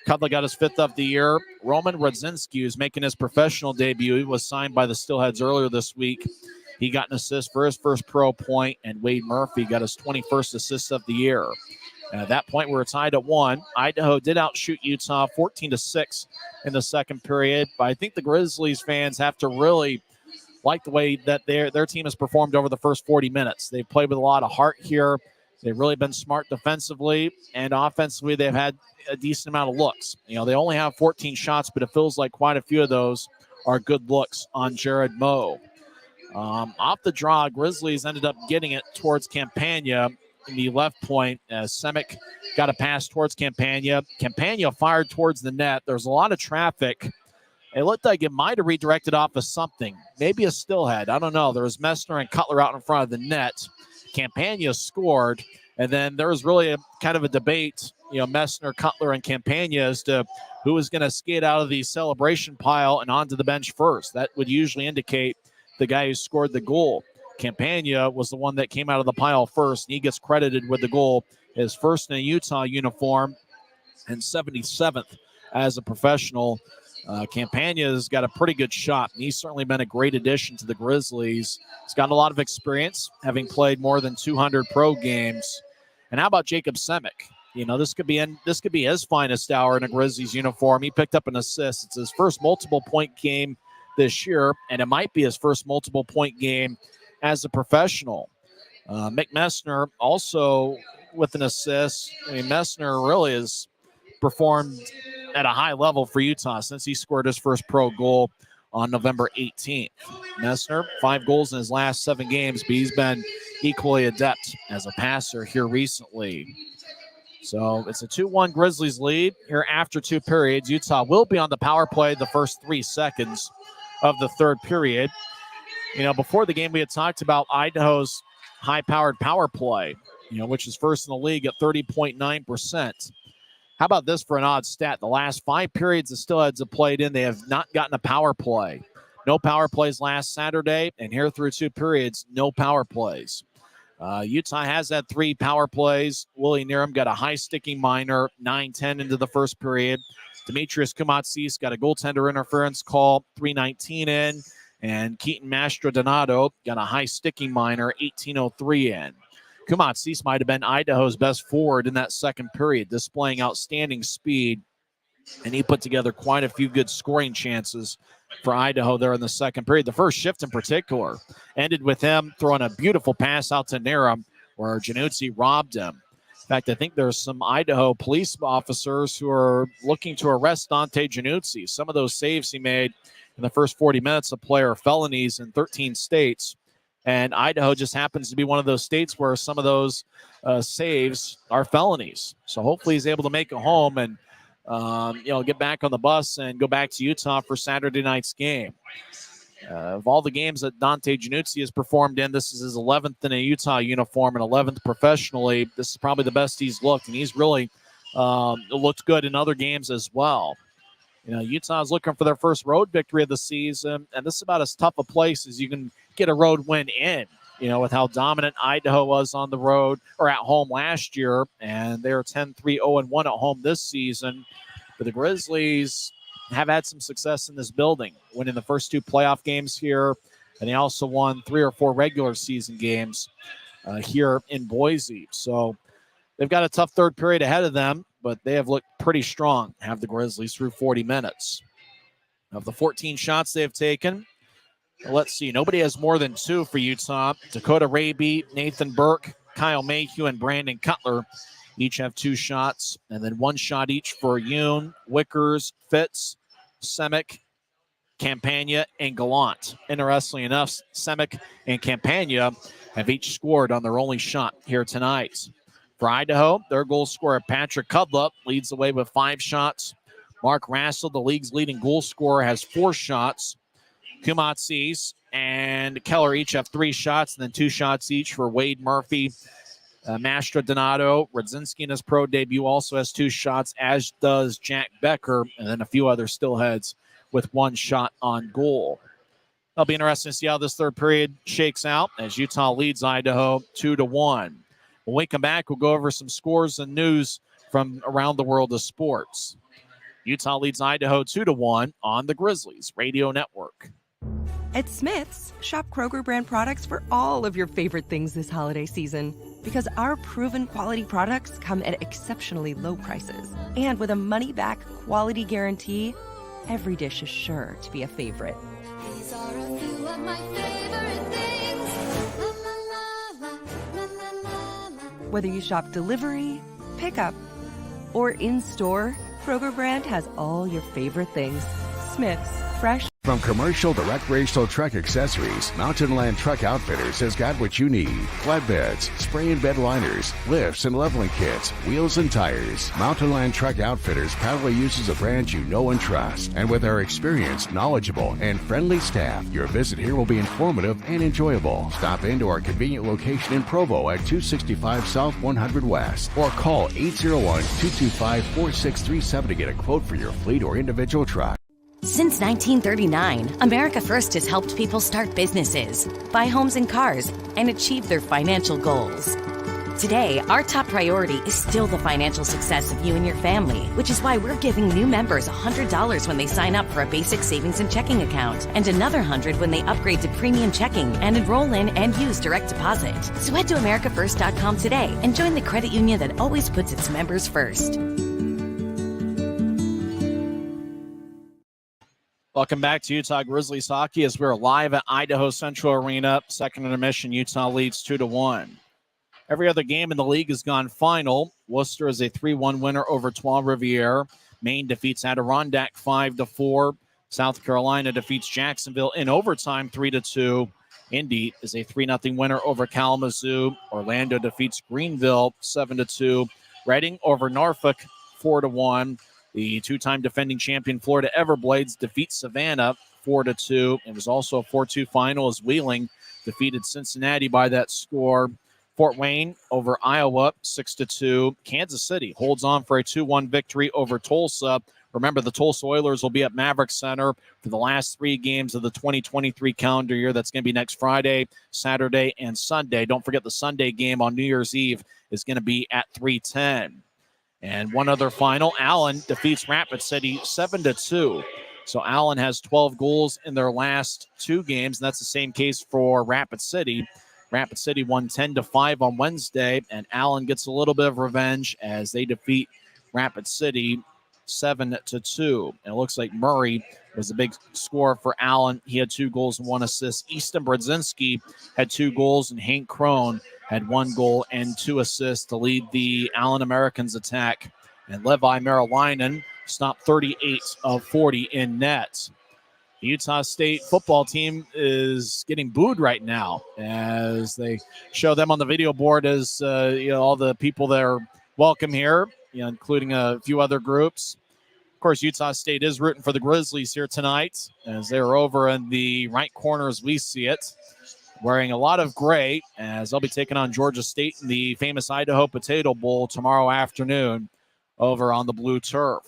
Kudla got his fifth of the year. Roman Rodzinski, who's making his professional debut, he was signed by the Steelheads earlier this week. He got an assist for his first pro point, and Wade Murphy got his 21st assist of the year. And at that point, we were tied at 1. Idaho did outshoot Utah 14-6 in the second period, but I think the Grizzlies fans have to really like the way that their team has performed over the first 40 minutes. They've played with a lot of heart here. They've really been smart defensively, and offensively they've had a decent amount of looks. You know, they only have 14 shots, but it feels like quite a few of those are good looks on Jared Moe. Off the draw, Grizzlies ended up getting it towards Campagna in the left point as Semick got a pass towards Campagna. Campagna fired towards the net. There's a lot of traffic. It looked like it might have redirected off of something, maybe a Steelhead. I don't know. There was Messner and Cutler out in front of the net. Campagna scored, and then there was really a kind of a debate, Messner, Cutler, and Campagna as to who was going to skate out of the celebration pile and onto the bench first. That would usually indicate the guy who scored the goal. Campagna was the one that came out of the pile first, and he gets credited with the goal, his first in a Utah uniform and 77th as a professional. Campagna's got a pretty good shot, and he's certainly been a great addition to the Grizzlies. He's got a lot of experience, having played more than 200 pro games. And how about Jacob Semick? This could be his finest hour in a Grizzlies uniform. He picked up an assist. It's his first multiple-point game this year, and it might be his first multiple-point game as a professional. Mick Messner also with an assist. I mean, Messner really has performed at a high level for Utah since he scored his first pro goal on November 18th. Messner, 5 goals in his last 7 games, but he's been equally adept as a passer here recently. So it's a 2-1 Grizzlies lead here after 2 periods. Utah will be on the power play the first 3 seconds of the third period. Before the game, we had talked about Idaho's high-powered power play, which is first in the league at 30.9%. How about this for an odd stat? The last 5 periods the Steelheads have played in, they have not gotten a power play. No power plays last Saturday, and here through 2 periods, no power plays. Utah has had 3 power plays. Willie Nerum got a high-sticking minor, 9-10 into the first period. Demetrius Kumatsis got a goaltender interference call, 3:19 in. And Keaton Mastrodonato got a high-sticking minor, 18:03 in. Kumatsis might have been Idaho's best forward in that second period, displaying outstanding speed. And he put together quite a few good scoring chances for Idaho there in the second period. The first shift in particular ended with him throwing a beautiful pass out to Nerum where Januzzi robbed him. In fact, I think there's some Idaho police officers who are looking to arrest Dante Januzzi. Some of those saves he made in the first 40 minutes of play are felonies in 13 states. And Idaho just happens to be one of those states where some of those saves are felonies. So hopefully he's able to make it home and get back on the bus and go back to Utah for Saturday night's game. Of all the games that Dante Januzzi has performed in, this is his 11th in a Utah uniform and 11th professionally. This is probably the best he's looked, and he's really looked good in other games as well. Utah's looking for their first road victory of the season, and this is about as tough a place as you can get a road win in, with how dominant Idaho was on the road or at home last year, and they're 10-3, 0-1 at home this season. But the Grizzlies have had some success in this building, winning the first 2 playoff games here, and they also won 3 or 4 regular season games here in Boise. So they've got a tough third period ahead of them, but they have looked pretty strong, have the Grizzlies, through 40 minutes. Of the 14 shots they've taken, let's see, nobody has more than 2 for Utah. Dakota Raby, Nathan Burke, Kyle Mayhew, and Brandon Cutler each have 2 shots, and then 1 shot each for Yoon, Wickers, Fitz, Semick, Campagna, and Gallant. Interestingly enough, Semick and Campagna have each scored on their only shot here tonight. For Idaho, their goal scorer Patrick Cudlup leads the way with 5 shots. Mark Rassel, the league's leading goal scorer, has 4 shots. Kumatsis and Keller each have 3 shots, and then 2 shots each for Wade Murphy. Mastra Donato, Radzinski in his pro debut also has 2 shots, as does Jack Becker, and then a few other Steelheads with 1 shot on goal. It'll be interesting to see how this third period shakes out as Utah leads Idaho 2-1. When we come back, we'll go over some scores and news from around the world of sports. Utah leads Idaho 2-1 on the Grizzlies Radio Network. At Smith's, shop Kroger brand products for all of your favorite things this holiday season. Because our proven quality products come at exceptionally low prices. And with a money-back quality guarantee, every dish is sure to be a favorite. These are a few of my favorite things. La la la la, la la la la. Whether you shop delivery, pickup, or in-store, Kroger brand has all your favorite things. Smith's, fresh. From commercial to recreational truck accessories, Mountain Land Truck Outfitters has got what you need. Flatbeds, spray and bed liners, lifts and leveling kits, wheels and tires. Mountain Land Truck Outfitters proudly uses a brand you know and trust. And with our experienced, knowledgeable, and friendly staff, your visit here will be informative and enjoyable. Stop into our convenient location in Provo at 265 South 100 West or call 801-225-4637 to get a quote for your fleet or individual truck. Since 1939, America First has helped people start businesses, buy homes and cars, and achieve their financial goals. Today, our top priority is still the financial success of you and your family, which is why we're giving new members $100 when they sign up for a basic savings and checking account, and another $100 when they upgrade to premium checking and enroll in and use direct deposit. So head to AmericaFirst.com today and join the credit union that always puts its members first. Welcome back to Utah Grizzlies hockey as we're live at Idaho Central Arena. Second intermission, Utah leads 2-1. Every other game in the league has gone final. Worcester is a 3-1 winner over Trois-Rivières. Maine defeats Adirondack 5-4. South Carolina defeats Jacksonville in overtime 3-2. Indy is a 3-0 winner over Kalamazoo. Orlando defeats Greenville 7-2. Reading over Norfolk 4-1. The 2-time defending champion Florida Everblades defeats Savannah 4-2. It was also a 4-2 final as Wheeling defeated Cincinnati by that score. Fort Wayne over Iowa 6-2. Kansas City holds on for a 2-1 victory over Tulsa. Remember, the Tulsa Oilers will be at Maverick Center for the last 3 games of the 2023 calendar year. That's going to be next Friday, Saturday, and Sunday. Don't forget the Sunday game on New Year's Eve is going to be at 3:10. And one other final, Allen defeats Rapid City 7-2. So Allen has 12 goals in their last 2 games, and that's the same case for Rapid City. Rapid City won 10-5 on Wednesday, and Allen gets a little bit of revenge as they defeat Rapid City 7-2. And it looks like Murray was a big scorer for Allen. He had 2 goals and 1 assist. Easton Brodzinski had 2 goals, and Hank Crone had 1 goal and 2 assists to lead the Allen Americans attack. And Levi Marilinen stopped 38 of 40 in net. The Utah State football team is getting booed right now as they show them on the video board as all the people that are welcome here, including a few other groups. Of course, Utah State is rooting for the Grizzlies here tonight as they're over in the right corner as we see it, wearing a lot of gray as they'll be taking on Georgia State in the famous Idaho Potato Bowl tomorrow afternoon over on the blue turf.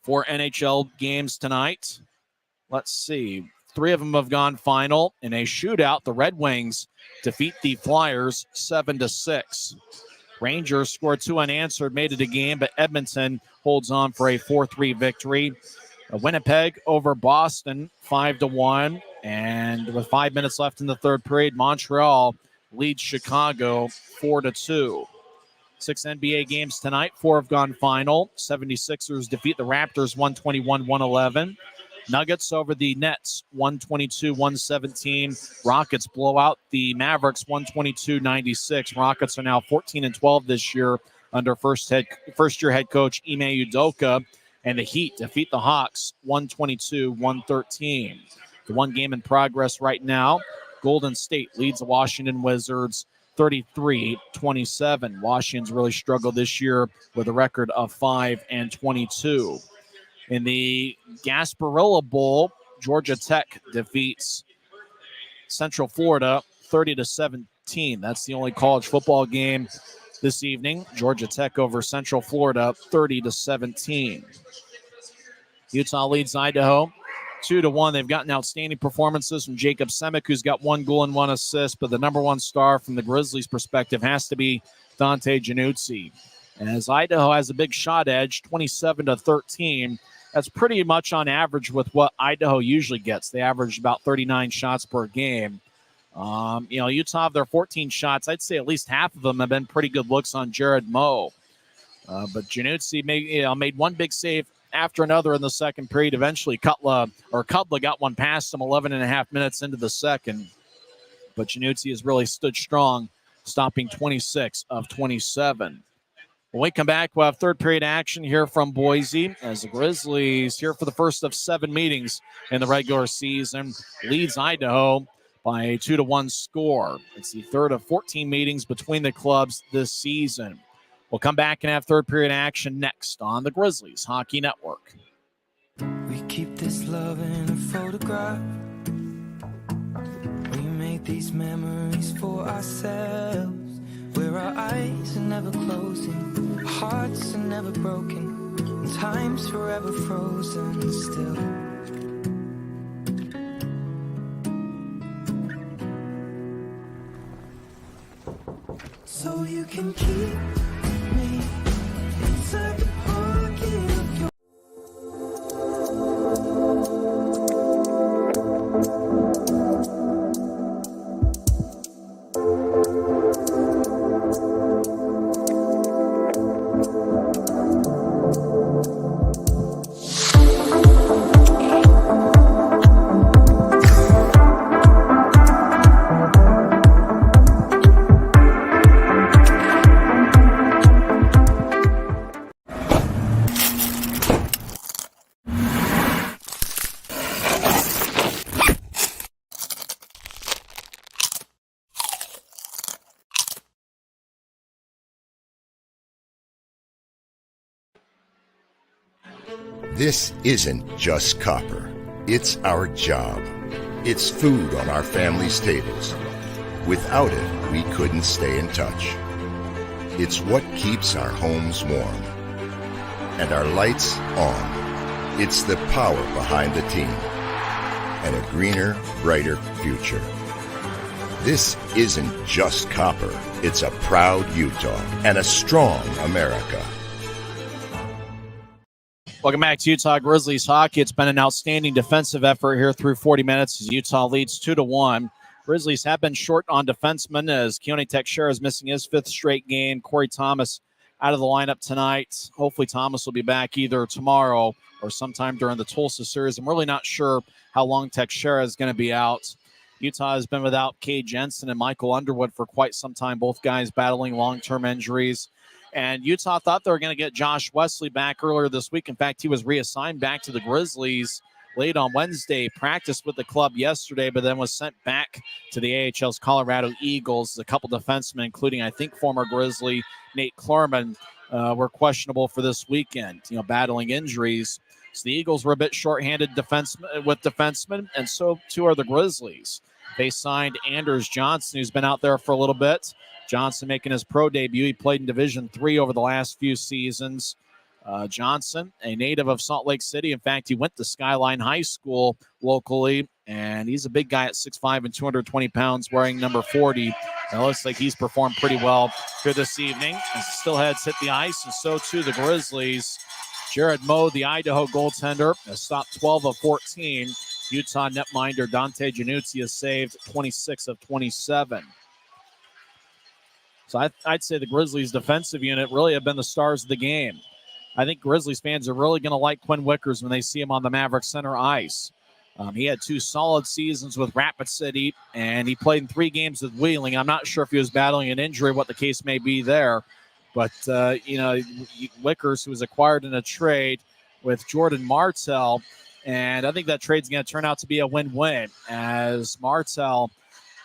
4 NHL games tonight. Let's see. 3 of them have gone final. In a shootout, the Red Wings defeat the Flyers 7-6. Rangers scored 2 unanswered, made it a game, but Edmonton holds on for a 4-3 victory. Winnipeg over Boston 5-1. And with 5 minutes left in the third period, Montreal leads Chicago 4-2. 6 NBA games tonight. 4 have gone final. 76ers defeat the Raptors 121-111. Nuggets over the Nets 122-117. Rockets blow out the Mavericks 122-96. Rockets are now 14-12 this year under first-year head coach Ime Udoka. And the Heat defeat the Hawks 122-113. The one game in progress right now, Golden State leads the Washington Wizards 33-27. Washington's really struggled this year with a record of 5-22. In the Gasparilla Bowl, Georgia Tech defeats Central Florida 30-17. That's the only college football game this evening. Georgia Tech over Central Florida 30-17. Utah leads Idaho 2-1. They've gotten outstanding performances from Jacob Semick, who's got 1 goal and 1 assist, but the number one star from the Grizzlies' perspective has to be Dante Januzzi. As Idaho has a big shot edge, 27-13. That's pretty much on average with what Idaho usually gets. They average about 39 shots per game. Utah have their 14 shots. I'd say at least half of them have been pretty good looks on Jared Moe. But Januzzi made one big save after another in the second period. Eventually, Kudla got one past him 11 and a half minutes into the second. But Januzzi has really stood strong, stopping 26 of 27. When we come back, we'll have third period action here from Boise as the Grizzlies, here for the first of 7 meetings in the regular season, leads Idaho by a 2-1 score. It's the third of 14 meetings between the clubs this season. We'll come back and have third period action next on the Grizzlies Hockey Network. We keep this love in a photograph. We make these memories for ourselves, where our eyes are never closing, our hearts are never broken, and time's forever frozen still. So you can keep me inside the pocket of your This isn't just copper. It's our job. It's food on our family's tables. Without it, we couldn't stay in touch. It's what keeps our homes warm and our lights on. It's the power behind the team and a greener, brighter future. This isn't just copper. It's a proud Utah and a strong America. Welcome back to Utah Grizzlies Hockey. It's been an outstanding defensive effort here through 40 minutes as Utah leads 2-1. Grizzlies have been short on defensemen as Keone Teixeira is missing his 5th straight game. Corey Thomas out of the lineup tonight. Hopefully Thomas will be back either tomorrow or sometime during the Tulsa series. I'm really not sure how long Teixeira is going to be out. Utah has been without Cade Jensen and Michael Underwood for quite some time, both guys battling long-term injuries. And Utah thought they were going to get Josh Wesley back earlier this week. In fact, he was reassigned back to the Grizzlies late on Wednesday, practiced with the club yesterday, but then was sent back to the AHL's Colorado Eagles. A couple defensemen, including, I think, former Grizzly Nate Klorman, were questionable for this weekend, battling injuries. So the Eagles were a bit shorthanded defensemen, and so too are the Grizzlies. They signed Anders Johnson, who's been out there for a little bit. Johnson making his pro debut. He played in Division III over the last few seasons. Johnson, a native of Salt Lake City. In fact, he went to Skyline High School locally, and he's a big guy at 6'5" and 220 pounds, wearing number 40. And it looks like he's performed pretty well here this evening as the Steelheads hit the ice, and so too the Grizzlies. Jared Moe, the Idaho goaltender, has stopped 12 of 14. Utah netminder Dante Januzzi has saved 26 of 27. So I'd say the Grizzlies' defensive unit really have been the stars of the game. I think Grizzlies fans are really going to like Quinn Wickers when they see him on the Maverick Center ice. He had 2 solid seasons with Rapid City, and he played in 3 games with Wheeling. I'm not sure if he was battling an injury, what the case may be there. But, Wickers, who was acquired in a trade with Jordan Martell, and I think that trade's going to turn out to be a win-win, as Martell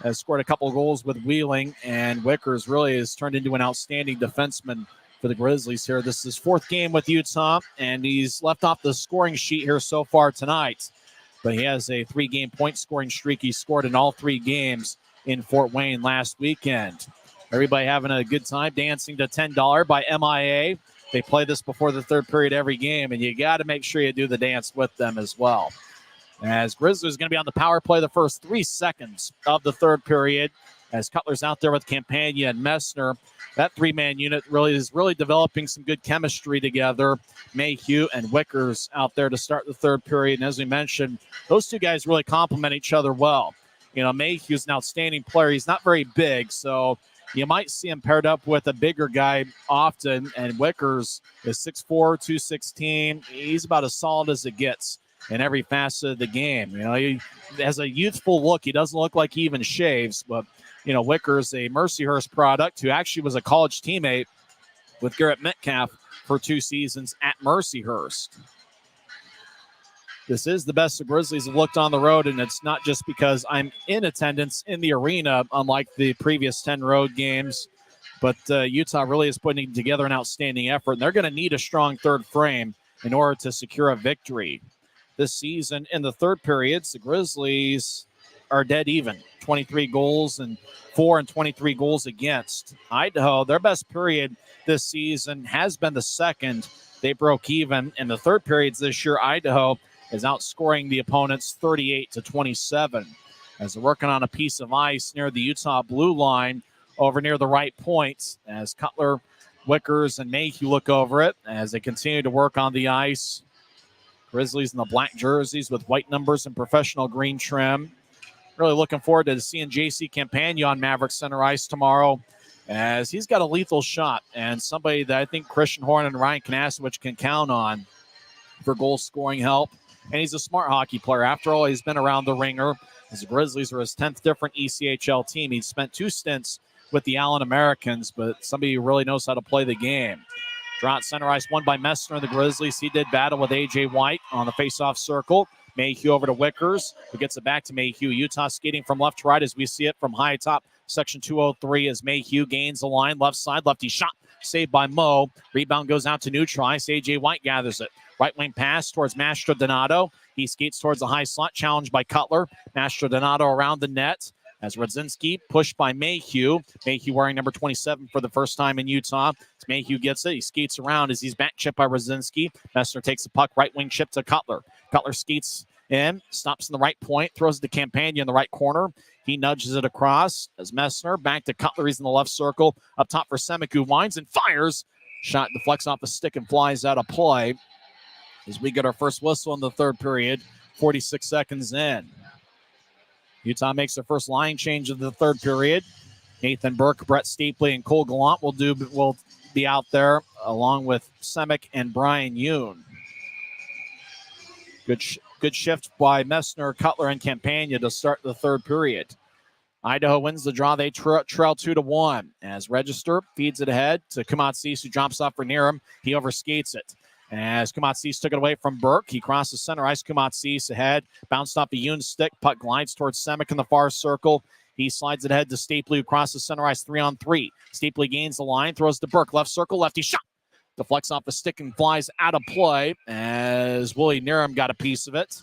has scored a couple goals with Wheeling, and Wickers really has turned into an outstanding defenseman for the Grizzlies here. This is his 4th game with Utah, and he's left off the scoring sheet here so far tonight. But he has a 3-game point scoring streak. He scored in all 3 games in Fort Wayne last weekend. Everybody having a good time dancing to $10 by MIA. They play this before the 3rd period every game, and you got to make sure you do the dance with them as well. As Grizzlies going to be on the power play the first 3 seconds of the 3rd period, as Cutler's out there with Campagna and Messner. That 3-man unit is really developing some good chemistry together. Mayhew and Wickers out there to start the 3rd period. And as we mentioned, those 2 guys really complement each other well. Mayhew's an outstanding player. He's not very big, so you might see him paired up with a bigger guy often. And Wickers is 6'4", 216. He's about as solid as it gets in every facet of the game. He has a youthful look. He doesn't look like he even shaves, but Wickers, a Mercyhurst product, who actually was a college teammate with Garrett Metcalf for 2 seasons at Mercyhurst. This is the best the Grizzlies have looked on the road, and it's not just because I'm in attendance in the arena, unlike the previous 10 road games, but Utah really is putting together an outstanding effort, and they're going to need a strong 3rd frame in order to secure a victory. This season, in the 3rd periods, the Grizzlies are dead even, 23 goals and 4 and 23 goals against. Idaho, their best period this season has been the 2nd. They broke even. In the 3rd periods this year, Idaho is outscoring the opponents 38-27 as they're working on a piece of ice near the Utah blue line over near the right point as Cutler, Wickers, and Mayhew look over it as they continue to work on the ice. Grizzlies in the black jerseys with white numbers and professional green trim. Really looking forward to seeing J.C. Campagna on Maverick Center ice tomorrow, as he's got a lethal shot and somebody that I think Christian Horn and Ryan Kanasowicz can count on for goal-scoring help. And he's a smart hockey player. After all, he's been around the ringer. As the Grizzlies are his 10th different ECHL team. He's spent 2 stints with the Allen Americans, but somebody who really knows how to play the game. Draw at center ice, won by Messner and the Grizzlies. He did battle with A.J. White on the faceoff circle. Mayhew over to Wickers, who gets it back to Mayhew. Utah skating from left to right as we see it from high top section 203 as Mayhew gains the line. Left side, lefty shot, saved by Moe. Rebound goes out to neutral ice. A.J. White gathers it. Right wing pass towards Mastro Donato. He skates towards the high slot, challenged by Cutler. Mastro Donato around the net as Radzinski pushed by Mayhew. Mayhew wearing number 27 for the first time in Utah. As Mayhew gets it, he skates around as he's back chipped by Radzinski. Messner takes the puck, right wing chip to Cutler. Cutler skates in, stops in the right point, throws it to Campagna in the right corner. He nudges it across as Messner back to Cutler. He's in the left circle. Up top for Semick, who winds and fires. Shot deflects off the stick and flies out of play. As we get our first whistle in the 3rd period, 46 seconds in. Utah makes their first line change of the 3rd period. Nathan Burke, Brett Stapley, and Cole Gallant will be out there along with Semick and Brian Yoon. Good shift by Messner, Cutler, and Campagna to start the 3rd period. Idaho wins the draw. They trail 2-1 as Register feeds it ahead to Kumatsis, who drops off for near him. He overskates it. As Kumatsis took it away from Burke, he crosses center ice. Kumatsis ahead, bounced off the Yoon stick. Puck glides towards Semick in the far circle. He slides it ahead to Stapley, who crosses center ice 3-on-3. Stapley gains the line, throws to Burke. Left circle, lefty shot. Deflects off the stick and flies out of play as Willie Niram got a piece of it.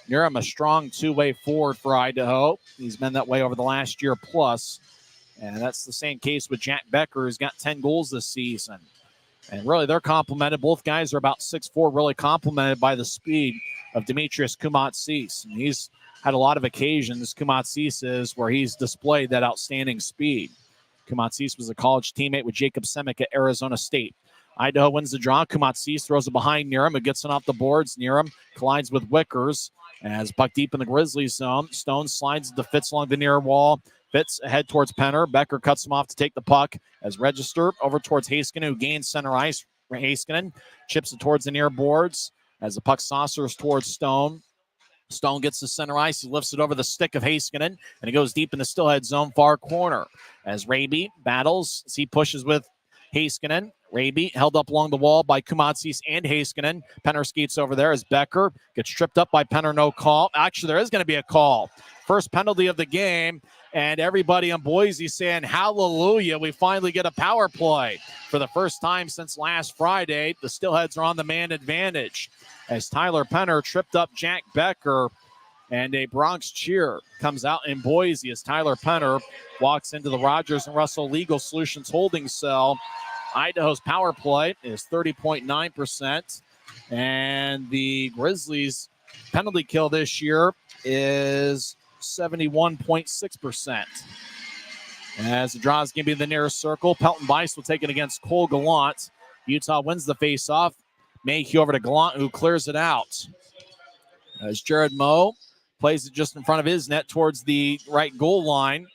Niram, a strong two-way forward for Idaho. He's been that way over the last year plus. And that's the same case with Jack Becker, who's got 10 goals this season. And really, they're complemented. Both guys are about 6'4", really complemented by the speed of Demetrius Kumatsis. And he's had a lot of occasions, Kumatsis is, where he's displayed that outstanding speed. Kumatsis was a college teammate with Jacob Semick at Arizona State. Idaho wins the draw. Kumatsis throws it behind Niram, who gets it off the boards. Niram collides with Wickers as puck deep in the Grizzlies zone. Stone slides the Fitz along the near wall. Fitz ahead towards Penner. Becker cuts him off to take the puck as Register over towards Heiskanen, who gains center ice. Heiskanen chips it towards the near boards as the puck saucers towards Stone. Stone gets the center ice. He lifts it over the stick of Heiskanen, and he goes deep in the Steelhead zone, far corner. As Raby battles, as he pushes with Heiskanen. Raby held up along the wall by Kumatsis and Heiskanen. Penner skates over there as Becker gets tripped up by Penner, no call. Actually, there is going to be a call. First penalty of the game, and everybody in Boise saying, hallelujah, we finally get a power play. For the first time since last Friday, the Steelheads are on the man advantage. As Tyler Penner tripped up Jack Becker, and a Bronx cheer comes out in Boise as Tyler Penner walks into the Rogers and Russell Legal Solutions holding cell. Idaho's power play is 30.9%, and the Grizzlies' penalty kill this year is 71.6%. As the draw is going to be in the nearest circle, Pelton Bice will take it against Cole Gallant. Utah wins the faceoff. Mayhew over to Gallant, who clears it out. As Jared Moe plays it just in front of his net towards the right goal line.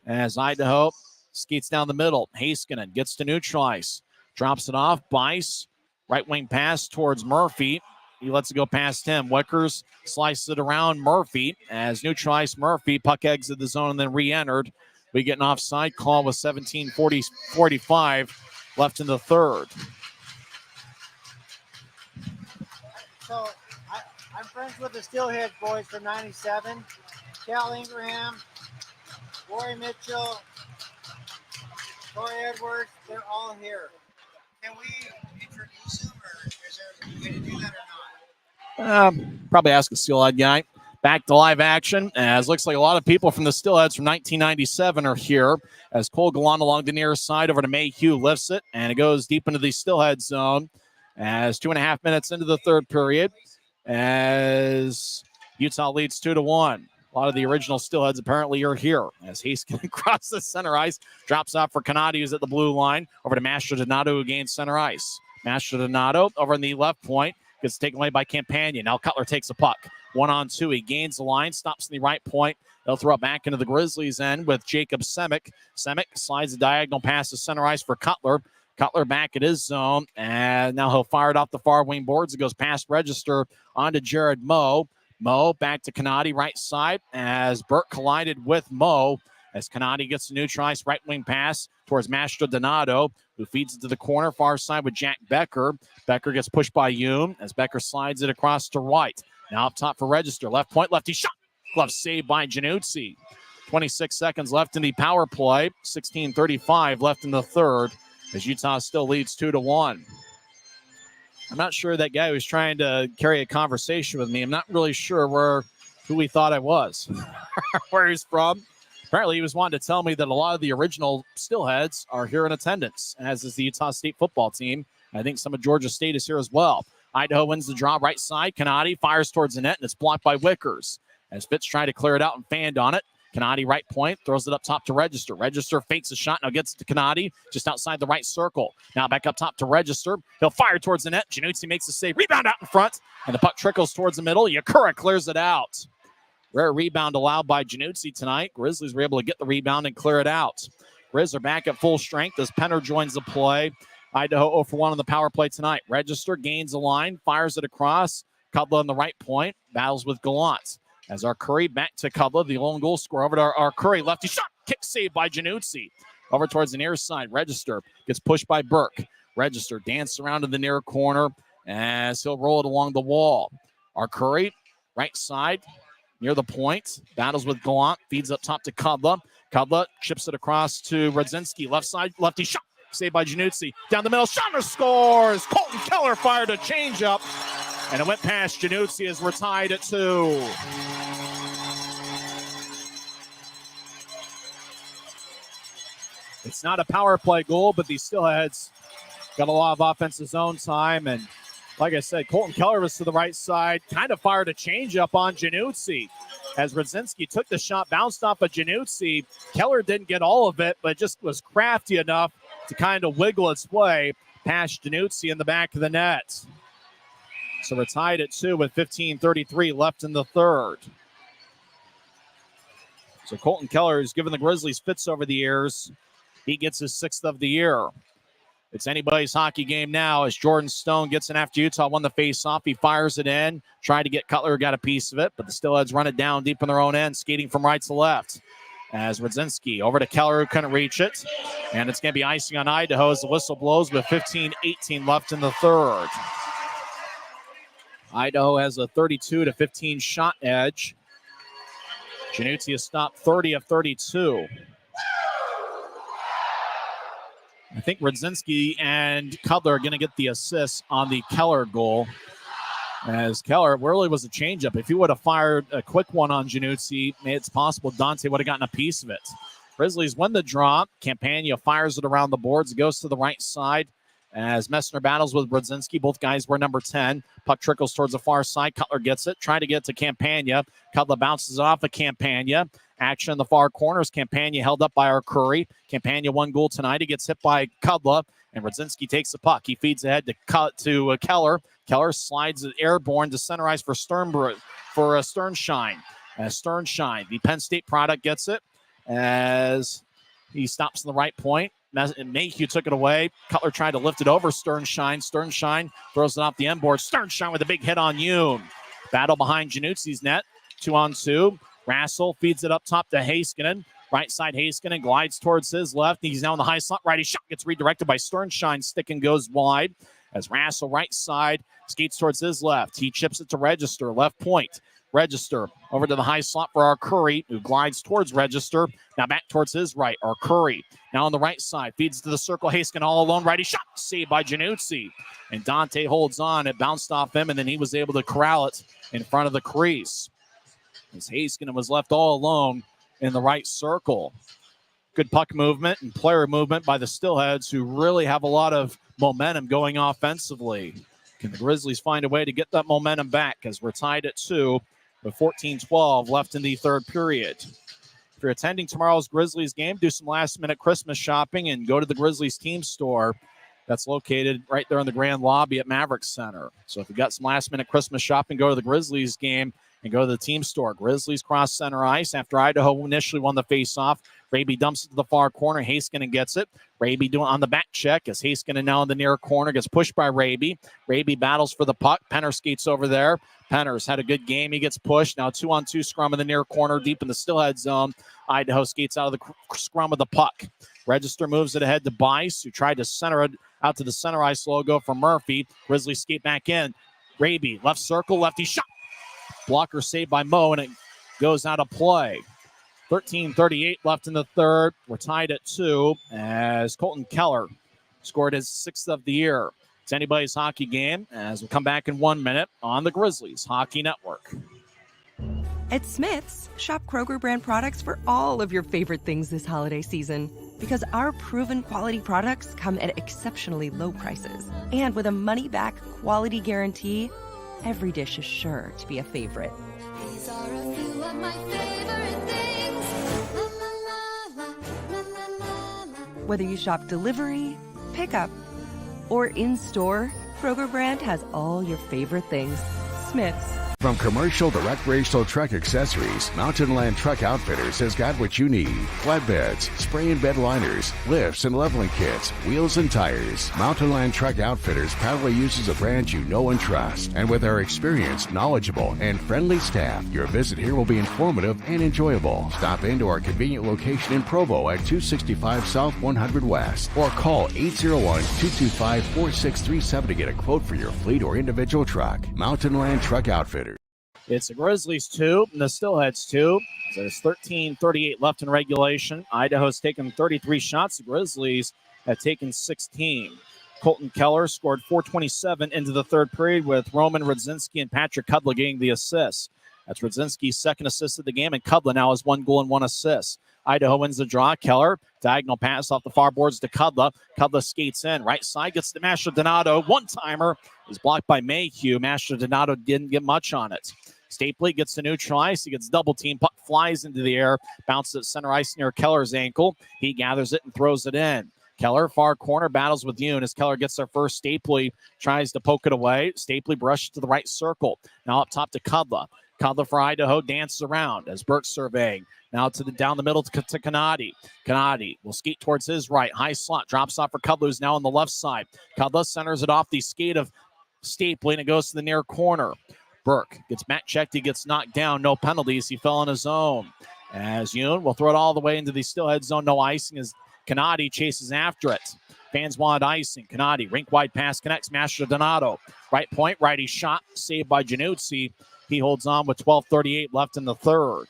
As Idaho skates down the middle. Heiskanen gets to neutralize. Drops it off. Bice, right wing pass towards Murphy. He lets it go past him. Wickers slices it around Murphy. As neutralized Murphy, puck exits the zone and then re-entered. We get an offside call with 17:45 left in the third. So I'm friends with the Steelheads boys from '97. Cal Ingraham, Rory Mitchell, Troy Edwards, they're all here. Can we introduce them, or is there a way to do that or not? Probably ask a Steelhead guy. Back to live action, as looks like a lot of people from the Steelheads from 1997 are here. As Cole Gallant along the near side over to Mayhew lifts it, and it goes deep into the Steelhead zone. As 2.5 minutes into the third period, as Utah leads 2-1. A lot of the original Steelheads apparently are here. As Heiskanen crosses the center ice, drops off for Canati, who's at the blue line, over to Mastro Donato, who gains center ice. Mastro Donato over in the left point, gets taken away by Campagna. Now Cutler takes a puck. 1-on-2, he gains the line, stops in the right point. They'll throw it back into the Grizzlies' end with Jacob Semick. Semick slides a diagonal pass to center ice for Cutler. Cutler back at his zone, and now he'll fire it off the far wing boards. It goes past Register onto Jared Moe. Moe back to Canati, right side, as Burke collided with Moe. As Canati gets to neutralize, right wing pass towards Mastro Donato, who feeds it to the corner, far side with Jack Becker. Becker gets pushed by Hume as Becker slides it across to White. Now up top for Register. Left point, lefty shot. Glove saved by Januzzi. 26 seconds left in the power play. 16:35 left in the third, as Utah still leads 2-1. I'm not sure that guy was trying to carry a conversation with me. I'm not really sure who he thought I was, where he's from. Apparently, he was wanting to tell me that a lot of the original Steelheads are here in attendance, as is the Utah State football team. I think some of Georgia State is here as well. Idaho wins the draw, right side. Canati fires towards the net, and it's blocked by Wickers. As Fitz tried to clear it out and fanned on it. Canati right point, throws it up top to Register. Register fakes a shot, now gets it to Canati, just outside the right circle. Now back up top to Register. He'll fire towards the net. Januzzi makes the save. Rebound out in front, and the puck trickles towards the middle. Yakura clears it out. Rare rebound allowed by Januzzi tonight. Grizzlies were able to get the rebound and clear it out. Grizz are back at full strength as Penner joins the play. Idaho 0 for 1 on the power play tonight. Register gains the line, fires it across. Cudla on the right point, battles with Gallant. As Arcuri back to Cudla, the lone goal scorer over to Arcuri. Lefty shot, kick saved by Januzzi. Over towards the near side, Register gets pushed by Burke. Register dances around to the near corner as he'll roll it along the wall. Arcuri, right side, near the point, battles with Gallant, feeds up top to Cudla. Cudla chips it across to Radzinski, left side, lefty shot. saved by Januzzi. Down the middle, Chandler scores. Colton Keller fired a changeup, and it went past Januzzi as we're tied at 2. It's not a power play goal, but these Steelheads got a lot of offensive zone time. And like I said, Colton Keller was to the right side, kind of fired a changeup on Januzzi. As Radzinski took the shot, bounced off of Januzzi. Keller didn't get all of it, but just was crafty enough to kind of wiggle its way past Januzzi in the back of the net. So we're tied at 2 with 15:33 left in the third. So Colton Keller has given the Grizzlies fits over the years. He gets his 6th of the year. It's anybody's hockey game now as Jordan Stone gets in after Utah won the face-off. He fires it in, tried to get Cutler, got a piece of it, but the Steelheads run it down deep in their own end, skating from right to left. As Radzinski over to Keller, who couldn't reach it. And it's going to be icing on Idaho as the whistle blows with 15:18 left in the third. Idaho has a 32-15 shot edge. Januzzi has stopped 30 of 32. I think Radzinski and Cutler are going to get the assists on the Keller goal. As Keller really was a changeup. If he would have fired a quick one on Januzzi, it's possible Dante would have gotten a piece of it. Grizzlies win the draw. Campagna fires it around the boards. It goes to the right side as Messner battles with Radzinski. Both guys wear number 10. Puck trickles towards the far side. Cutler gets it, trying to get to Campagna. Cutler bounces off of Campagna. Action in the far corners. Campagna held up by our Curry. Campagna 1 goal tonight. He gets hit by Cutler, and Radzinski takes the puck. He feeds ahead to Keller. Keller slides it airborne to center ice for Sternshine. Sternshine, the Penn State product, gets it as he stops in the right point. Mayhew took it away. Cutler tried to lift it over Sternshine. Sternshine throws it off the end board. Sternshine with a big hit on Yoon. Battle behind Januzzi's net. 2-on-2. Rassel feeds it up top to Heiskanen. Right side, Heiskanen glides towards his left. He's now in the high slot. Righty shot gets redirected by Sternshine. Stick and goes wide. As Rassel, right side, skates towards his left. He chips it to Register, left point. Register over to the high slot for our Curry, who glides towards Register. Now back towards his right, our Curry. Now on the right side, feeds to the circle. Heiskanen all alone. Righty shot, saved by Januzzi. And Dante holds on. It bounced off him, and then he was able to corral it in front of the crease. As Heiskanen was left all alone in the right circle. Good puck movement and player movement by the Steelheads, who really have a lot of momentum going offensively. Can the Grizzlies find a way to get that momentum back as we're tied at 2 with 14:12 left in the third period? If you're attending tomorrow's Grizzlies game, do some last-minute Christmas shopping and go to the Grizzlies team store. That's located right there in the grand lobby at Maverick Center. So if you got some last-minute Christmas shopping, go to the Grizzlies game and go to the team store. Grizzlies cross center ice after Idaho initially won the face-off. Raby dumps it to the far corner. Heiskanen gets it. Raby doing on the back check as Heiskanen now in the near corner gets pushed by Raby. Raby battles for the puck. Penner skates over there. Penner's had a good game. He gets pushed. Now 2-on-2 scrum in the near corner deep in the Steelhead zone. Idaho skates out of the scrum with the puck. Register moves it ahead to Bice, who tried to center it out to the center ice logo for Murphy. Grizzlies skate back in. Raby, left circle, lefty shot. Blocker saved by Moe, and it goes out of play. 13:38 left in the third. We're tied at 2 as Colton Keller scored his 6th of the year. It's anybody's hockey game as we come back in 1 minute on the Grizzlies Hockey Network. At Smith's, shop Kroger brand products for all of your favorite things this holiday season. Because our proven quality products come at exceptionally low prices. And with a money-back quality guarantee, every dish is sure to be a favorite. These are a few of my favorite things. La la la la, la la la la. Whether you shop delivery, pickup, or in-store, Kroger brand has all your favorite things. Smith's. From commercial to recreational truck accessories, Mountain Land Truck Outfitters has got what you need. Flatbeds, spray and bed liners, lifts and leveling kits, wheels and tires. Mountain Land Truck Outfitters proudly uses a brand you know and trust. And with our experienced, knowledgeable, and friendly staff, your visit here will be informative and enjoyable. Stop into our convenient location in Provo at 265 South 100 West or call 801-225-4637 to get a quote for your fleet or individual truck. Mountain Land Truck Outfitters. It's the Grizzlies 2 and the Steelheads 2. So there's 13:38 left in regulation. Idaho's taken 33 shots. The Grizzlies had taken 16. Colton Keller scored 4:27 into the third period with Roman Rudzinski and Patrick Kudla getting the assists. That's Rudzinski's second assist of the game, and Kudla now has 1 goal and 1 assist. Idaho wins the draw. Keller, diagonal pass off the far boards to Kudla. Kudla skates in. Right side gets to Mastrodonato. One-timer is blocked by Mayhew. Mastrodonato didn't get much on it. Stapley gets to neutral ice. He gets double team. Puck flies into the air. Bounces at center ice near Keller's ankle. He gathers it and throws it in. Keller, far corner, battles with Yoon as Keller gets there first. Stapley tries to poke it away. Stapley brushes to the right circle. Now up top to Kudla. Kudla for Idaho dances around as Burke's surveying. Now down the middle to Kanadi. Kanadi will skate towards his right. High slot. Drops off for Kudla, who's now on the left side. Kudla centers it off the skate of Stapley, and it goes to the near corner. Burke gets back checked. He gets knocked down. No penalties. He fell on his own. As Yoon will throw it all the way into the Steelhead zone. No icing as Kanadi chases after it. Fans wanted icing. Kanadi, rink wide pass connects. Mastrodonato. Right point, righty shot. Saved by Januzzi. He holds on with 12:38 left in the third.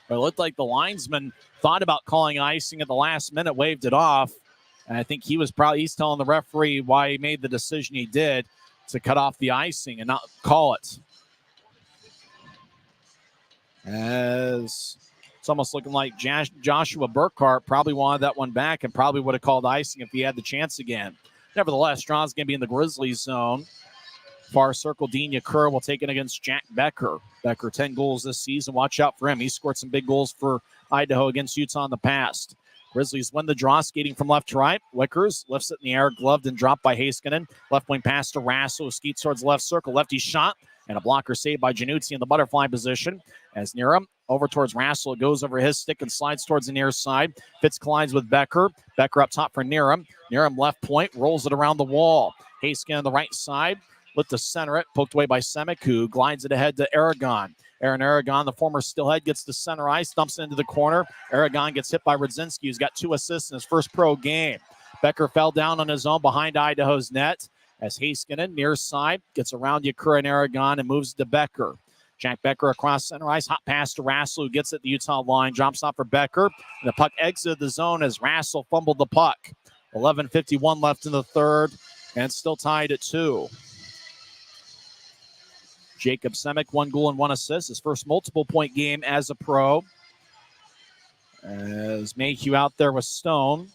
It looked like the linesman thought about calling icing at the last minute, waved it off. And I think he's telling the referee why he made the decision he did to cut off the icing and not call it. As it's almost looking like Joshua Burkhart probably wanted that one back and probably would have called icing if he had the chance again. Nevertheless, Strawn's going to be in the Grizzlies zone. Far circle, Dean Yakur will take it against Jack Becker. Becker, 10 goals this season. Watch out for him. He scored some big goals for Idaho against Utah in the past. Grizzlies win the draw, skating from left to right. Wickers lifts it in the air, gloved and dropped by Heiskanen. Left wing pass to Rasso, skates towards the left circle. Lefty shot, and a blocker saved by Januzzi in the butterfly position. As Niram over towards Rasso, it goes over his stick and slides towards the near side. Fitz collides with Becker. Becker up top for Niram. Niram left point, rolls it around the wall. Heiskanen on the right side. Look to center it, poked away by Semick, who glides it ahead to Aragon. Aaron Aragon, the former Steelhead, gets to center ice, dumps it into the corner. Aragon gets hit by Rudzinski, who's got 2 assists in his first pro game. Becker fell down on his own behind Idaho's net as Heiskanen, near side, gets around Yakur and Aragon and moves to Becker. Jack Becker across center ice, hot pass to Rassel, who gets at the Utah line, drops off for Becker. And the puck exited the zone as Rassel fumbled the puck. 11:51 left in the third, and still tied at 2. Jacob Semick, 1 goal and 1 assist. His first multiple-point game as a pro. As Mayhew out there with Stone.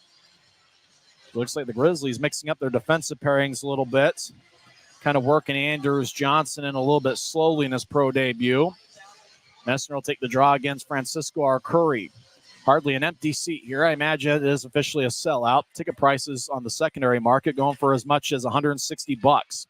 Looks like the Grizzlies mixing up their defensive pairings a little bit. Kind of working Anders Johnson in a little bit slowly in his pro debut. Messner will take the draw against Francisco Arcuri. Hardly an empty seat here. I imagine it is officially a sellout. Ticket prices on the secondary market going for as much as $160.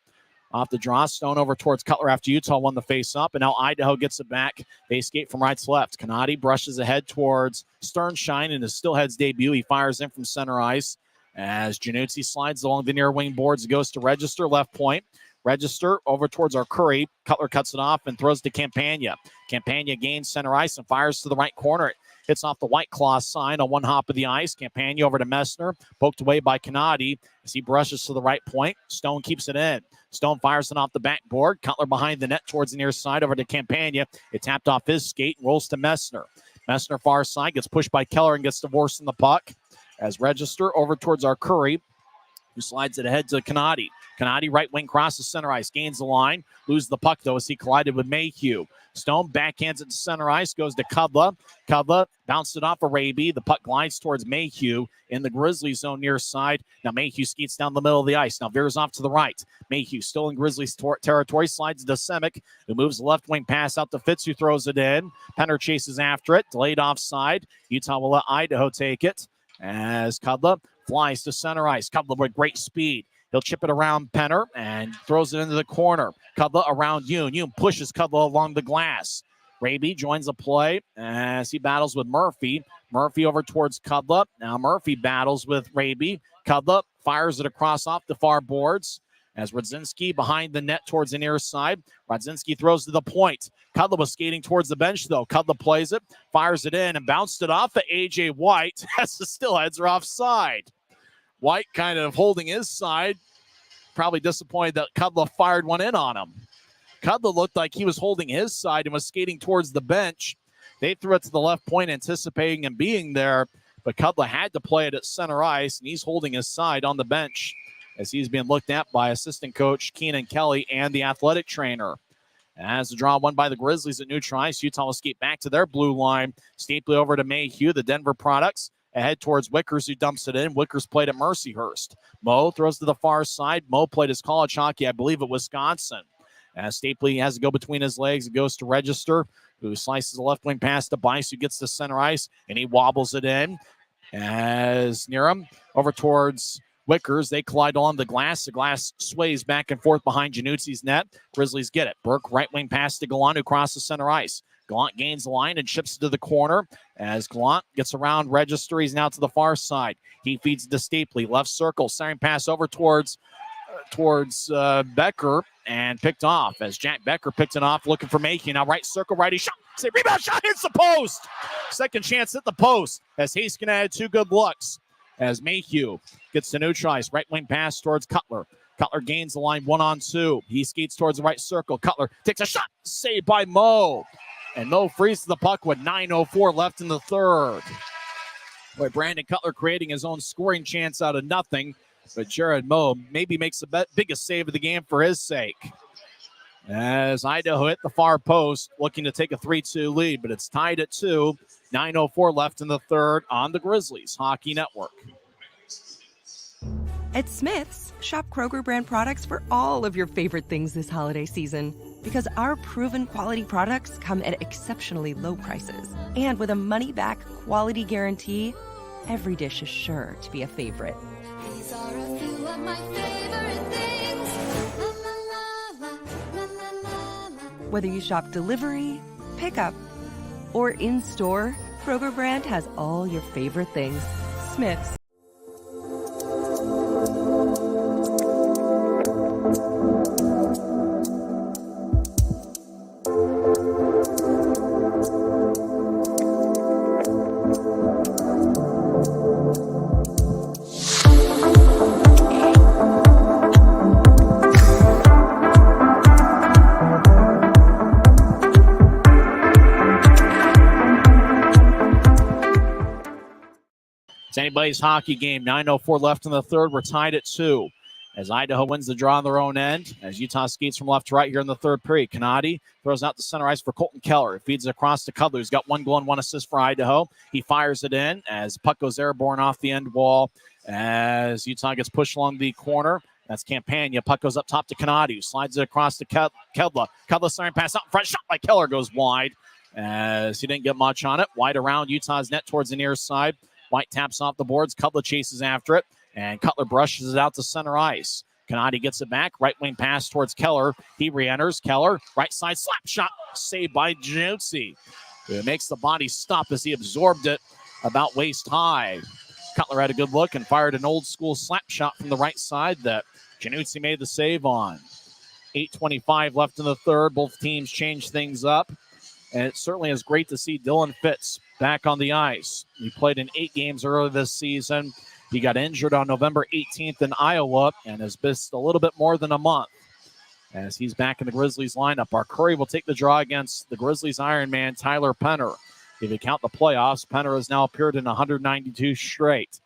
Off the draw, Stone over towards Cutler after Utah won the face-up, and now Idaho gets it back. They skate from right to left. Kanadi brushes ahead towards Sternshine in his Steelheads debut. He fires in from center ice as Januzzi slides along the near wing boards. It goes to Register, left point. Register over towards Arcuri. Cutler cuts it off and throws to Campagna. Campagna gains center ice and fires to the right corner. It hits off the White Claw sign on one hop of the ice. Campagna over to Messner, poked away by Kanadi as he brushes to the right point. Stone keeps it in. Stone fires it off the backboard. Cutler behind the net towards the near side over to Campagna. It tapped off his skate and rolls to Messner. Messner far side gets pushed by Keller and gets divorced in the puck. As Register over towards Arcuri, who slides it ahead to Kanadi. Kanadi right wing crosses center ice, gains the line, loses the puck though as he collided with Mayhew. Stone backhands it to center ice, goes to Kudla. Kudla bounced it off of Raby. The puck glides towards Mayhew in the Grizzlies zone near side. Now Mayhew skates down the middle of the ice. Now veers off to the right. Mayhew still in Grizzlies territory, slides to Semick, who moves the left wing pass out to Fitz, who throws it in. Penner chases after it, delayed offside. Utah will let Idaho take it as Kudla flies to center ice. Kudla with great speed. He'll chip it around Penner and throws it into the corner. Kudla around Yoon. Yoon pushes Kudla along the glass. Raby joins the play as he battles with Murphy. Murphy over towards Kudla. Now Murphy battles with Raby. Kudla fires it across off the far boards as Rudzinski behind the net towards the near side. Rudzinski throws to the point. Kudla was skating towards the bench, though. Kudla plays it, fires it in, and bounced it off of A.J. White as the Steelheads are offside. White kind of holding his side, probably disappointed that Kudla fired one in on him. Kudla looked like he was holding his side and was skating towards the bench. They threw it to the left point, anticipating him being there, but Cudla had to play it at center ice, and he's holding his side on the bench as he's being looked at by assistant coach Keenan Kelly and the athletic trainer. As the draw won by the Grizzlies at neutral ice, Utah will skate back to their blue line. Stapely over to Mayhew, the Denver products. Ahead towards Wickers, who dumps it in. Wickers played at Mercyhurst. Mo throws to the far side. Mo played his college hockey, I believe, at Wisconsin. As Stapley has to go between his legs, it goes to Register, who slices the left wing pass to Bice, who gets to center ice, and he wobbles it in. As Niram over towards Wickers, they collide on the glass. The glass sways back and forth behind Januzzi's net. Grizzlies get it. Burke, right wing pass to Gallant, who crosses center ice. Gallant gains the line and chips it to the corner. As Gallant gets around Register, he's now to the far side. He feeds to Stapley. Left circle, centering pass over towards Becker, and picked off as Jack Becker picked it off, looking for Mayhew. Now right circle, righty shot. Say rebound shot, hits the post. Second chance at the post as Haskin had two good looks. As Mayhew gets to neutralize, right wing pass towards Cutler. Cutler gains the line 1-on-2. He skates towards the right circle. Cutler takes a shot, saved by Mo. And Mo freezes the puck with 9:04 left in the third. Boy, Brandon Cutler creating his own scoring chance out of nothing. But Jared Mo maybe makes the biggest save of the game for his sake. As Idaho hit the far post, looking to take a 3-2 lead, but it's tied at 2. 9:04 left in the third on the Grizzlies Hockey Network. At Smith's, shop Kroger brand products for all of your favorite things this holiday season. Because our proven quality products come at exceptionally low prices. And with a money-back quality guarantee, every dish is sure to be a favorite. These are a few of my favorite things. La la la la, la la la la. Whether you shop delivery, pickup, or in-store, Kroger brand has all your favorite things. Smith's. It's anybody's hockey game. 9:04 left in the third. We're tied at 2. As Idaho wins the draw on their own end. As Utah skates from left to right here in the third period. Kanadi throws out the center ice for Colton Keller. Feeds it across to Cudler. He's got 1 goal and 1 assist for Idaho. He fires it in as puck goes airborne off the end wall. As Utah gets pushed along the corner. That's Campagna. Puck goes up top to Kanadi, who slides it across to Kedla. Kedla centering pass out in front. Shot by Keller goes wide. As he didn't get much on it. Wide around Utah's net towards the near side. White taps off the boards. Cutler chases after it. And Cutler brushes it out to center ice. Kanadi gets it back. Right wing pass towards Keller. He re-enters. Keller, right side slap shot. Saved by Januzzi. It makes the body stop as he absorbed it about waist high. Cutler had a good look and fired an old school slap shot from the right side that Januzzi made the save on. 8:25 left in the third. Both teams change things up. And it certainly is great to see Dylan Fitz back on the ice. He played in 8 games earlier this season. He got injured on November 18th in Iowa and has missed a little bit more than a month. As he's back in the Grizzlies lineup, our Curry will take the draw against the Grizzlies Ironman Tyler Penner. If you count the playoffs, Penner has now appeared in 192 straight.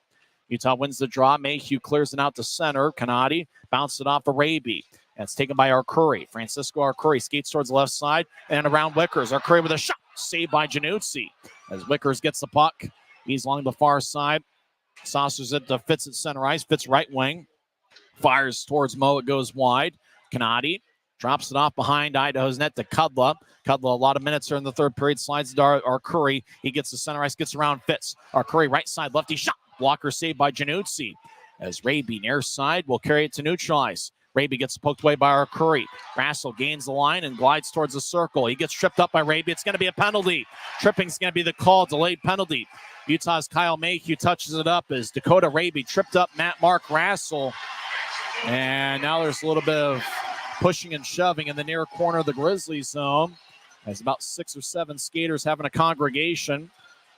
Utah wins the draw. Mayhew clears it out to center. Kanadi bounced it off Arabi. That's taken by Arcuri. Francisco Arcuri skates towards the left side and around Wickers. Arcuri with a shot. Saved by Januzzi. As Wickers gets the puck, he's along the far side. Saucers it to Fitz at center ice. Fitz right wing. Fires towards Mo. It goes wide. Kanadi drops it off behind Idaho's net to Cudla. Cudla, a lot of minutes here in the third period. Slides to Arcuri. He gets the center ice, gets around Fitz. Arcuri right side, lefty shot. Blocker saved by Januzzi. As Raby near side will carry it to neutral ice. Raby gets poked away by Arcuri. Rassel gains the line and glides towards the circle. He gets tripped up by Raby. It's going to be a penalty. Tripping's going to be the call. Delayed penalty. Utah's Kyle Mayhew touches it up as Dakota Raby tripped up Mark Rassel. And now there's a little bit of pushing and shoving in the near corner of the Grizzlies zone. As about 6 or 7 skaters having a congregation.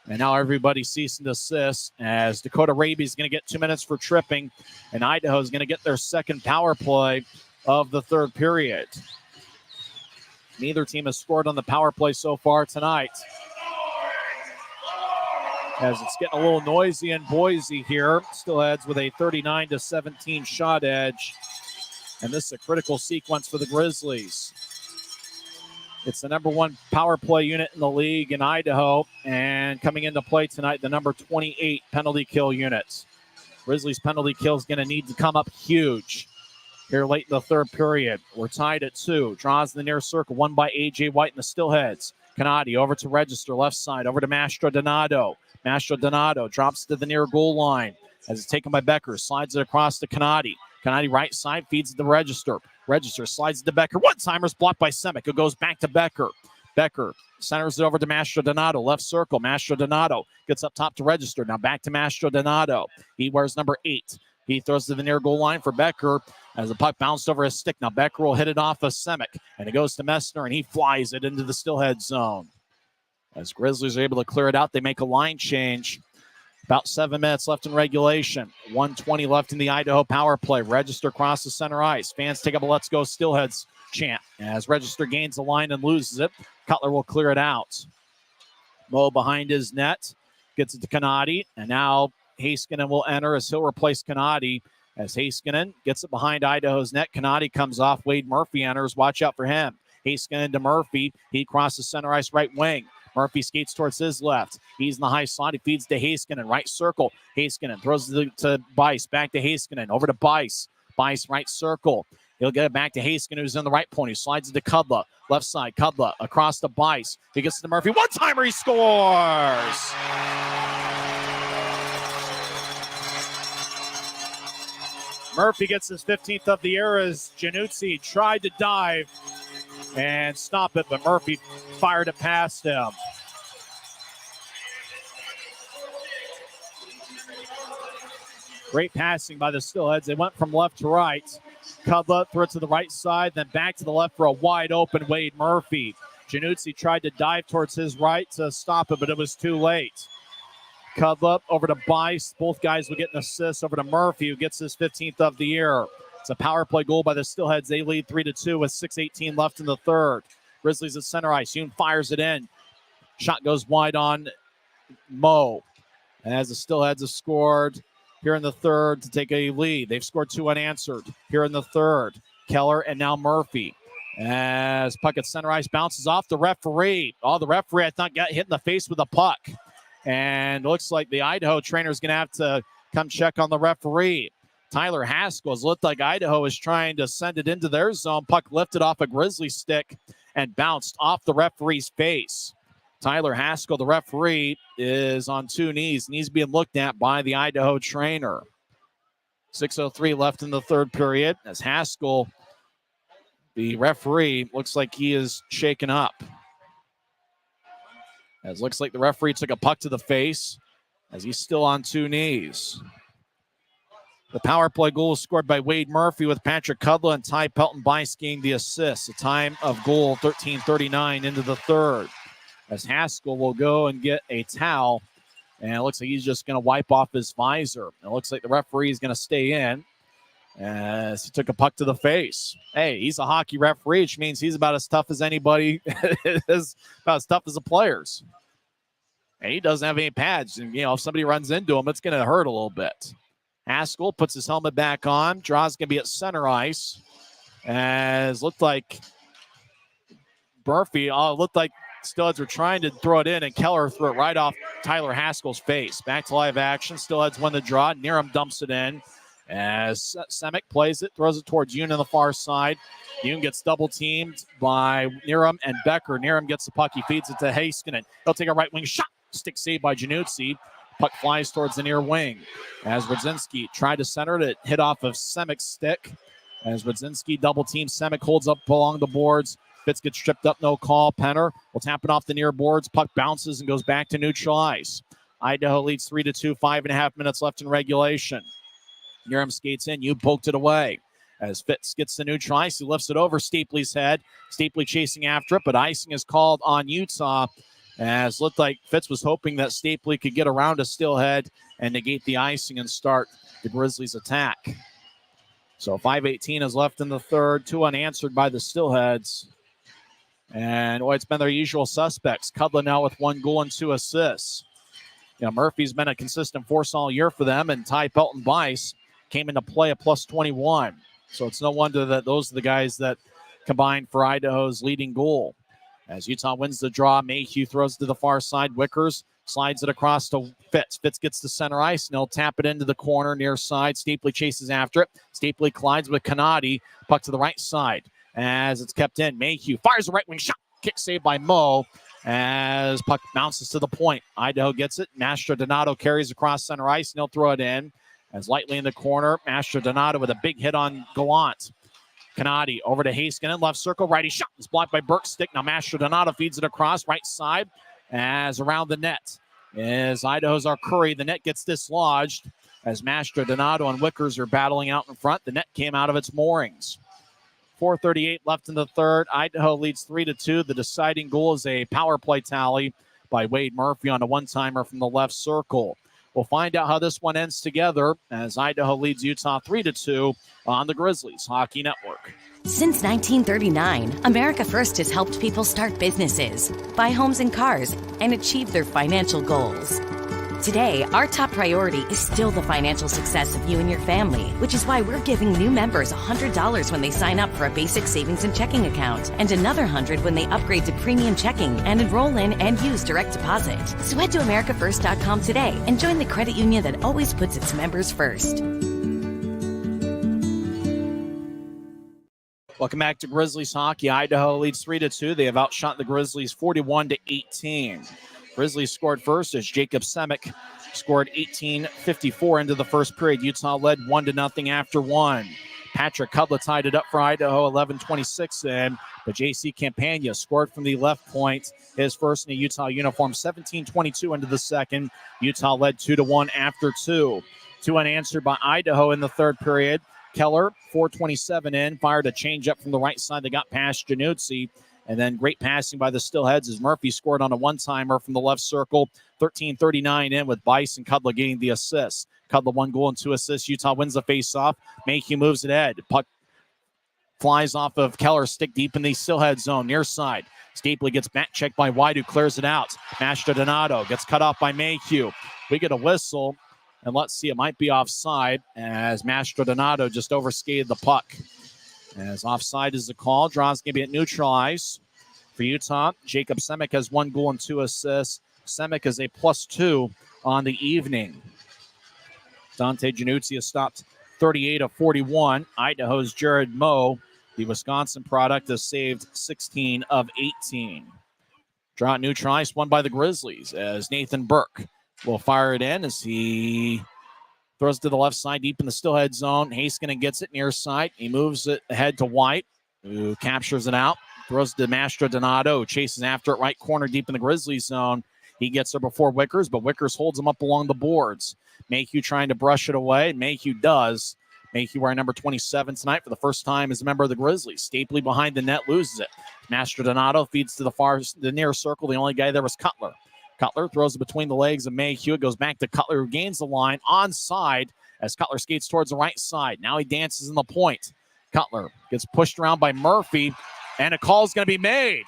And now everybody cease and desist as Dakota Raby is going to get 2 minutes for tripping. And Idaho is going to get their second power play of the third period. Neither team has scored on the power play so far tonight. as it's getting a little noisy in Boise here. Steelheads with a 39-17 shot edge. And this is a critical sequence for the Grizzlies. It's the number 1 power play unit in the league in Idaho, and coming into play tonight, the number 28 penalty kill unit. Grizzlies penalty kill is going to need to come up huge here late in the third period. We're tied at 2. Draws in the near circle, won by A.J. White and the Steelheads. Canati over to Register, left side, over to Mastro Donato. Mastro Donato drops to the near goal line as it's taken by Becker, slides it across to Canati. Canati right side, feeds it to Register. Register slides it to Becker. One-timer's blocked by Semick, who goes back to Becker. Becker centers it over to Mastro Donato, left circle. Mastro Donato gets up top to Register. Now back to Mastro Donato. He wears number 8. He throws to the near goal line for Becker as the puck bounced over his stick. Now Becker will hit it off of Semick, and it goes to Messner, and he flies it into the Steelhead zone. As Grizzlies are able to clear it out, they make a line change. About 7 minutes left in regulation. 1:20 left in the Idaho power play. Register crosses center ice. Fans take up a Let's Go Steelheads chant. As Register gains the line and loses it, Cutler will clear it out. Moe behind his net. Gets it to Canati. And now Heiskanen will enter as he'll replace Canati. As Heiskanen gets it behind Idaho's net. Canati comes off. Wade Murphy enters. Watch out for him. Heiskanen to Murphy. He crosses center ice right wing. Murphy skates towards his left. He's in the high slot. He feeds to Heiskanen, right circle. Heiskanen throws it to Bice. Back to Heiskanen. Over to Bice. Bice, right circle. He'll get it back to Heiskanen, who's in the right point. He slides it to Kudla. Left side, Kudla across to Bice. He gets it to Murphy. One-timer, he scores! Murphy gets his 15th of the year as Januzzi tried to dive and stop it, but Murphy fired it past him. Great passing by the Steelheads. They went from left to right. Kudla threw it to the right side, then back to the left for a wide open Wade Murphy. Januzzi tried to dive towards his right to stop it, but it was too late. Kudla over to Bice. Both guys will get an assist over to Murphy, who gets his 15th of the year. It's a power play goal by the Steelheads. They lead 3-2 with 6:18 left in the third. Grizzlies at center ice. Yoon fires it in. Shot goes wide on Moe. As the Steelheads have scored here in the third to take a lead. They've scored 2 unanswered here in the third. Keller and now Murphy. As puck at center ice bounces off the referee. Oh, the referee, I thought, got hit in the face with a puck. And it looks like the Idaho trainer is going to have to come check on the referee. Tyler Haskell's looked like Idaho is trying to send it into their zone. Puck lifted off a Grizzly stick and bounced off the referee's face. Tyler Haskell, the referee, is on 2 knees, and he's being looked at by the Idaho trainer. 6:03 left in the third period as Haskell, the referee, looks like he is shaken up. As looks like the referee took a puck to the face as he's still on 2 knees. The power play goal was scored by Wade Murphy with Patrick Kudla and Ty Pelton Bice getting the assist. A time of goal 13:39 into the third. As Haskell will go and get a towel, and it looks like he's just going to wipe off his visor. It looks like the referee is going to stay in as he took a puck to the face. Hey, he's a hockey referee, which means he's about as tough as anybody, about as tough as the players. And he doesn't have any pads, and if somebody runs into him, it's going to hurt a little bit. Haskell puts his helmet back on. Draw's going to be at center ice. As looked like Murphy, looked like Steelheads were trying to throw it in, and Keller threw it right off Tyler Haskell's face. Back to live action. Steelheads win the draw. Niram dumps it in. As Semick plays it, throws it towards Yoon on the far side. Yoon gets double teamed by Niram and Becker. Niram gets the puck. He feeds it to Heiskanen. He'll take a right wing shot. Stick saved by Januzzi. Puck flies towards the near wing. As Rudzinski tried to center it, hit off of Semick's stick. As Rudzinski double teams, Semick holds up along the boards. Fitz gets tripped up, no call. Penner will tap it off the near boards. Puck bounces and goes back to neutral ice. Idaho leads 3-2, 5.5 minutes left in regulation. Niram skates in. You poked it away. As Fitz gets to neutral ice, he lifts it over Stapley's head. Stapley chasing after it, but icing is called on Utah. As looked like Fitz was hoping that Stapley could get around a Steelhead and negate the icing and start the Grizzlies' attack. So 5:18 is left in the third. 2 unanswered by the Steelheads. And it's been their usual suspects. Kudla now with 1 goal and 2 assists. Murphy's been a consistent force all year for them, and Ty Pelton-Bice came into play at plus 21. So it's no wonder that those are the guys that combined for Idaho's leading goal. As Utah wins the draw, Mayhew throws to the far side. Wickers slides it across to Fitz. Fitz gets to center ice, and he'll tap it into the corner near side. Stapley chases after it. Stapley collides with Kanadi. Puck to the right side as it's kept in. Mayhew fires a right wing shot. Kick saved by Mo as puck bounces to the point. Idaho gets it. Mastrodonato carries across center ice, and he'll throw it in. As lightly in the corner, Mastrodonato with a big hit on Gallant. Kanadi over to Haskinen, left circle, righty shot. It's blocked by Burkstick. Now Mastrodonato feeds it across right side as around the net. As Idaho's Arcuri, the net gets dislodged as Mastrodonato and Wickers are battling out in front. The net came out of its moorings. 4:38 left in the third. Idaho leads 3-2. The deciding goal is a power play tally by Wade Murphy on a one-timer from the left circle. We'll find out how this one ends together as Idaho leads Utah 3-2 on the Grizzlies Hockey Network. Since 1939, America First has helped people start businesses, buy homes and cars, and achieve their financial goals. Today, our top priority is still the financial success of you and your family, which is why we're giving new members $100 when they sign up for a basic savings and checking account, and another $100 when they upgrade to premium checking and enroll in and use direct deposit. So head to AmericaFirst.com today and join the credit union that always puts its members first. Welcome back to Grizzlies Hockey. Idaho leads 3-2. They have outshot the Grizzlies 41-18. Grizzlies scored first as Jacob Semick scored 18:54 into the first period. Utah led 1-0 after one. Patrick Cudla tied it up for Idaho, 11:26 in, but J.C. Campagna scored from the left point, his first in a Utah uniform, 17:22 into the second. Utah led 2-1 after two. Two unanswered by Idaho in the third period. Keller, 4:27 in, fired a changeup from the right side that got past Januzzi. And then great passing by the Steelheads as Murphy scored on a one-timer from the left circle. 13:39 in with Bice and Cudla getting the assist. Cudla 1 goal and 2 assists. Utah wins the face-off. Mayhew moves it ahead. Puck flies off of Keller's stick deep in the Steelhead zone, near side. Stapley gets back checked by White, who clears it out. Mastrodonato gets cut off by Mayhew. We get a whistle, and let's see, it might be offside as Mastrodonato just overskated the puck. As offside is the call, draw's going to be at neutral ice for Utah. Jacob Semick has 1 goal and 2 assists. Semick is a +2 on the evening. Dante Januzzi has stopped 38 of 41. Idaho's Jared Moe, the Wisconsin product, has saved 16 of 18. Draw at neutral ice, won by the Grizzlies as Nathan Burke will fire it in as he throws to the left side deep in the Steelhead zone. Haskinen gets it near side. He moves it ahead to White, who captures it out. Throws to Mastrodonato, who chases after it right corner deep in the Grizzlies zone. He gets there before Wickers, but Wickers holds him up along the boards. Mayhew trying to brush it away. Mayhew does. Mayhew wearing number 27 tonight for the first time as a member of the Grizzlies. Stapley behind the net loses it. Mastrodonato feeds to the near circle. The only guy there was Cutler. Cutler throws it between the legs of Mayhew. It goes back to Cutler, who gains the line onside as Cutler skates towards the right side. Now he dances in the point. Cutler gets pushed around by Murphy, and a call is going to be made.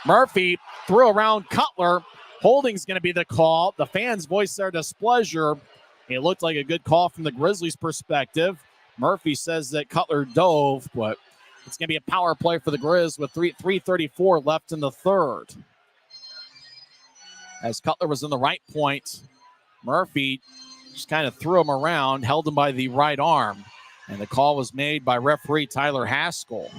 Murphy threw around Cutler. Holding's going to be the call. The fans voice their displeasure. It looked like a good call from the Grizzlies' perspective. Murphy says that Cutler dove, but it's going to be a power play for the Grizz with 3:34 left in the third. As Cutler was in the right point, Murphy just kind of threw him around, held him by the right arm, and the call was made by referee Tyler Haskell.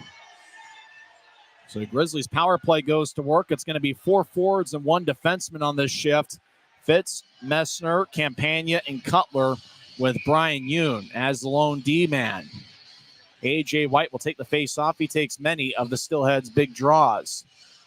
So the Grizzlies' power play goes to work. It's going to be 4 forwards and 1 defenseman on this shift. Fitz, Messner, Campagna, and Cutler with Brian Yoon as the lone D-man. A.J. White will take the face-off. He takes many of the Steelheads' big draws.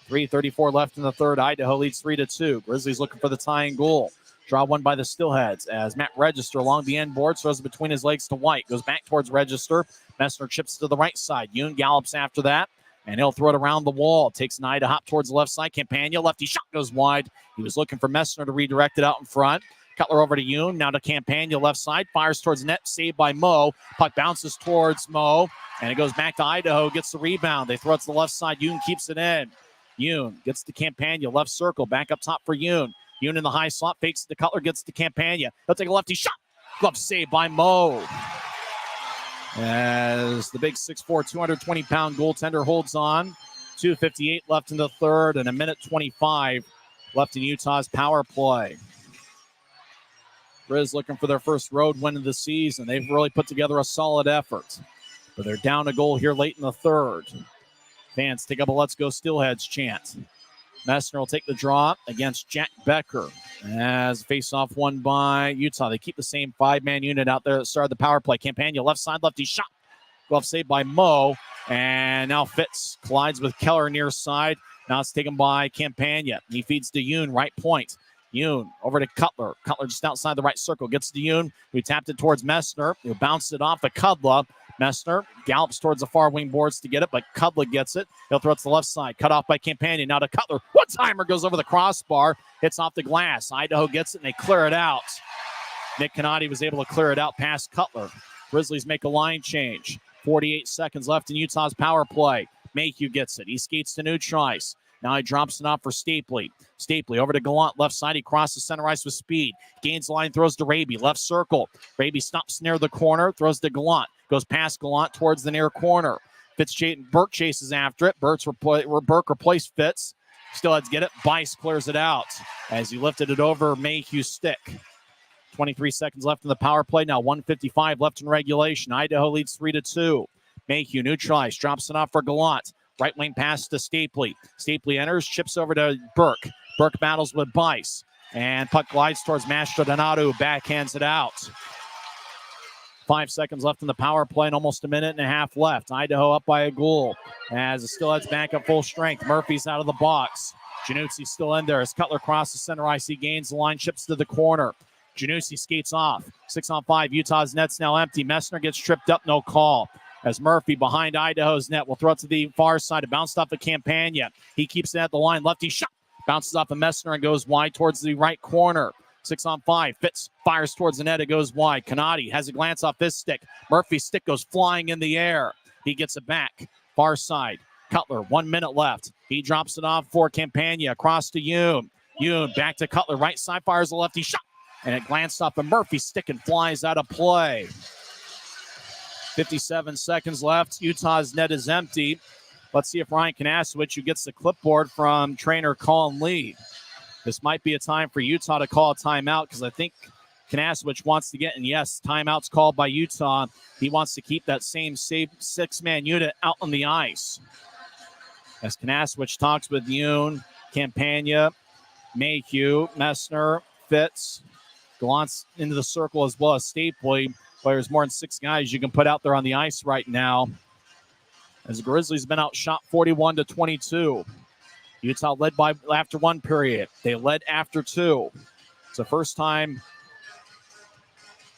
3:34 left in the third. Idaho leads 3-2. Grizzlies looking for the tying goal. Draw won by the Steelheads as Matt Register along the end board throws it between his legs to White. Goes back towards Register. Messner chips to the right side. Yoon gallops after that, and he'll throw it around the wall. Takes an eye to hop towards the left side. Campagna, lefty shot goes wide. He was looking for Messner to redirect it out in front. Cutler over to Yoon. Now to Campagna, left side. Fires towards net. Saved by Mo. Puck bounces towards Mo, and it goes back to Idaho. Gets the rebound. They throw it to the left side. Yoon keeps it in. Yoon gets to Campagna, left circle, back up top for Yoon. Yoon in the high slot, fakes the Cutler, gets to Campagna. He'll take a lefty shot. Glove save by Mo. As the big 6'4", 220-pound goaltender holds on. 2:58 left in the third and 1:25 left in Utah's power play. Grizz looking for their first road win of the season. They've really put together a solid effort. But they're down a goal here late in the third. Fans take up a Let's Go Steelheads chant. Messner will take the draw against Jack Becker. As face-off won by Utah. They keep the same five-man unit out there that started the power play. Campagna left side, lefty shot. Glove saved by Mo. And now Fitz collides with Keller near side. Now it's taken by Campagna. He feeds to Yoon, right point. Yoon over to Cutler. Cutler just outside the right circle. Gets to Yoon, who tapped it towards Messner, who bounced it off of Kudla. Messner gallops towards the far wing boards to get it, but Kudla gets it. He'll throw it to the left side. Cut off by Campagna. Now to Cutler. One-timer goes over the crossbar. Hits off the glass. Idaho gets it, and they clear it out. Nick Canati was able to clear it out past Cutler. Grizzlies make a line change. 48 seconds left in Utah's power play. Mayhew gets it. He skates to neutralize. Now he drops it off for Stapley. Stapley over to Gallant, left side. He crosses center ice with speed. Gains the line, throws to Raby, left circle. Raby stops near the corner, throws to Gallant. Goes past Gallant towards the near corner. Burke chases after it. Burke replaced Fitz. Steelheads get it. Bice clears it out as he lifted it over Mayhew's stick. 23 seconds left in the power play. Now 1:55 left in regulation. Idaho leads 3-2. Mayhew neutralized. Drops it off for Gallant. Right wing pass to Stapley. Stapley enters, chips over to Burke. Burke battles with Bice. And puck glides towards Mastrodonato, who backhands it out. 5 seconds left in the power play and almost a minute and a half left. Idaho up by a goal as the Steelheads back at full strength. Murphy's out of the box. Januzzi still in there as Cutler crosses center ice. He gains the line, chips to the corner. Januzzi skates off. 6-on-5. Utah's net's now empty. Messner gets tripped up, no call. As Murphy behind Idaho's net will throw it to the far side. It bounced off of Campagna. He keeps it at the line. Lefty shot. Bounces off of Messner and goes wide towards the right corner. 6-on-5. Fitz fires towards the net. It goes wide. Canati has a glance off his stick. Murphy's stick goes flying in the air. He gets it back. Far side. Cutler, 1 minute left. He drops it off for Campagna. Across to Yoon. Yoon back to Cutler. Right side fires a lefty shot. And it glanced off of Murphy's stick and flies out of play. 57 seconds left. Utah's net is empty. Let's see if Ryan Kanasowicz, who gets the clipboard from trainer Colin Lee. This might be a time for Utah to call a timeout because I think Kanasowicz wants to get, and yes, timeout's called by Utah. He wants to keep that same six-man unit out on the ice. As Kanasowicz talks with Yoon, Campagna, Mayhew, Messner, Fitz, Gallant's into the circle as well as Stapley. There's more than 6 guys you can put out there on the ice right now. As the Grizzlies have been outshot 41-22. Utah led by after 1 period. They led after 2. It's the first time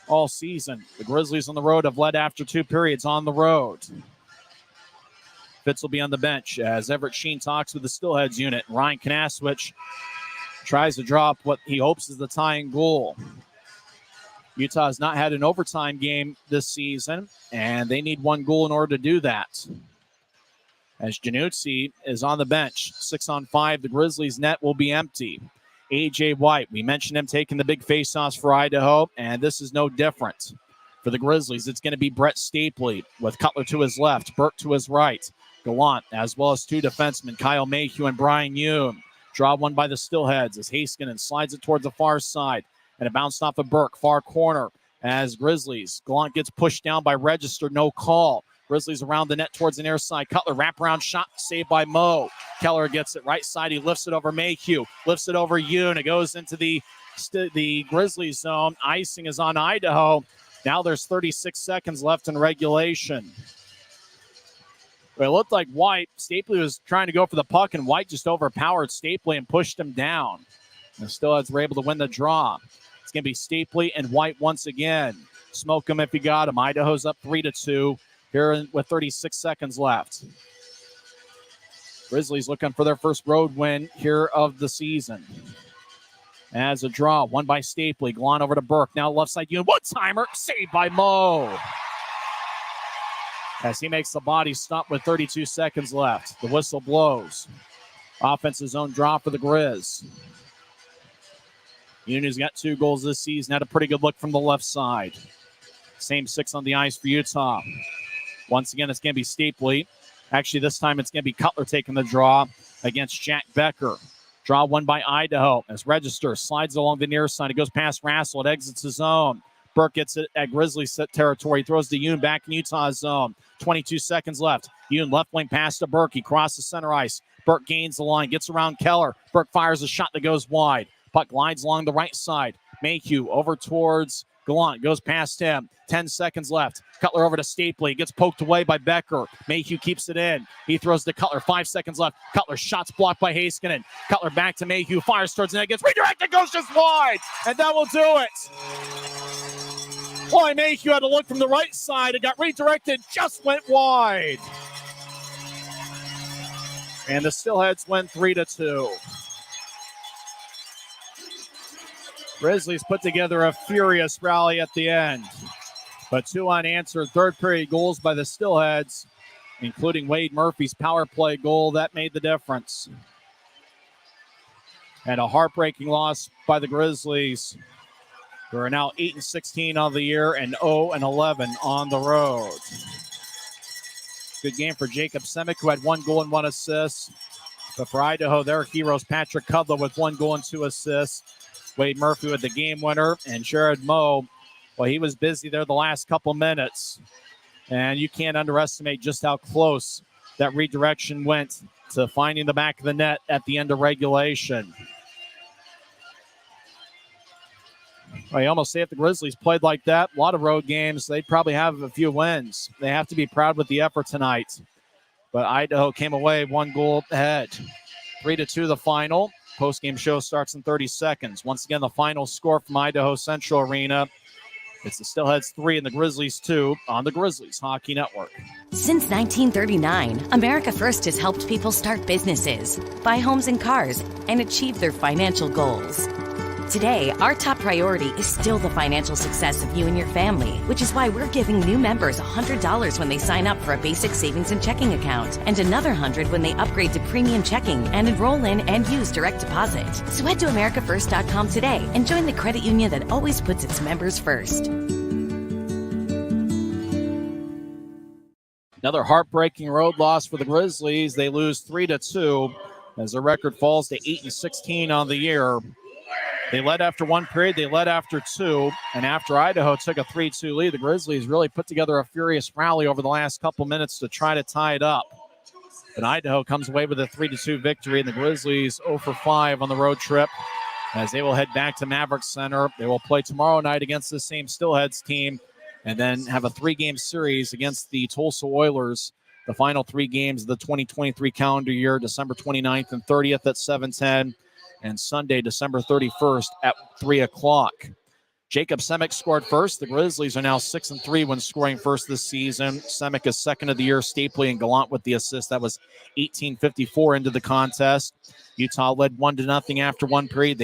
all season the Grizzlies on the road have led after 2 periods on the road. Fitz will be on the bench as Everett Sheen talks with the Steelheads unit. Ryan Kanasowicz tries to drop what he hopes is the tying goal. Utah has not had an overtime game this season, and they need 1 goal in order to do that. As Januzzi is on the bench, 6-on-5, the Grizzlies' net will be empty. A.J. White, we mentioned him taking the big faceoffs for Idaho, and this is no different. For the Grizzlies, it's going to be Brett Stapley with Cutler to his left, Burke to his right, Gallant, as well as 2 defensemen, Kyle Mayhew and Brian Yoon. Draw one by the Steelheads as Haskinen slides it towards the far side. And it bounced off of Burke, far corner, as Grizzlies. Gallant gets pushed down by Register, no call. Grizzlies around the net towards the near side. Cutler, wraparound shot, saved by Mo. Keller gets it right side. He lifts it over Mayhew, lifts it over Yoon. It goes into the Grizzlies zone. Icing is on Idaho. Now there's 36 seconds left in regulation. But it looked like White, Stapley was trying to go for the puck, and White just overpowered Stapley and pushed him down. The Steelheads were able to win the draw. It's going to be Stapley and White once again. Smoke him if you got him. Idaho's up 3-2 here with 36 seconds left. Grizzlies looking for their first road win here of the season. As a draw, one by Stapley. Gallant over to Burke. Now left side unit. One-timer. Saved by Mo. As he makes the body stop with 32 seconds left. The whistle blows. Offensive zone draw for the Grizz. Yoon, who's got 2 goals this season, had a pretty good look from the left side. Same 6 on the ice for Utah. Once again, it's going to be Stapley. Actually, this time it's going to be Cutler taking the draw against Jack Becker. Draw won by Idaho as Register slides along the near side. It goes past Rassel. It exits his zone. Burke gets it at Grizzlies territory. Throws to Yoon back in Utah's zone. 22 seconds left. Yoon left wing pass to Burke. He crosses center ice. Burke gains the line. Gets around Keller. Burke fires a shot that goes wide. Puck glides along the right side. Mayhew over towards Gallant. Goes past him. 10 seconds left. Cutler over to Stapley. Gets poked away by Becker. Mayhew keeps it in. He throws to Cutler. 5 seconds left. Cutler shots blocked by Heiskanen. Cutler back to Mayhew. Fires towards the net. Gets redirected. Goes just wide. And that will do it. Boy, Mayhew had to look from the right side. It got redirected. Just went wide. And the Steelheads win 3-2. Grizzlies put together a furious rally at the end. But 2 unanswered third period goals by the Steelheads, including Wade Murphy's power play goal. That made the difference. And a heartbreaking loss by the Grizzlies, who are now 8-16 on the year and 0-11 on the road. Good game for Jacob Semick, who had 1 goal and 1 assist. But for Idaho, their heroes, Patrick Kudla with 1 goal and 2 assists. Wade Murphy with the game winner. And Sherrod Moe, well, he was busy there the last couple minutes. And you can't underestimate just how close that redirection went to finding the back of the net at the end of regulation. Well, you almost say if the Grizzlies played like that, a lot of road games, they'd probably have a few wins. They have to be proud with the effort tonight. But Idaho came away 1 goal ahead. 3-2 the final. Post-game show starts in 30 seconds. Once again, the final score from Idaho Central Arena. It's the Steelheads 3 and the Grizzlies 2 on the Grizzlies Hockey Network. Since 1939, America First has helped people start businesses, buy homes and cars, and achieve their financial goals. Today, our top priority is still the financial success of you and your family, which is why we're giving new members $100 when they sign up for a basic savings and checking account, and another $100 when they upgrade to premium checking and enroll in and use direct deposit. So head to americafirst.com today and join the credit union that always puts its members first. Another heartbreaking road loss for the Grizzlies. They lose 3-2 as their record falls to 8-16 on the year. They led after 1 period. They led after 2. And after Idaho took a 3-2 lead, the Grizzlies really put together a furious rally over the last couple minutes to try to tie it up. But Idaho comes away with a 3-2 victory, and the Grizzlies 0-5 on the road trip as they will head back to Maverick Center. They will play tomorrow night against the same Steelheads team and then have a 3-game series against the Tulsa Oilers. The final 3 games of the 2023 calendar year, December 29th and 30th at 7:10. And Sunday, December 31st at 3 o'clock. Jacob Semick scored first. The Grizzlies are now 6-3 when scoring first this season. Semick is second of the year. Stapley and Gallant with the assist. That was 18:54 into the contest. Utah led 1-0 after 1 period.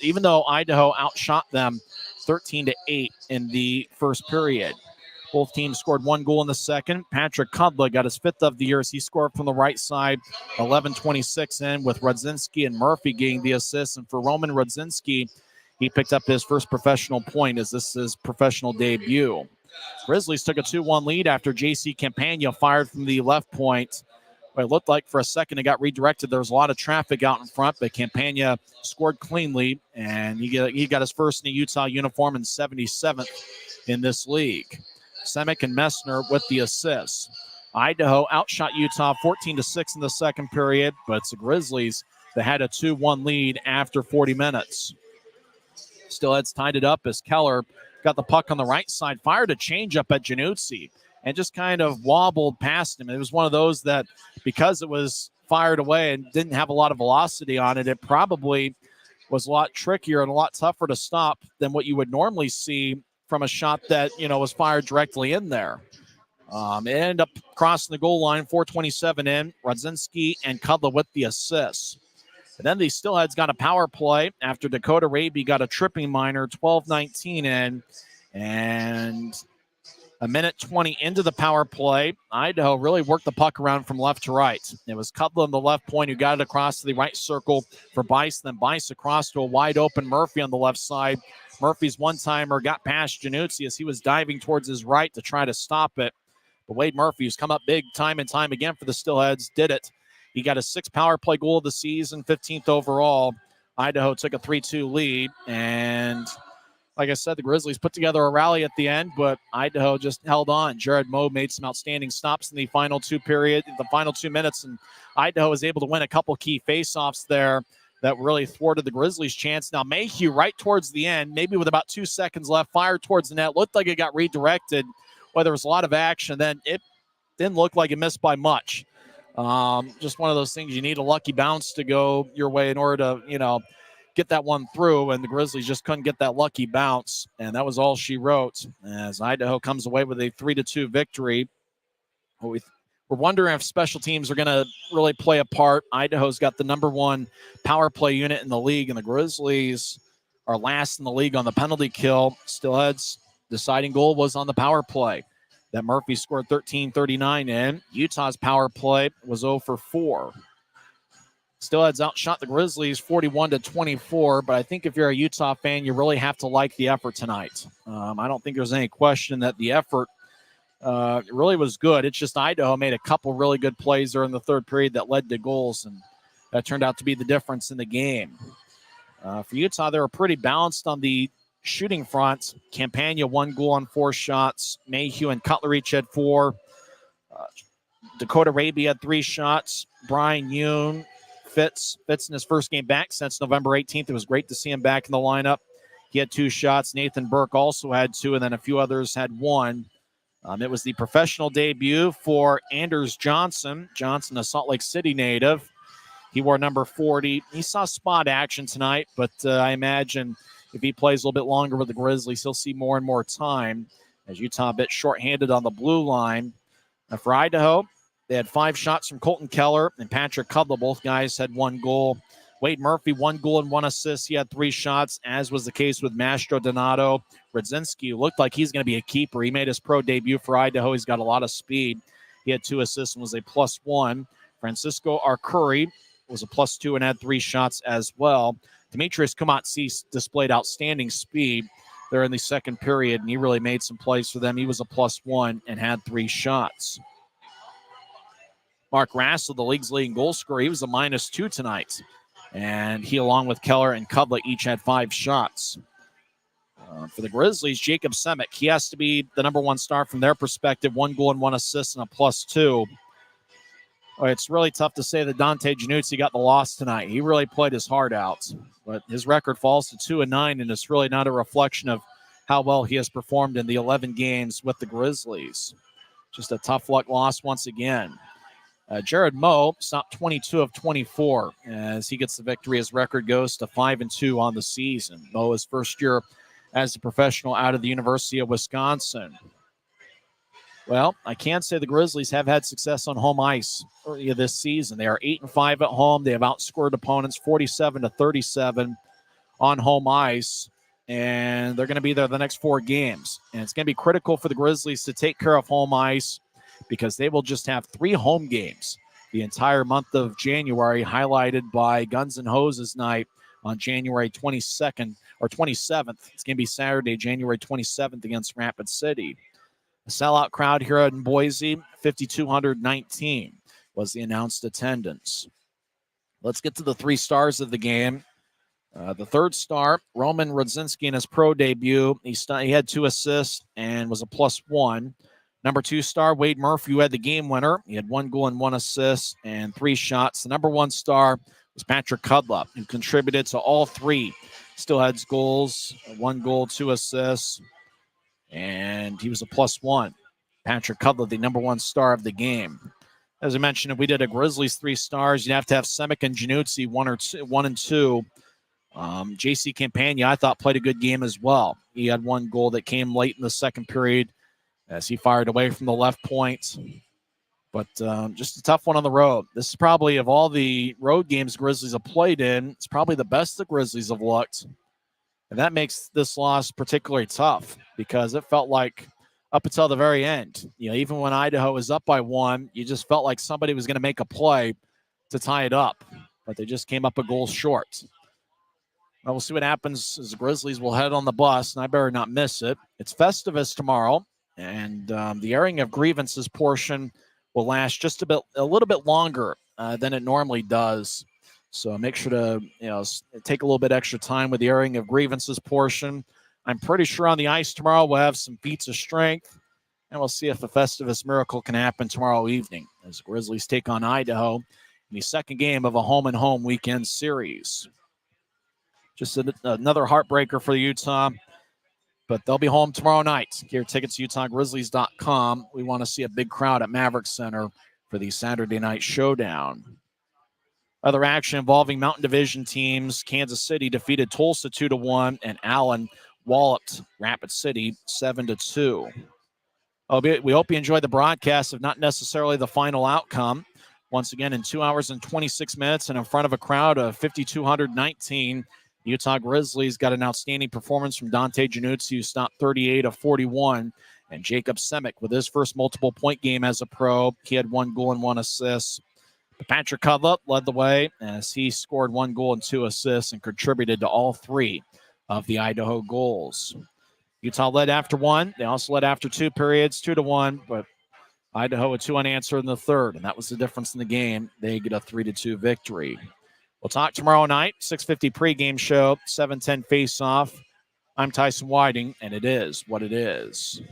Even though Idaho outshot them 13-8 in the first period. Both teams scored 1 goal in the second. Patrick Kudla got his 5th of the year as he scored from the right side, 11:26 in, with Rudzinski and Murphy getting the assists. And for Roman Rudzinski, he picked up his first professional point as this is his professional debut. Grizzlies took a 2-1 lead after J.C. Campagna fired from the left point. It looked like for a second it got redirected. There was a lot of traffic out in front, but Campagna scored cleanly, and he got his first in a Utah uniform and 77th in this league. Semick and Messner with the assists. Idaho outshot Utah 14-6 in the second period, but it's the Grizzlies that had a 2-1 lead after 40 minutes. Steelheads tied it up as Keller got the puck on the right side, fired a changeup at Januzzi, and just kind of wobbled past him. It was one of those that, because it was fired away and didn't have a lot of velocity on it, it probably was a lot trickier and a lot tougher to stop than what you would normally see from a shot that, was fired directly in there. It ended up crossing the goal line, 4:27 in. Rudzinski and Kudla with the assists. And then the Steelheads got a power play after Dakota Raby got a tripping minor, 12:19 in. And A minute 20 into the power play, Idaho really worked the puck around from left to right. It was Cutler on the left point who got it across to the right circle for Bice. Then Bice across to a wide open Murphy on the left side. Murphy's one-timer got past Januzzi as he was diving towards his right to try to stop it. But Wade Murphy, who's come up big time and time again for the Steelheads, did it. He got a 6th power play goal of the season, 15th overall. Idaho took a 3-2 lead, and like I said, the Grizzlies put together a rally at the end, but Idaho just held on. Jared Moe made some outstanding stops in the final 2 minutes, and Idaho was able to win a couple key faceoffs there that really thwarted the Grizzlies' chance. Now, Mayhew, right towards the end, maybe with about 2 seconds left, fired towards the net. Looked like it got redirected, where there was a lot of action. Then it didn't look like it missed by much. Just one of those things. You need a lucky bounce to go your way in order to, get that one through, and the Grizzlies just couldn't get that lucky bounce, and that was all she wrote as Idaho comes away with a 3-2 victory. We're wondering if special teams are going to really play a part. Idaho's got the number 1 power play unit in the league, and the Grizzlies are last in the league on the penalty kill. Steelheads' deciding goal was on the power play that Murphy scored 13:39 in. Utah's power play was 0 for 4. Steelheads outshot the Grizzlies 41-24, but I think if you're a Utah fan, you really have to like the effort tonight. I don't think there's any question that the effort really was good. It's just Idaho made a couple really good plays there in the third period that led to goals, and that turned out to be the difference in the game. For Utah, they were pretty balanced on the shooting front. Campagna 1 goal on 4 shots. Mayhew and Cutler each had 4. Dakota Raby had 3 shots. Brian Yoon, Fitz in his first game back since November 18th. It was great to see him back in the lineup. He had 2 shots. Nathan Burke also had 2, and then a few others had 1. It was the professional debut for Anders Johnson. Johnson, a Salt Lake City native. He wore number 40. He saw spot action tonight, but I imagine if he plays a little bit longer with the Grizzlies, he'll see more and more time as Utah a bit shorthanded on the blue line. For Idaho, they had 5 shots from Colton Keller and Patrick Cudlow. Both guys had 1 goal. Wade Murphy, 1 goal and 1 assist. He had 3 shots, as was the case with Mastro Donato. Radzinski looked like he's going to be a keeper. He made his pro debut for Idaho. He's got a lot of speed. He had 2 assists and was a +1. Francisco Arcuri was a +2 and had 3 shots as well. Demetrius Kumatsis displayed outstanding speed there in the second period, and he really made some plays for them. He was a +1 and had 3 shots. Mark Rassel, the league's leading goal scorer, he was a -2 tonight. And he, along with Keller and Cudlett, each had 5 shots. For the Grizzlies, Jacob Semick, he has to be the number 1 star from their perspective. 1 goal and 1 assist and a +2. It's really tough to say that Dante Januzzi got the loss tonight. He really played his heart out. But his record falls to 2-9, and it's really not a reflection of how well he has performed in the 11 games with the Grizzlies. Just a tough luck loss once again. Jared Moe stopped 22 of 24 as he gets the victory. His record goes to 5-2 on the season. Moe is first year as a professional out of the University of Wisconsin. Well, I can say the Grizzlies have had success on home ice earlier this season. They are 8-5 at home. They have outscored opponents 47-37 on home ice, and they're going to be there the next 4 games. And it's going to be critical for the Grizzlies to take care of home ice because they will just have 3 home games the entire month of January, highlighted by Guns N' Hoses night on January 22nd or 27th. It's going to be Saturday, January 27th against Rapid City. A sellout crowd here in Boise, 5,219 was the announced attendance. Let's get to the 3 stars of the game. The 3rd star, Roman Radzinski, in his pro debut. He had 2 assists and was a +1. Number 2 star, Wade Murphy, who had the game winner. He had 1 goal and 1 assist and 3 shots. The number 1 star was Patrick Cudlow, who contributed to all 3 Steelheads goals, 1 goal, 2 assists, and he was a +1. Patrick Cudlow, the number 1 star of the game. As I mentioned, if we did a Grizzlies 3 stars, you'd have to have Semick and Januzzi 1 and 2. J.C. Campagna, I thought, played a good game as well. He had 1 goal that came late in the second period as he fired away from the left point. But just a tough one on the road. This is probably, of all the road games Grizzlies have played in, it's probably the best the Grizzlies have looked. And that makes this loss particularly tough because it felt like up until the very end. Even when Idaho was up by 1, you just felt like somebody was going to make a play to tie it up, but they just came up a goal short. Well, we'll see what happens as the Grizzlies will head on the bus, and I better not miss it. It's Festivus tomorrow, and the airing of grievances portion will last just a little bit longer than it normally does. So make sure to take a little bit extra time with the airing of grievances portion. I'm pretty sure on the ice tomorrow we'll have some feats of strength, and we'll see if a Festivus miracle can happen tomorrow evening as the Grizzlies take on Idaho in the second game of a home-and-home weekend series. Just another heartbreaker for Utah, but they'll be home tomorrow night. Get your tickets at UtahGrizzlies.com. We want to see a big crowd at Maverick Center for the Saturday night showdown. Other action involving Mountain Division teams. Kansas City defeated Tulsa 2-1, and Allen walloped Rapid City 7-2. We hope you enjoyed the broadcast, if not necessarily the final outcome. Once again, in 2 hours and 26 minutes and in front of a crowd of 5,219, Utah Grizzlies got an outstanding performance from Dante Januzzi, who stopped 38 of 41, and Jacob Semick with his first multiple-point game as a pro. He had 1 goal and 1 assist. But Patrick Cudlip led the way as he scored 1 goal and 2 assists and contributed to all 3 of the Idaho goals. Utah led after 1. They also led after 2 periods, 2-1, but Idaho with 2 unanswered in the third, and that was the difference in the game. They get a 3-2 victory. We'll talk tomorrow night, 6:50 pregame show, 7:10 face-off. I'm Tyson Whiting, and it is what it is.